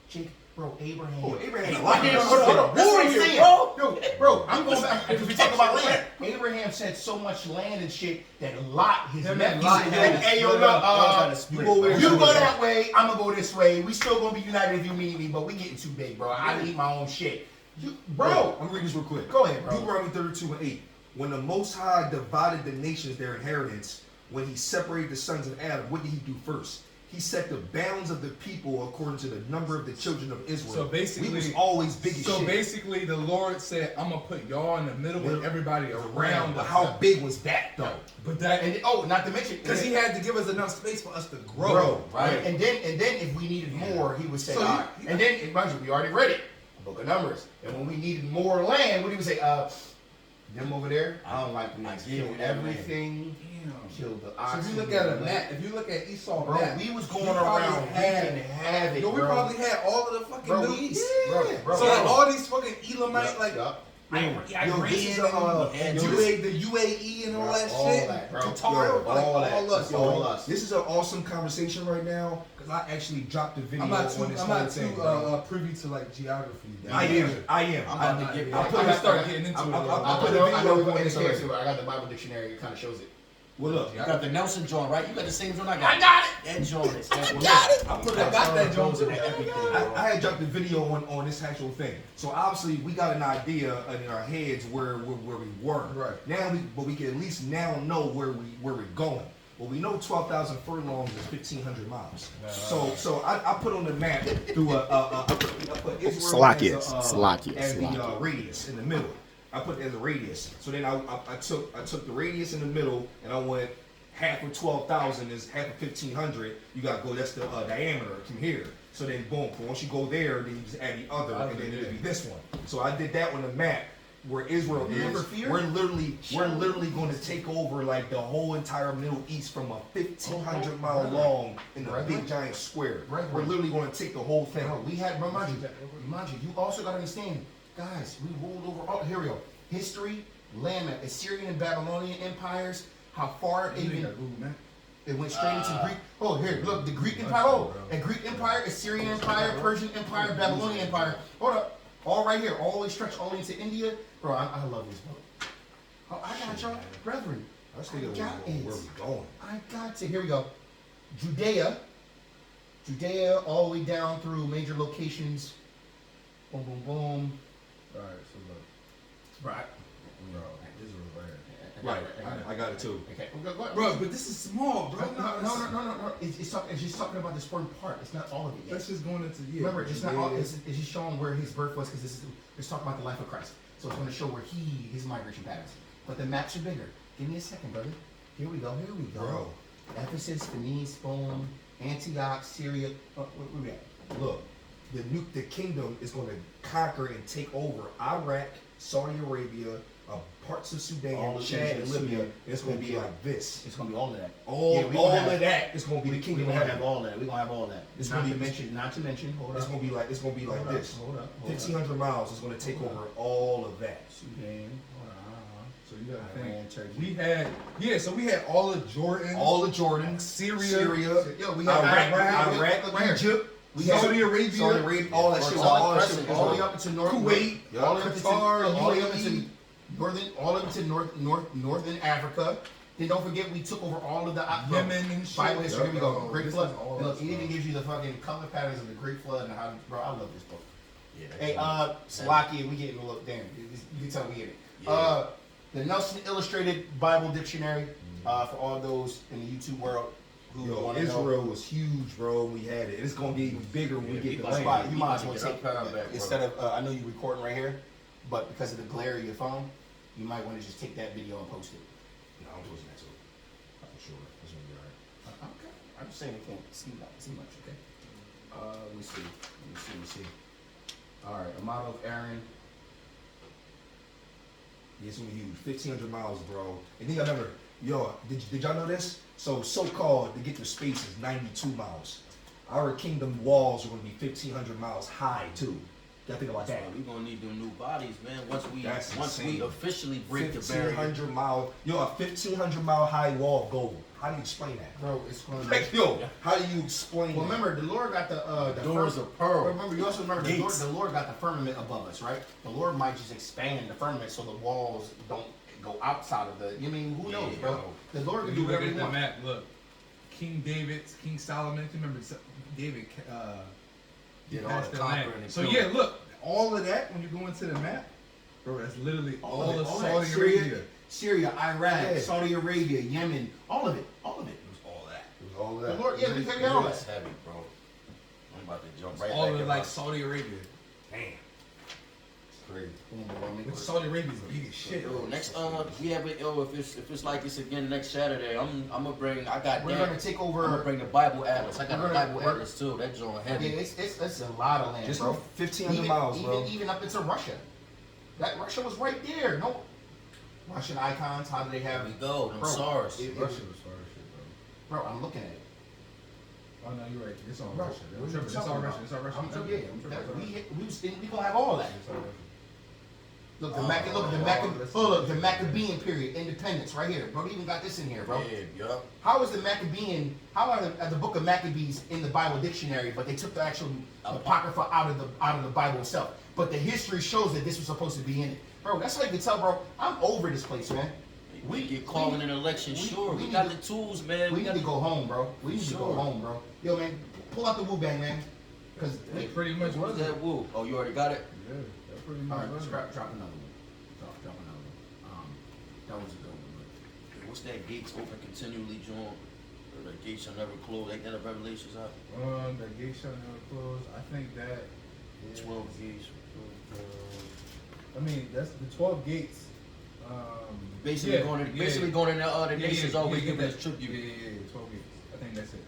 Jacob, bro, Abraham. Oh, Abraham. Hold on. That's what I'm Warrior, saying. bro. Yo, bro, I'm going back. If we talk about land, Abraham said so much land and shit that Lot, his Him and nephew, Lot said, had to hey, yo, split look, up. You go over there. you go that way, I'm gonna go this way. We still gonna be united if you need me, but we getting too big, bro. I need my own shit. Bro, I'm gonna read this real quick. Go ahead, bro. Deuteronomy 32:8. When the Most High divided the nations their inheritance, when he separated the sons of Adam, what did he do first? He set the bounds of the people according to the number of the children of Israel. So basically, we was always big as so shit. basically, the Lord said, "I'm gonna put y'all in the middle and everybody around." But us. how big was that though? But that, And not to mention, because he had to give us enough space for us to grow. right? And then if we needed more, he would say, So all right. And then, mind you, we already read it, Book of Numbers. And when we needed more land, what did he say? Them over there, I don't like them. Kill everything. Kill the So oxen. if you look at a map, if you look at Esau Bro, map, we was going he probably around wreaking havoc, Yo, we bro. probably had all of the fucking Bro, Middle we- East. bro, So like all these fucking Elamite, like Yup. Iran, this is the UAE and all that all shit. that, bro. Qatar, like all that. all us. All us. This is an awesome conversation right now because I actually dropped a video I'm not on this too whole thing. bro. privy to like geography. I am. I'm about to get I'm gonna start getting into it. I put a I know video we're on going this to already. but I got the Bible dictionary. It kind of shows it. Well, look, You got the Nelson joint, right? You got the same joint I got. I got it. That joint is that one. got it. I got that joint too. Everything, bro. I had dropped the video on this actual thing. So obviously we got an idea in our heads where we were. Right. Now we can at least now know where we're going. Well, we know 12,000 furlongs is 1,500 miles. So I put on the map through I put Israel as the radius in the middle. I put it as a radius. So then I took the radius in the middle and I went half of 12,000 is half of 1,500. You gotta go. That's the diameter from here. So then boom. Once you go there, then you just add the other, and then it'll be this one. So I did that on the map where Israel is. We're literally going to take over like the whole entire Middle East from a 1,500 mile long in a big giant square. We're literally going to take the whole thing. We had, mind you, you also got to understand, guys, we ruled over, oh, here we go. History, land map, Assyrian and Babylonian empires, how far it even, it went straight into Greek. Oh, here, look, the Greek Empire, a Greek Empire, Assyrian Empire, Persian Empire, Babylonian Empire. Hold up, all right here, all the way stretched all the way into India. Bro, I love this book. Oh, I got y'all, brethren. I got it. Where we going? I got to, here we go. Judea, all the way down through major locations. Boom, boom, boom. Alright, so look. Right. Bro, Israel right here. Right, I got it too. Okay. Go ahead. Bro, but this is small, bro. No. It's just talking about this important part. It's not all of it yet. That's just going into Remember, it's not all. It's just showing where his birth was because it's talking about the life of Christ. So it's going to show where his migration patterns. But the maps are bigger. Give me a second, brother. Here we go. Bro. Ephesus, Phoenice, boom, Antioch, Syria. Where we at? Look, the kingdom is going to conquer and take over Iraq, Saudi Arabia, parts of Sudan, Chad, and Libya. It's going to be like this. It's going to be all of that. All of that is going to be the kingdom. We're going to have all that. We're going to have all that. It's Not going to to be mention. Not to mention. Hold It's up. going to be like this. Hold up. 1,500 miles is going to take over all of that. Sudan. So you gotta Iran, think. Turkey. So we had all of Jordan, All of Jordan, Syria, Yo, we have Iraq, Egypt, Saudi Arabia, all that shit. All that shit. all the way up into North Kuwait, all the way up into Qatar, all the way up into UAE. northern Africa. Then don't forget we took over all of the Yemen and shit. Bible history. Here we go. Bro, Great this flood. is all And look, us, it bro. even gives you the fucking color patterns of the Great Flood and how. Bro, I love this book. Yeah, Hey, Slocky, we getting a look. Damn, you can tell we get it. Yeah. The Nelson Illustrated Bible Dictionary for all those in the YouTube world who Yo, want to know. Israel was huge, bro. We had it. It's gonna get even bigger when we get the that's land. why You might as well Get take our power back, bro. instead of I know you're recording right here, but because of the glare of your phone, you might want to just take that video and post it. No, I'm posting that too. I'm sure. That's gonna be alright. Okay. I'm just saying it can't see much. Okay. Let me see. All right. A model of Aaron. Yeah, it's gonna be huge. 1,500 miles, bro. And then y'all remember, did y'all know this? So-called to get to space is 92 miles. Our kingdom walls are gonna be 1,500 miles high too. Y'all think about that? We're gonna need them new bodies, man. Once we insane. officially break the barrier. 1,500 mile. A 1,500 mile high wall of gold. How do you explain that? Bro, it's going to Like, how do you explain Well, that? remember, the Lord got the Doors of pearl. Remember, you also remember Gates. the Lord got the firmament above us, right? The Lord might just expand the firmament so the walls don't go outside of the. You mean who knows, bro? yo. The Lord can If do you look whatever at he the wants. map, look. King Solomon, you remember David Did all passed the the land. conquering and So killing. yeah, look, all of that when you go into the map, bro, that's literally all of that. Saudi Arabia. Syria, Iraq, Yeah. Saudi Arabia, Yemen, all of it. Yeah, we got all That's that. heavy, bro. I'm about to jump right All back of in like my- Saudi Arabia. Damn. Crazy. Which Saudi Arabia's big as shit. Yo, next we have it. Yo, if it's like this again next Saturday, I'm gonna bring. I got. We're that. gonna take I'm gonna over. bring the Bible Atlas. I got We're a gonna- Bible we're- Atlas too. That joint Yeah, heavy. it's a lot of land, Just bro. 1,500 miles, bro. Even up into Russia. That Russia was right there. No Russian icons. How do they have There we go. Them Bro, SARS. it- Russia was far as shit, bro. Bro, I'm looking at it. Oh no, you're right. It's all Bro, Russia. what It's are you all talking Russia. about? It's all Russia. I'm tripping. I'm tripping. We gonna have all that. It's all Russia. Look, the that's- look, the Maccabean period, independence, right here. Bro, they even got this in here, bro. Yeah, yup. How is the Maccabean? How are the book of Maccabees in the Bible dictionary, but they took the actual apocrypha out of the Bible itself? But the history shows that this was supposed to be in it, bro. That's how you can tell, bro. I'm over this place, man. We get called in an election. Sure, we got the tools, man. We need got to go home, bro. We need to go Sure. home, bro. Yo, man, pull out the Wu Bang, man. Cause It pretty much What's was it. that woo? Oh, you already got it. Yeah, that pretty all much right, was it. drop another one. Drop another one. That was a good one. What's that? Gates open continually, John. Or the gates shall never close. Ain't that a Revelations out? The gate shall never close. I think that is, 12 gates. I mean, that's the 12 gates. Basically yeah, going to yeah, basically going in the other yeah, nations yeah, always yeah, giving that- us tribute. Yeah, 12 gates. I think that's it.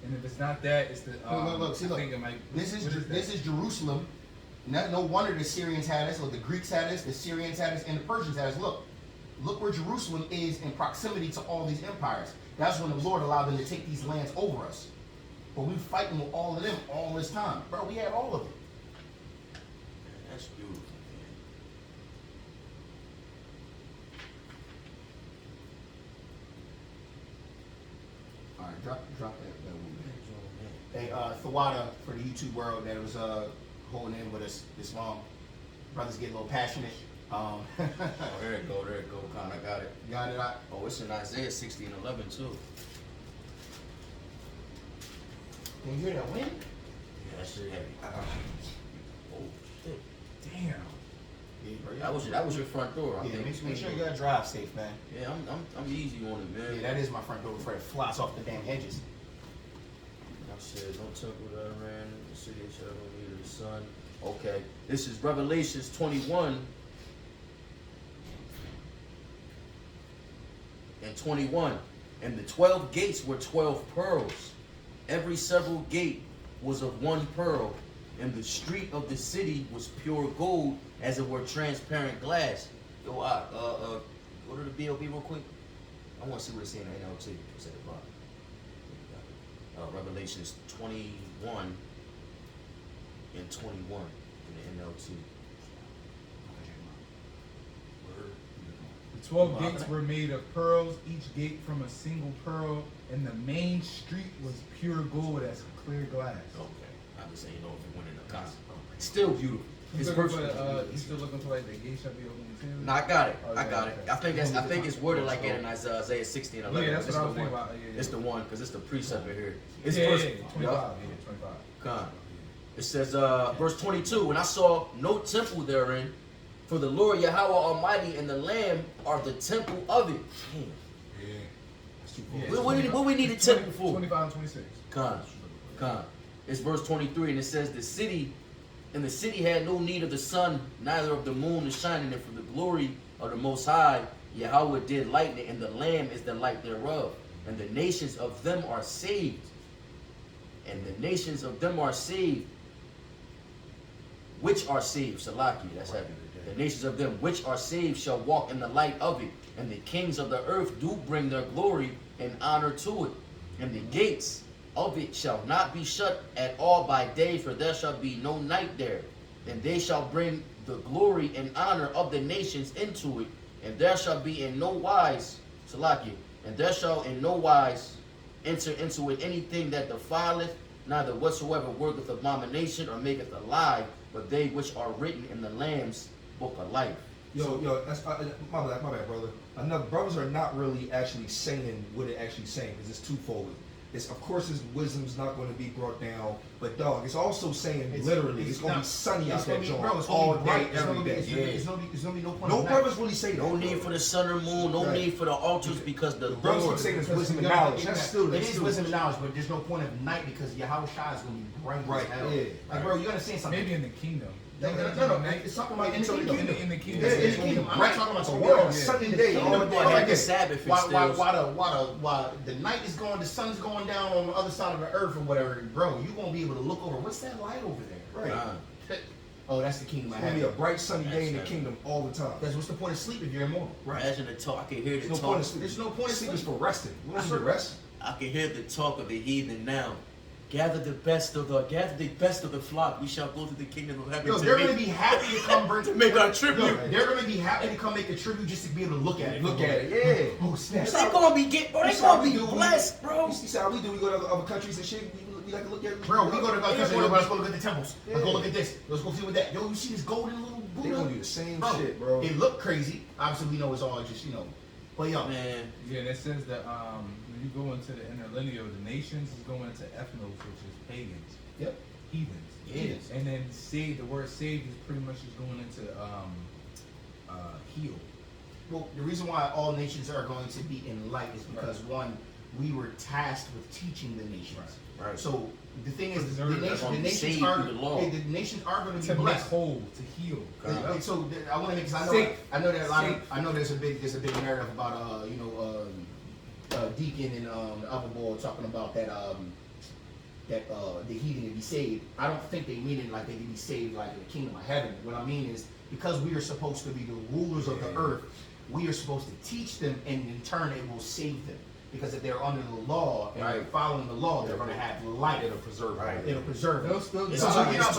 And if it's not that, it's the. Look, see, I look. think it might. This what that? is Jerusalem. No wonder the Syrians had us, or the Greeks had us, the Syrians had us, and the Persians had us. Look where Jerusalem is in proximity to all these empires. That's when the Lord allowed them to take these lands over us. But we fighting with all of them all this time, bro. We had all of them. That's beautiful, man. All right, drop that one. Hey, Thawada for the YouTube world that was holding in with us this long. Brothers get a little passionate. Oh, there it go. Kinda got it. Got it out. Oh, it's in Isaiah 60 and 11 too. Can you hear that wind? Yeah, that shit heavy. Oh shit. Damn. Yeah, bro. That was your front door. I Yeah, think. make sure you gotta drive safe, man. Yeah, I'm easy on it, man. Yeah, that is my front door before it flies off the damn hedges. I said, no temple that I ran, the city shall be the sun. Okay, this is Revelations 21 and 21. And the 12 gates were 12 pearls. Every several gate was of one pearl, and the street of the city was pure gold, as it were transparent glass. Yo, go to the BLB real quick. I want to see what it's saying in NLT. It's at the bottom. Revelations 21 and 21 in the NLT. The 12 gates were made of pearls, each gate from a single pearl, and the main street was pure gold as clear glass. Okay, I'm just saying, you know, if it went in the concert. Still beautiful. You It's still perfect. looking for like the gate shall be open too? No, I got it. Oh, I yeah, got it. okay. I think it's worded like it in Isaiah 60 and 11. Yeah, that's It's what I the was thinking one. about. Yeah, It's the one because it's the precept right here. It's yeah, verse. yeah, 25. Yup. Yeah, 25. Con. It says, verse 22, and I saw no temple therein, for the Lord Yahweh Almighty and the Lamb are the temple of it. Damn. Yeah. That's too Yeah, cool. What we need a temple for? 25 and 26. Con. It's verse 23, and it says, the city had no need of the sun, neither of the moon to shine in it, for the glory of the Most High, Yahweh did lighten it, and the Lamb is the light thereof. And the nations of them are saved. And the nations of them are saved, which are saved. Salaki, that's heavy. The nations of them which are saved shall walk in the light of it. And the kings of the earth do bring their glory and honor to it. And the gates of it shall not be shut at all by day, for there shall be no night there. And they shall bring the glory and honor of the nations into it. And there shall be in no wise, Salaki, and there shall in no wise enter into it anything that defileth, neither whatsoever worketh abomination or maketh a lie, but they which are written in the Lamb's book of life. Yo, that's my bad, brother. Enough brothers are not really actually saying what it actually saying because it's twofold. It's of course his wisdom's not going to be brought down, but dog, it's also saying It's- literally it's it's going to not- be sunny it's out gonna that be- joint bro, it's gonna all be day, bright. It's every gonna be- day. it's gonna be no point. No in that. brothers really say that. No need for the sun or moon, no Right. need for the altars, because the brothers Lord. keep saying it's Because wisdom and you gotta- knowledge. That's still it is wisdom and knowledge, but there's no point of night because Yahweh Shai is gonna be bright Right, as hell. yeah. Like, bro, you understand something? Maybe in the kingdom. No, it's talking about in the kingdom. In the kingdom. Yeah, in the It's gonna be kingdom. I'm not bright. talking about the So world. we're on Sunday day, The all kingdom, day, like all Like day. the Sabbath and Why still. the night is going, the sun's going down on the other side of the earth or whatever, bro, you gonna be able to look over. What's that light over there? Right. Oh, that's the kingdom I It's going to be a have. bright sunny day in the That's kingdom all the time. That's what's the point of sleep if you're immortal? Imagine the talk. I can hear the There's no talk. point in sleep. There's no point in Sleep is sleep. for resting. You want to rest? I can hear the talk of the heathen now. Gather the best of the flock. We shall go to the kingdom of heaven Yo, to they're make, gonna be happy to come bring to make our tribute. Yo, they're gonna be happy to come make a tribute just to be able to look at it. Look at it, yeah. Oh snap! They gonna be bro. They That's how gonna we be do. blessed, bro. You see how we do? We go to other countries and shit. We like to look at. Bro, we go to Yeah, country. Let's go look at the temples. Let's go Yeah. look at this. Let's go see what that. Yo, you see this golden little They Buddha? gonna do the same shit, bro. It looked crazy. Obviously, we know it's all just But yo, Man, Yeah, and it says that when you go into the interlinear, the nations is going into ethnos, which is pagans, yep. heathens. Heathens. And then saved, the word saved is pretty much just going into heal. Well, the reason why all nations are going to be in light is because one, we were tasked with teaching the nations. Right. So the thing is, the They're nations gonna be are saved through the law. the nations are going to To be make blessed. whole, to heal. And so I want to make, cause Safe. I know that a lot of, Safe. I know there's a big narrative about Deacon and the other boy talking about that the heathen to be saved. I don't think they mean it like they can be saved like in the kingdom of heaven. What I mean is because we are supposed to be the rulers of the earth, we are supposed to teach them, and in turn it will save them. Because if they're under the law and they're following the law, they're going to have life. It'll preserve. Right. It'll preserve them. They'll still It's die. all- You know, it's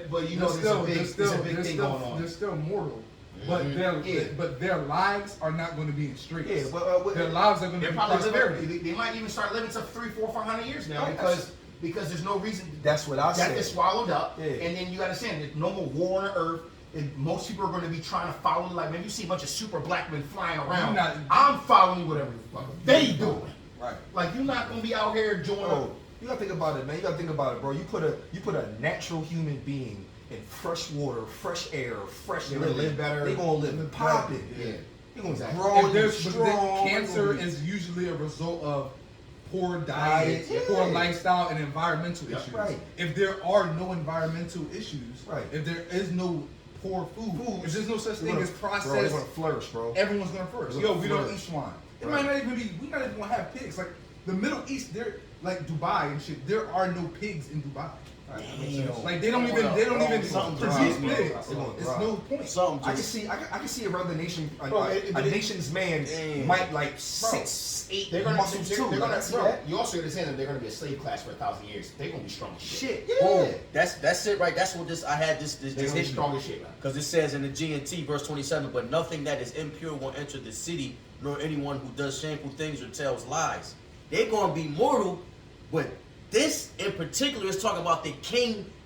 but you know, there's a big thing going on. They're still mortal, but Yeah. their lives are not going to be in streets. Yeah, but Their lives are going to They're be probably prosperity. living. They might even start living to 300, 400, 500 years now Right. because there's no reason that's what I that said. is swallowed up. Yeah. And then you got to understand, there's no more war on the earth. And most people are going to be trying to follow. Like, man, you see a bunch of super black men flying around. not- I'm following whatever the fuck they doing. Right. Like, you're not going to be out here doing. Bro, you gotta think about it, man. You gotta think about it, bro. You put a natural human being in fresh water, fresh air, fresh They're gonna living. live better. They gonna live popping. Yeah. They gonna Exactly. grow. If there's, They but strong. cancer they gonna is usually a result of poor diet, Diet, poor yeah. lifestyle, and environmental Yep. issues. Right. If there are no environmental issues, Right. if there is no poor food, if there's no such be, thing they as gonna- Bro, processed, they gonna flourish, bro. everyone's gonna flourish. They're Yo, gonna we don't flourish. eat swine. It Right. might not even be. We're not even gonna have pigs. Like the Middle East, they're like Dubai and shit. There are no pigs in Dubai. damn. Like they don't even Something produce drives me. pigs. They're gonna It's drive. no point. Something I can just see. I can see around the nation. Bro, A nation's man Damn. might like 6, 8 They're gonna, muscles they're, too. they're Like, gonna, see bro, that? you also understand that they're gonna be a slave class for 1,000 years. They're gonna be strong as shit. Shit, yeah. that's it, right? That's what I had this They're gonna be issue. strong as shit, man. Because it says in the G&T, verse 27, but nothing that is impure will enter the city, nor anyone who does shameful things or tells lies. They're going to be mortal, but this in particular is talking about the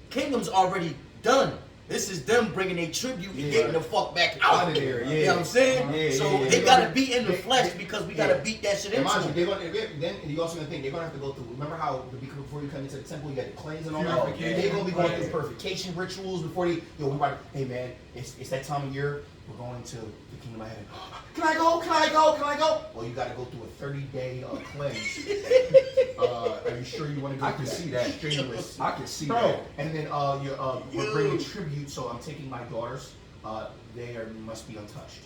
kingdom's already done. This is them bringing a tribute and getting the fuck back out Out of there, yeah. You know what I'm saying? Yeah, so yeah, they yeah. got to be in the flesh because we got to beat that shit And into mind you, them. they're gonna, then you also gonna think they're gonna have to go through. Remember how before you come into the temple, you got to cleanse and all that. Purification. They're gonna be going through Right. purification rituals before they. Yo, we like, hey man, it's that time of year. We're going to the kingdom of heaven. Can I go? Can I go? Can I go? Well, you got to go through a 30-day cleanse. Are you sure you want to go? I can through see that. strenuous. I can see Bro, that. and then we're bringing tribute. So I'm taking my daughters. Must be untouched.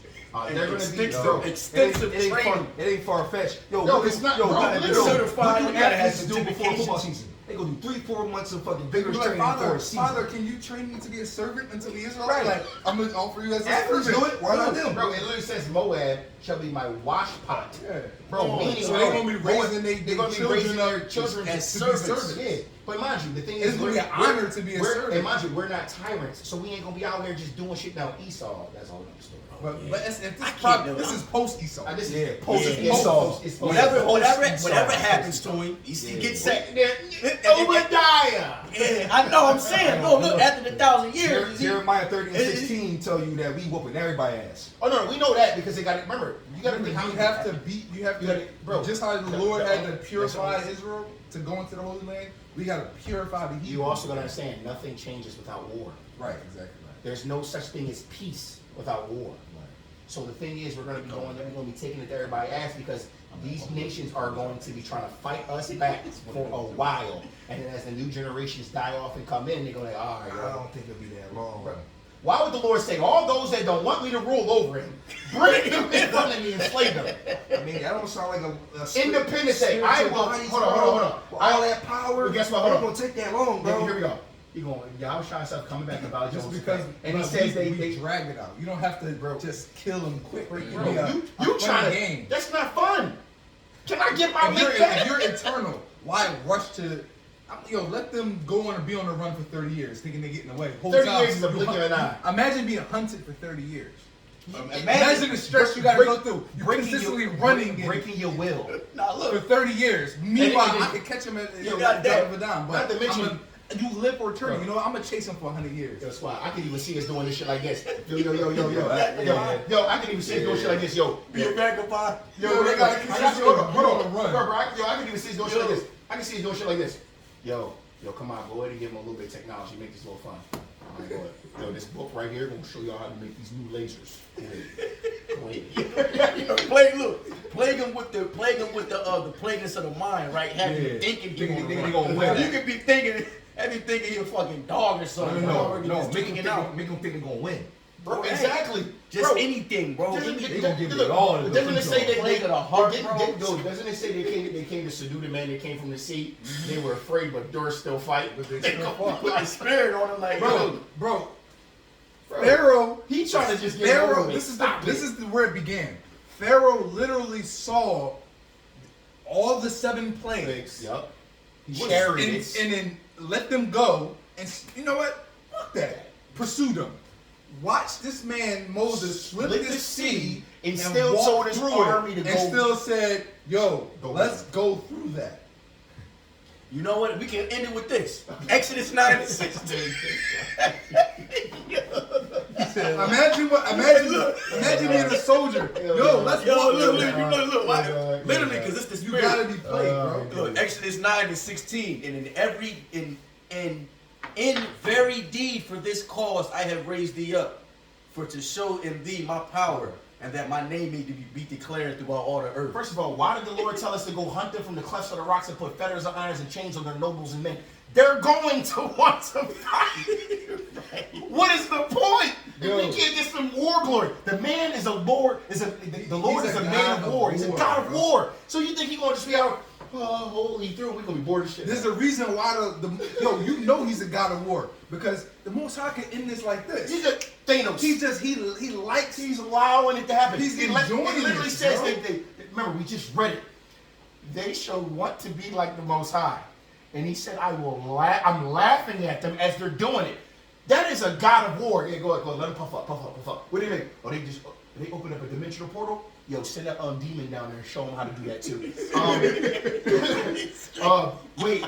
They're gonna be. Extensive- extensive it ain't training. far fetched. Yo, No, look it's at- not, Yo, bro. look at- It's yo, certified. look You at gotta have athletes do before football certifications. season. They go do 3-4 months of fucking vigorous Like, training before a season. Father, can you train me to be a servant until the Israelites? Right. Like, I'm gonna offer you as a Athletes servant. do it. Why not them? Bro, it literally says Moab shall be my wash pot. Yeah. Bro, meaning So they're gonna be raising they're gonna be children raising their up children as to be servants. Yeah, But mind you, the thing It's is, gonna be an honor to be a servant. And mind you, we're not tyrants, so we ain't gonna be out here just doing shit. Now Esau, that's all another story. But this is post Esau. This Yeah, is post yeah. Esau. Whatever happens to him, he gets sacked. Obadiah. Yeah, I know. I'm saying, look, after the 1,000 years, Jeremiah 30:16 tell you that we whooping everybody's ass. Oh no, we know that because they got it. Remember, you got to think how You many- have to beat. You have to, bro. Just how the Lord had to purify that's- Israel to go into the Holy Land. We got to purify the Hebrews. You also got to understand, nothing changes without war. Right, exactly. Right. There's no such thing as peace without war. So the thing is, we're going to be going there, we're going to be taking it to everybody's ass because these nations are going to be trying to fight us back for a while. And then as the new generations die off and come in, they're going to, all right, I don't think it'll be that long. why would the Lord say, all those that don't want me to rule over him, bring them in front of me and slay them? I mean, that don't sound like a Independence Day. I will, hold on. All that power. Well, guess what? Hold It on. ain't gonna take that long, bro. Here we go. He going, Yahweh Shai coming back about Just Jones. because, and he but says we they drag it out. You don't have to just kill them quick. bro, You trying to game. That's not fun. Can I get my If you're, lick back? if you're eternal, why rush to? Let them go on and be on the run for 30 years, thinking they're getting away. Whole 30 time, years is a blink of an eye. Imagine being hunted for 30 years. Imagine Imagine the stress you got to break- go through. You're breaking consistently your- running breaking your will. nah, for look, 30 years. Meanwhile, and- I could catch him at Yo, the goddamn. drop of a dime. Not But to mention- you live for eternity. Bro. You know what? I'm gonna chase him for 100 years. Yo, Squad, I can even see us doing this shit like this. Yo, I can even see us doing shit like this. Yo, be a vagabond. Yo, they gotta keep you hold on the on. run. Bro, I can even see us doing shit like this. I can see us doing shit like this. Yo, come on, go ahead and give him a little bit of technology, make this a little fun. All right, go ahead. Yo, this book right here gonna show y'all how to make these new lasers. Plague him with the plagueness of the mind, right? Have you thinking They gonna win. You could be thinking, you're a fucking dog or something. No. Just Make thinking them it out. think they're gonna win. Bro, exactly. Just Bro, anything, bro. They gonna give it all to the Doesn't it say people. that Plague of the heart, bro. Doesn't it say they came to subdue the man that came from the sea? They were afraid, but durst still fight. But they still fought. Put the spirit on him, like, Bro, Bro, Pharaoh. he trying to just get it over Pharaoh. with. This is where it began. Pharaoh literally saw all the 7 plagues. Yup. And then let them go. And you know what? Fuck that. Pursue them. Watch this man Moses split Split the the sea sea and still told walk his through army it to and go- still said, "Yo, Go let's with go through that." you know what? We can end it with this. Exodus 9:16. Imagine being a soldier. Yo, let's walk through that. Look. Literally, because it's the You spirit. gotta be played, bro. Look, Exodus 9:16, and in very deed for this cause I have raised thee up, for to show in thee my power, and that my name may be declared throughout all the earth. First of all, why did the Lord tell us to go hunt them from the clefts of the rocks and put fetters of irons and chains on their nobles and men? They're going to want to fight. What is the point? If we can't get some war glory. The man is a Lord. The Lord is a man of war. He's a God of war. So you think he's gonna just be out? Holy through, we're gonna be bored as shit. There's a reason why you know he's a god of war, because the Most High can end this like this. He's a Thanos. He likes. He's allowing it to happen. He's It enjoying literally this, says bro. that remember, we just read it. They shall want to be like the Most High. And he said, I'm laughing at them as they're doing it. That is a God of war. Yeah, go ahead, let them puff up. What do you mean? Oh, they open up a dimensional portal? Yo, send that demon down there and show them how to do that too. Wait,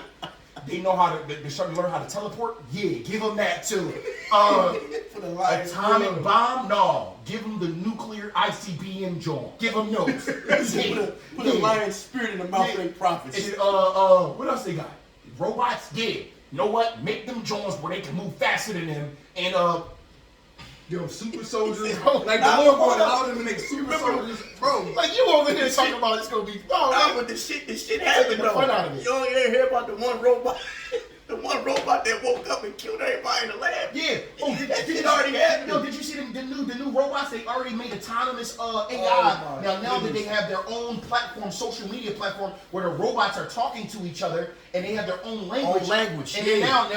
they know how to, they're starting to learn how to teleport? Yeah, give them that too. Atomic bomb? No. Give them the nuclear ICBM joint. Give them those. Put a lion's spirit in the mouth of their prophets. What else they got? Robots? Yeah. You know what? Make them joints where they can move faster than them. And Yo, super soldiers. Yo, Like the Lord would allow them to make super soldiers, bro. like you over here talking about it's gonna be But the shit happened the though. fun out of it. You don't hear about the one robot that woke up and killed everybody in the lab. Yeah. Oh, That shit already happened. Yo, did you see the new robots? They already made autonomous AI. Oh, my now that they have their own platform, social media platform, where the robots are talking to each other and they have their own language. And then now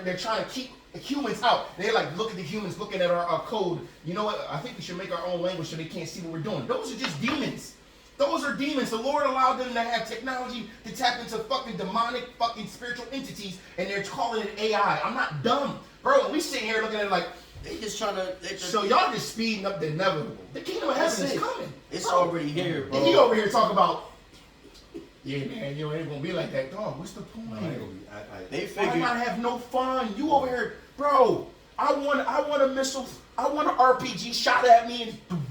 they're trying to keep humans out. They're like, look at the humans looking at our code. You know what? I think we should make our own language so they can't see what we're doing. Those are just demons. Those are demons. The Lord allowed them to have technology to tap into fucking demonic fucking spiritual entities, and they're calling it AI. I'm not dumb, bro. And we sitting here looking at it like, They just trying to. so y'all just speeding up the inevitable. The kingdom of heaven is coming. It's bro. already here, bro. And he over here talking about, yeah, man, you ain't gonna be like that, dog. What's the point? They Why figured. not have no fun? You over here, bro. I want a missile. I want an RPG shot at me and boom.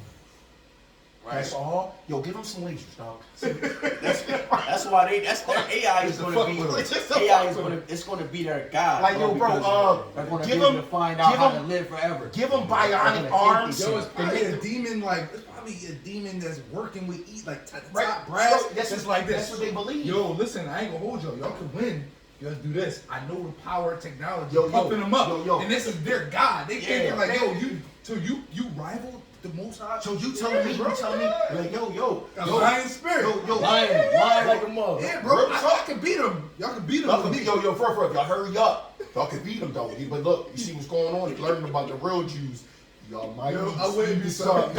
Right. That's all. Yo, give them some lasers, dog. That's why they. That's their AI is Just going fuck to be. with 'em. Just AI fuck is with going 'em. to. It's going to be their god. Like, yo, bro, They're going to give be able them- to find out give how them- to live forever. give them They're bionic gonna arms. take Yo, it's probably They- a demon, like, it's probably a demon that's working with like top Right, brass. bro, that's like that's this. what they believe. Yo, listen, I ain't gonna hold y'all. Y'all can win. Just do this. I know the power of technology. Yo, pumping them up. yo. And this is their God. They Yeah, thinking like, they- yo, you rival the Most High. So you telling me, like, yo, a lion spirit. yo, lying like a mother. Yeah, bro. Real I talk. can beat him. Y'all can beat him. Y'all can beat, yo, for y'all hurry up. Y'all can beat them though. But look, you see what's going on. You're learning about the real Jews. Y'all might. Yo, need I wouldn't to be see sorry.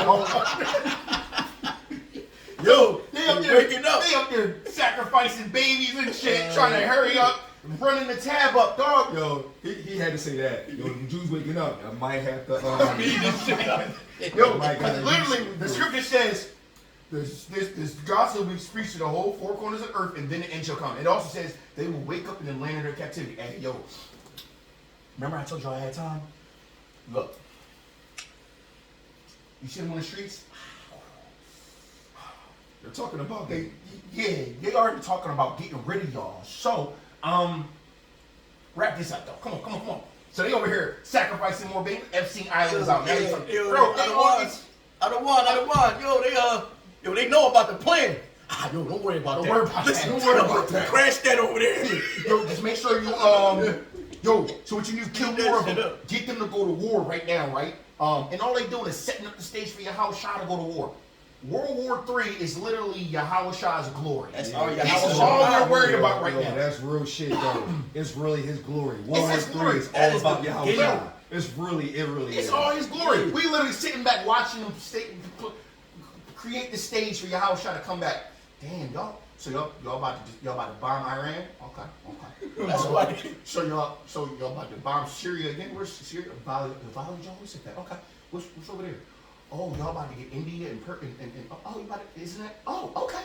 Yo, they up there, breaking up. They up there sacrificing babies and shit, trying to hurry up, running the tab up, dog. Yo, he had to say that. Yo, the Jews waking up. I might have to. Yo, my God. literally, the scripture says this gospel will be preached to the whole four corners of earth, and then the end shall come. It also says they will wake up in the land of their captivity. Hey, yo, remember I told y'all I had time? Look, you see them on the streets? They're talking about They already talking about getting rid of y'all. So, wrap this up though. Come on. So they over here sacrificing more babies. Epstein Island's out. Now they talking- bro, they always. I don't want. Yo, they know about the plan. Yo, don't worry about Don't that. worry about Listen, that. Don't worry about that. Crash that over there. Yo, just make sure you yo. So what you do? Kill Keep more that of shit them. up. Get them to go to war right now, right? And all they doing is setting up the stage for Yahushua to go to war. World War III is literally Yahushua's glory. That's all This is Yahushua. all we're worried about right Yo, now. that's real shit, though. It's really his glory. It's World his War glory. III is That all is about the Yahweh. beginning. It really It's is. all his glory. We literally sitting back watching them create the stage for Yahushua to come back. Damn, y'all. So y'all about to bomb Iran? Okay. That's why. So y'all about to bomb Syria again? Where's Syria? Valley y'all always said that. Okay. What's over there? Oh, y'all about to get India and you about to, isn't it? Oh, okay.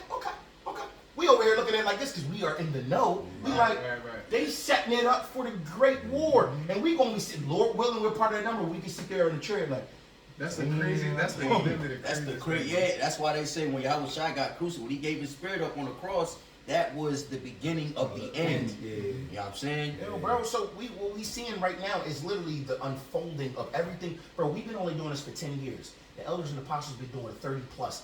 We over here looking at it like this because we are in the know. We Right. they setting it up for the great war, and we gonna be sitting, Lord willing, we're part of that number. We can sit there in the chair like. That's the crazy. That's the That's the crazy. Yeah, that's why they say when Yahushua got crucified, when he gave his spirit up on the cross, that was the beginning of the end. Yeah. You know what I'm saying? Yo, bro, so what we seeing right now is literally the unfolding of everything. Bro, we've been only doing this for 10 years. The elders and apostles been doing it 30 plus.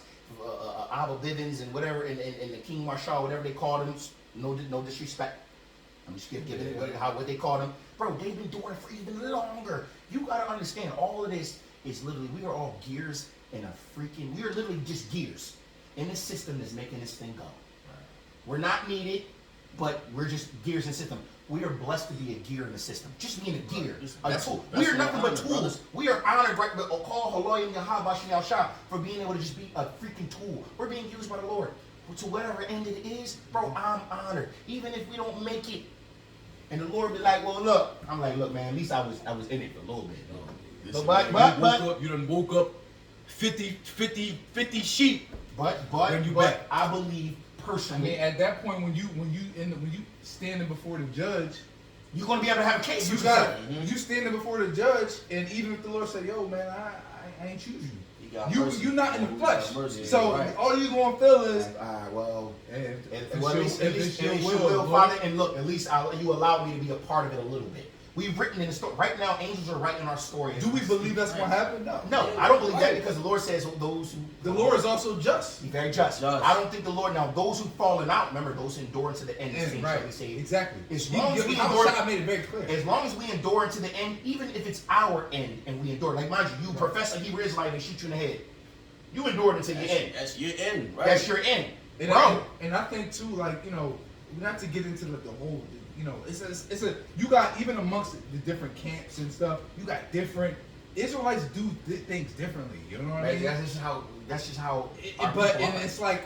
Abba Bivens and whatever, and the King Marshal, whatever they called him, no disrespect. I'm just giving it what they called him. Bro, they've been doing it for even longer. You gotta understand, all of this is literally, we are all gears in we are literally just gears in the system that's making this thing go. We're not needed, but we're just gears in the system. We are blessed to be a gear in the system. Just being a gear, a tool. We are nothing but tools. We are honored, right? But call Haloy and Shah for being able to just be a freaking tool. We're being used by the Lord. To whatever end it is, bro, I'm honored. Even if we don't make it. And the Lord be like, well, look. I'm like, look, man, at least I was in it for a little bit. Listen, But- you done woke up 50 sheep. But Bring you back. I believe I personally, mean, at that point, when you standing before the judge, you're gonna be able to have a case. you with got yourself. you standing before the judge, and even if the Lord said, "Yo, man, I ain't choose you." got mercy. You're not in the You flesh, got mercy. so Right. all you gonna feel is, Well, if well, at least your will, Father, and look, at least you allow me to be a part of it a little bit. We've written in the story. Right now, angels are writing our story. do we believe that's gonna happen? No. No, I don't believe that because the Lord says those who... The Lord is also just. He's very just. Just. I don't think the Lord... Now, those who've fallen out, remember, those who endure to the end. And, right. Exactly. As long as we I made it very clear. As long as we endure to the end, even if it's our end and we endure, like mind you profess a Hebrew Israelite and they shoot you in the head. You endured until your end. That's your end, right? That's your end. And Bro. I think too, like, not to get into the whole, it's a you got, even amongst the different camps and stuff, you got different Israelites do things differently. You know what I mean? That's just how. But and it's like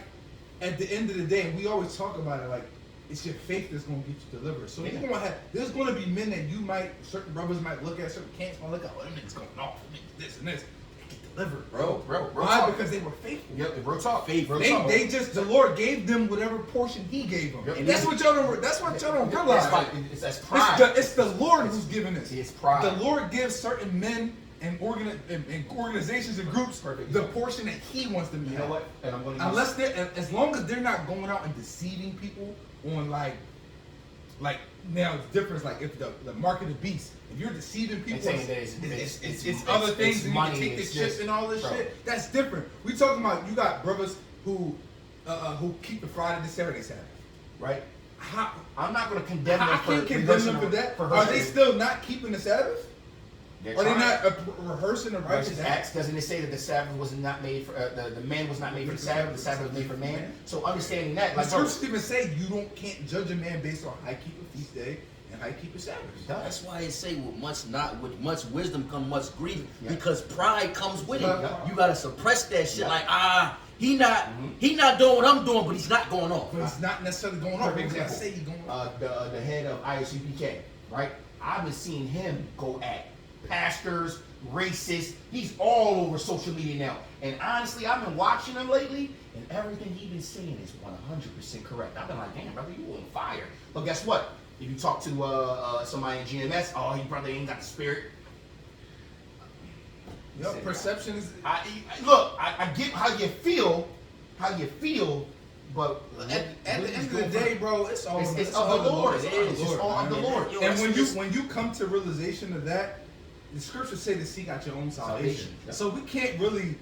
at the end of the day, we always talk about it like it's your faith that's gonna get you delivered. So you're gonna have, there's gonna be men that you might, certain brothers might look at, certain camps might look at, oh, them niggas going off, them niggas this and this. They get delivered, Bro, Why? talk. Because they were faithful. Yep, real talk. Faithful. They just, the Lord gave them whatever portion He gave them. Yep. And that's what y'all don't realize. That's pride. It's the Lord who's giving this. It's pride. The Lord gives certain men and organizations and groups the portion that He wants them to You have. know what? And I'm gonna Unless they're, as long as they're not going out and deceiving people on like now it's different. Like if the mark of the beast, if you're deceiving people, saying that it's other things, it's and money, you can take it's the chip this, and all this bro. shit. That's different. We talking about, you got brothers who keep the Friday to Saturday Sabbath, right. how I'm not gonna condemn I them for can't condemn them for rehearsing- that. for Are they rehearsing. still not keeping the Sabbath? They're Are they trying. not rehearsing the righteous Righteous acts? acts, doesn't it say that the Sabbath was not made for the man was not made for the Sabbath was made for man? So understanding that, The like, bro, scriptures even say you can't judge a man based on how he keep a feast day and how he keep a Sabbath. That's why it say with much wisdom come much grief, Yeah. because pride comes with it. Yeah. You gotta suppress that shit. Yeah. Like he not doing what I'm doing, but he's not going off. But it's not necessarily going on. Perfect Because I example. say he's going on. the head of ISUPK, right? I've been seeing him go at pastors, racists. He's all over social media now. And honestly, I've been watching him lately, and everything he's been saying is 100% correct. I've been like, damn, brother, you on fire. But guess what? If you talk to somebody in GMS, oh, he probably ain't got the spirit. Yo, perception is. I get how you feel, but At the end of the day, bro, it's all it's of the Lord. It's It all is. It's all of the Lord. Yo, And that's when you come to realization of that, the scriptures say to seek out your own salvation. Salvation, yeah. So we can't really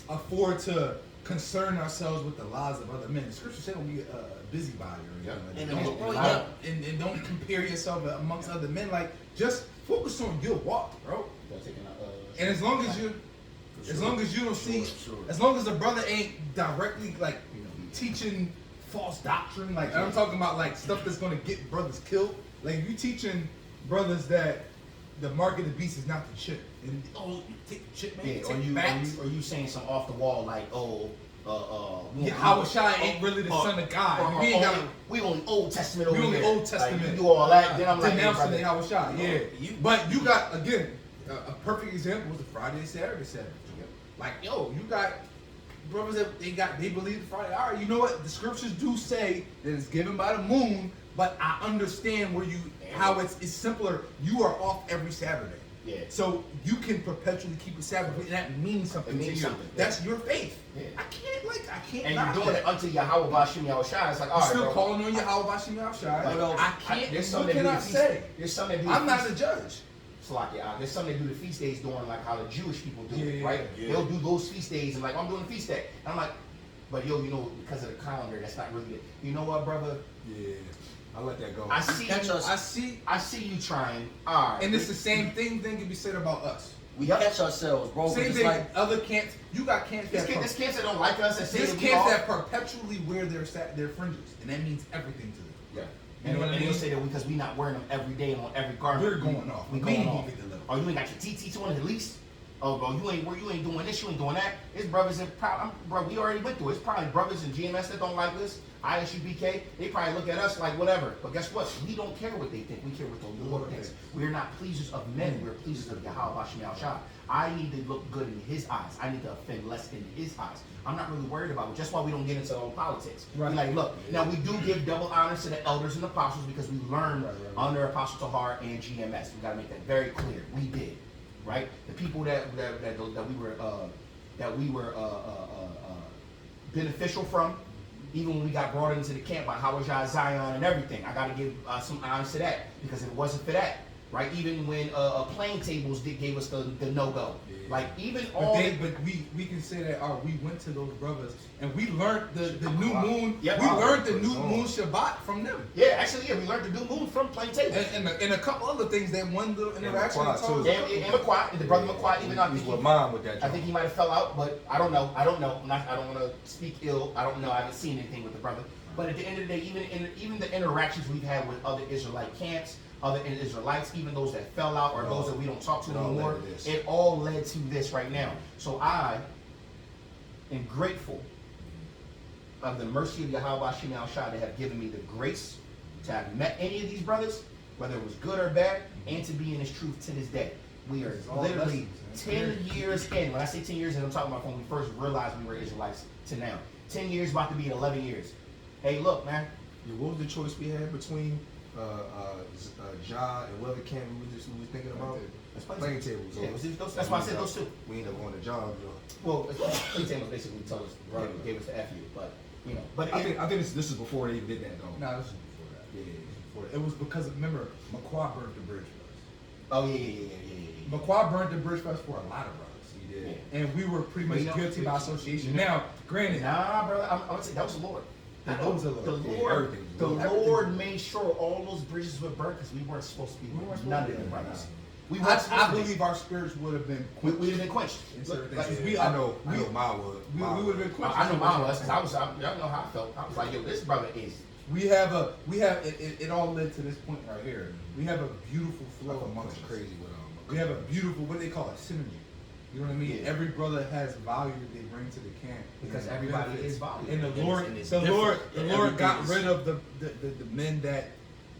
afford to concern ourselves with the lives of other men. The scriptures say don't be a busybody or anything like And that. And don't compare yourself amongst other men. Like, just focus on your walk, bro. And as long as you, as long as you don't see, as long as the brother ain't directly like teaching false doctrine, like I'm talking about like stuff that's gonna get brothers killed. Like if you teaching brothers that the mark of the beast is not the chip, and you take the chip, man. Yeah, Take or you saying some off the wall like, Howard Shai ain't really the son of God. We ain't got we only Old Testament over we only here. Old Testament. Like, you do all that, then I'm like, denouncing brother, the Howard Shai. Yeah, you- but you got again a perfect example was the Friday Saturday Sabbath. Like yo, you got brothers that they believe the Friday. All right, you know what? The scriptures do say that it's given by the moon, but I understand where how it's simpler. You are off every Saturday. Yeah. So you can perpetually keep a Sabbath, and that means something It means to you. something, yeah. That's your faith. Yeah. I can't. and knock you're doing that. it unto Yahweh Bashim Yahushua. It's like, all You're right, still bro. calling on Yahweh Bashim Yahushua. Like, I can't. There's What some that can do I the feast- say? There's some that do I'm the not feast- a judge. There's some that do the feast days doing like how the Jewish people do it, Yeah, right? yeah. They'll do those feast days and like, I'm doing a feast day. And I'm like, but yo, you know, because of the calendar, that's not really it. You know what, brother? Yeah, I let that go. I see catch you, us. I see you trying. All right. And it's the same thing can be said about us. We catch ourselves, bro. 'cause Same it's thing. like Other camps. You got camps This that. kids that don't like us and say This that we camps all. that perpetually wear their fringes, and that means everything to them. Yeah. You know what I and they'll mean? say that because we not wearing them every day and on every garment. We're going off. We We going ain't off. gonna get delivered. Oh, you ain't got your TT on at least. Oh, bro, you ain't doing this, you ain't doing that. It's brothers and bro, we already went through it. It's probably brothers in GMS that don't like us. ISUBK, they probably look at us like whatever. But guess what? We don't care what they think. We care what the Lord thinks. We're not pleasers of men. We're pleasers of Yahweh Bashim Yahushua. I need to look good in His eyes. I need to offend less in His eyes. I'm not really worried about it. That's why we don't get into all politics. Right. We like, look, now we do give double honors to the elders and apostles because we learned under Apostle Tahar and GMS. We got to make that very clear. We did, right? The people that we were beneficial from, even when we got brought into the camp by Howard Zion and everything. I got to give some honors to that because if it wasn't for that, right? Even when plane tables gave us the no-go. Like even all But we can say that we went to those brothers and we learned the new moon. Yeah, we wow. learned the new moon Shabbat from them. yeah, actually, yeah, we learned the new moon from plane tables. And a couple other things, that one little interaction. McQuad, I told too. you. And McQuad, and the brother McQuad, even though I He think was with mom with that I joint. think he might have fell out, but I don't know. I don't want to speak ill. I don't know. I haven't seen anything with the brother. But at the end of the day, even the interactions we've had with other Israelite camps, other Israelites, even those that fell out or those that we don't talk to no more, it all led to this right now. So I am grateful of the mercy of Yahweh Shemel Shah to have given me the grace to have met any of these brothers, whether it was good or bad, and to be in this truth to this day. We are all literally blessings, 10 years in. When I say 10 years, and I'm talking about when we first realized we were Israelites to now. 10 years about to be 11 years. Hey, look, man. Yeah, what was the choice we had between Ja and whoever camp we was thinking about? That's Playing tables. Yeah, that's why I said those two. We ended up going to John. Well, playing tables basically told us, gave us the F you, but you know. But I think this is before they even did that though. No, this is before that. Yeah. This is before that. It was because remember McQuad burnt the bridge for us. oh yeah. McQuad burnt the bridge for us for a lot of brothers. He did. And we were pretty But much you know, guilty by association. Now, granted, Nah, brother, I'm gonna say that was the Lord. That was the Lord. The Yeah, Lord, everything was the Lord. Lord made sure all those bridges were burnt because we weren't supposed to be. We weren't supposed None to of be them there. brothers. We weren't supposed I to be. believe our spirits would have been We'd have been quenched. in certain Like, things. I know mine would. We would have been quenched. I know mine was because y'all know how I felt. I was like, yo, this brother is. It all led to this point right here. We have a beautiful flow amongst us. Crazy with We have a beautiful, what do they call it, synergy. You know what I mean? Yeah. Every brother has value that they bring to the camp. Because And everybody benefits. is valuable. And And Lord, it's the Lord different. got Everything rid is- of the men that,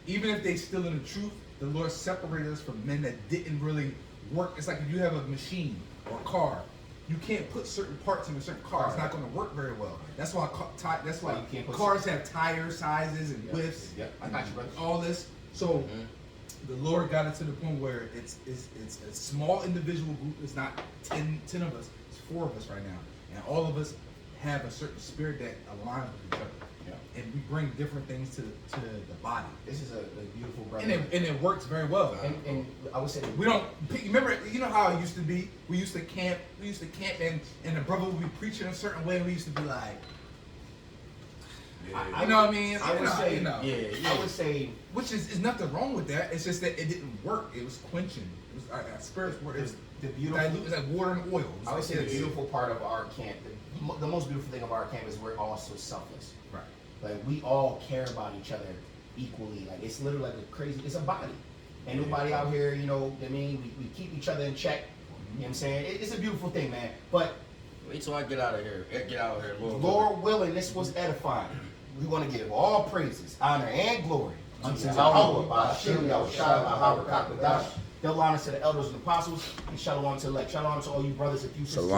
even if they still in the truth, the Lord separated us from men that didn't really work. It's like if you have a machine or a car, you can't put certain parts in a certain car. It's not going to work very well. That's why You can't put cars have tire sizes and widths. Yeah, I got you, brother. All this. So the Lord got it to the point where it's a small individual group. It's not 10 of us. It's 4 of us right now, and all of us have a certain spirit that aligns with each other. Yeah. And we bring different things to the body, This is a beautiful brother. and it works very well. And I would say We don't remember. You know how it used to be. We used to camp, and the brother would be preaching a certain way. And we used to be like, you know what I mean? I would say, you know. I would say, Which is nothing wrong with that. It's just that it didn't work. It was quenching. It was our spirits were. It was the dilute. It was like water and oil. It was I would like say the this. beautiful part of our camp, the most beautiful thing of our camp is we're all so selfless. Right. Like we all care about each other equally. Like it's literally like a crazy. It's a body. And nobody out here, you know, what I mean, we keep each other in check. You know what I'm saying? It's a beautiful thing, man. But Wait till I get out of here. Lord. Lord willing, this was edifying. We want to give all praises, honor, and glory unto Unto Yahweh, Ba'ashem, Yahushua, Bahar, Kakadash. They'll honor to the elders and apostles, and shalom to the elect. Shalom to all you brothers and sisters.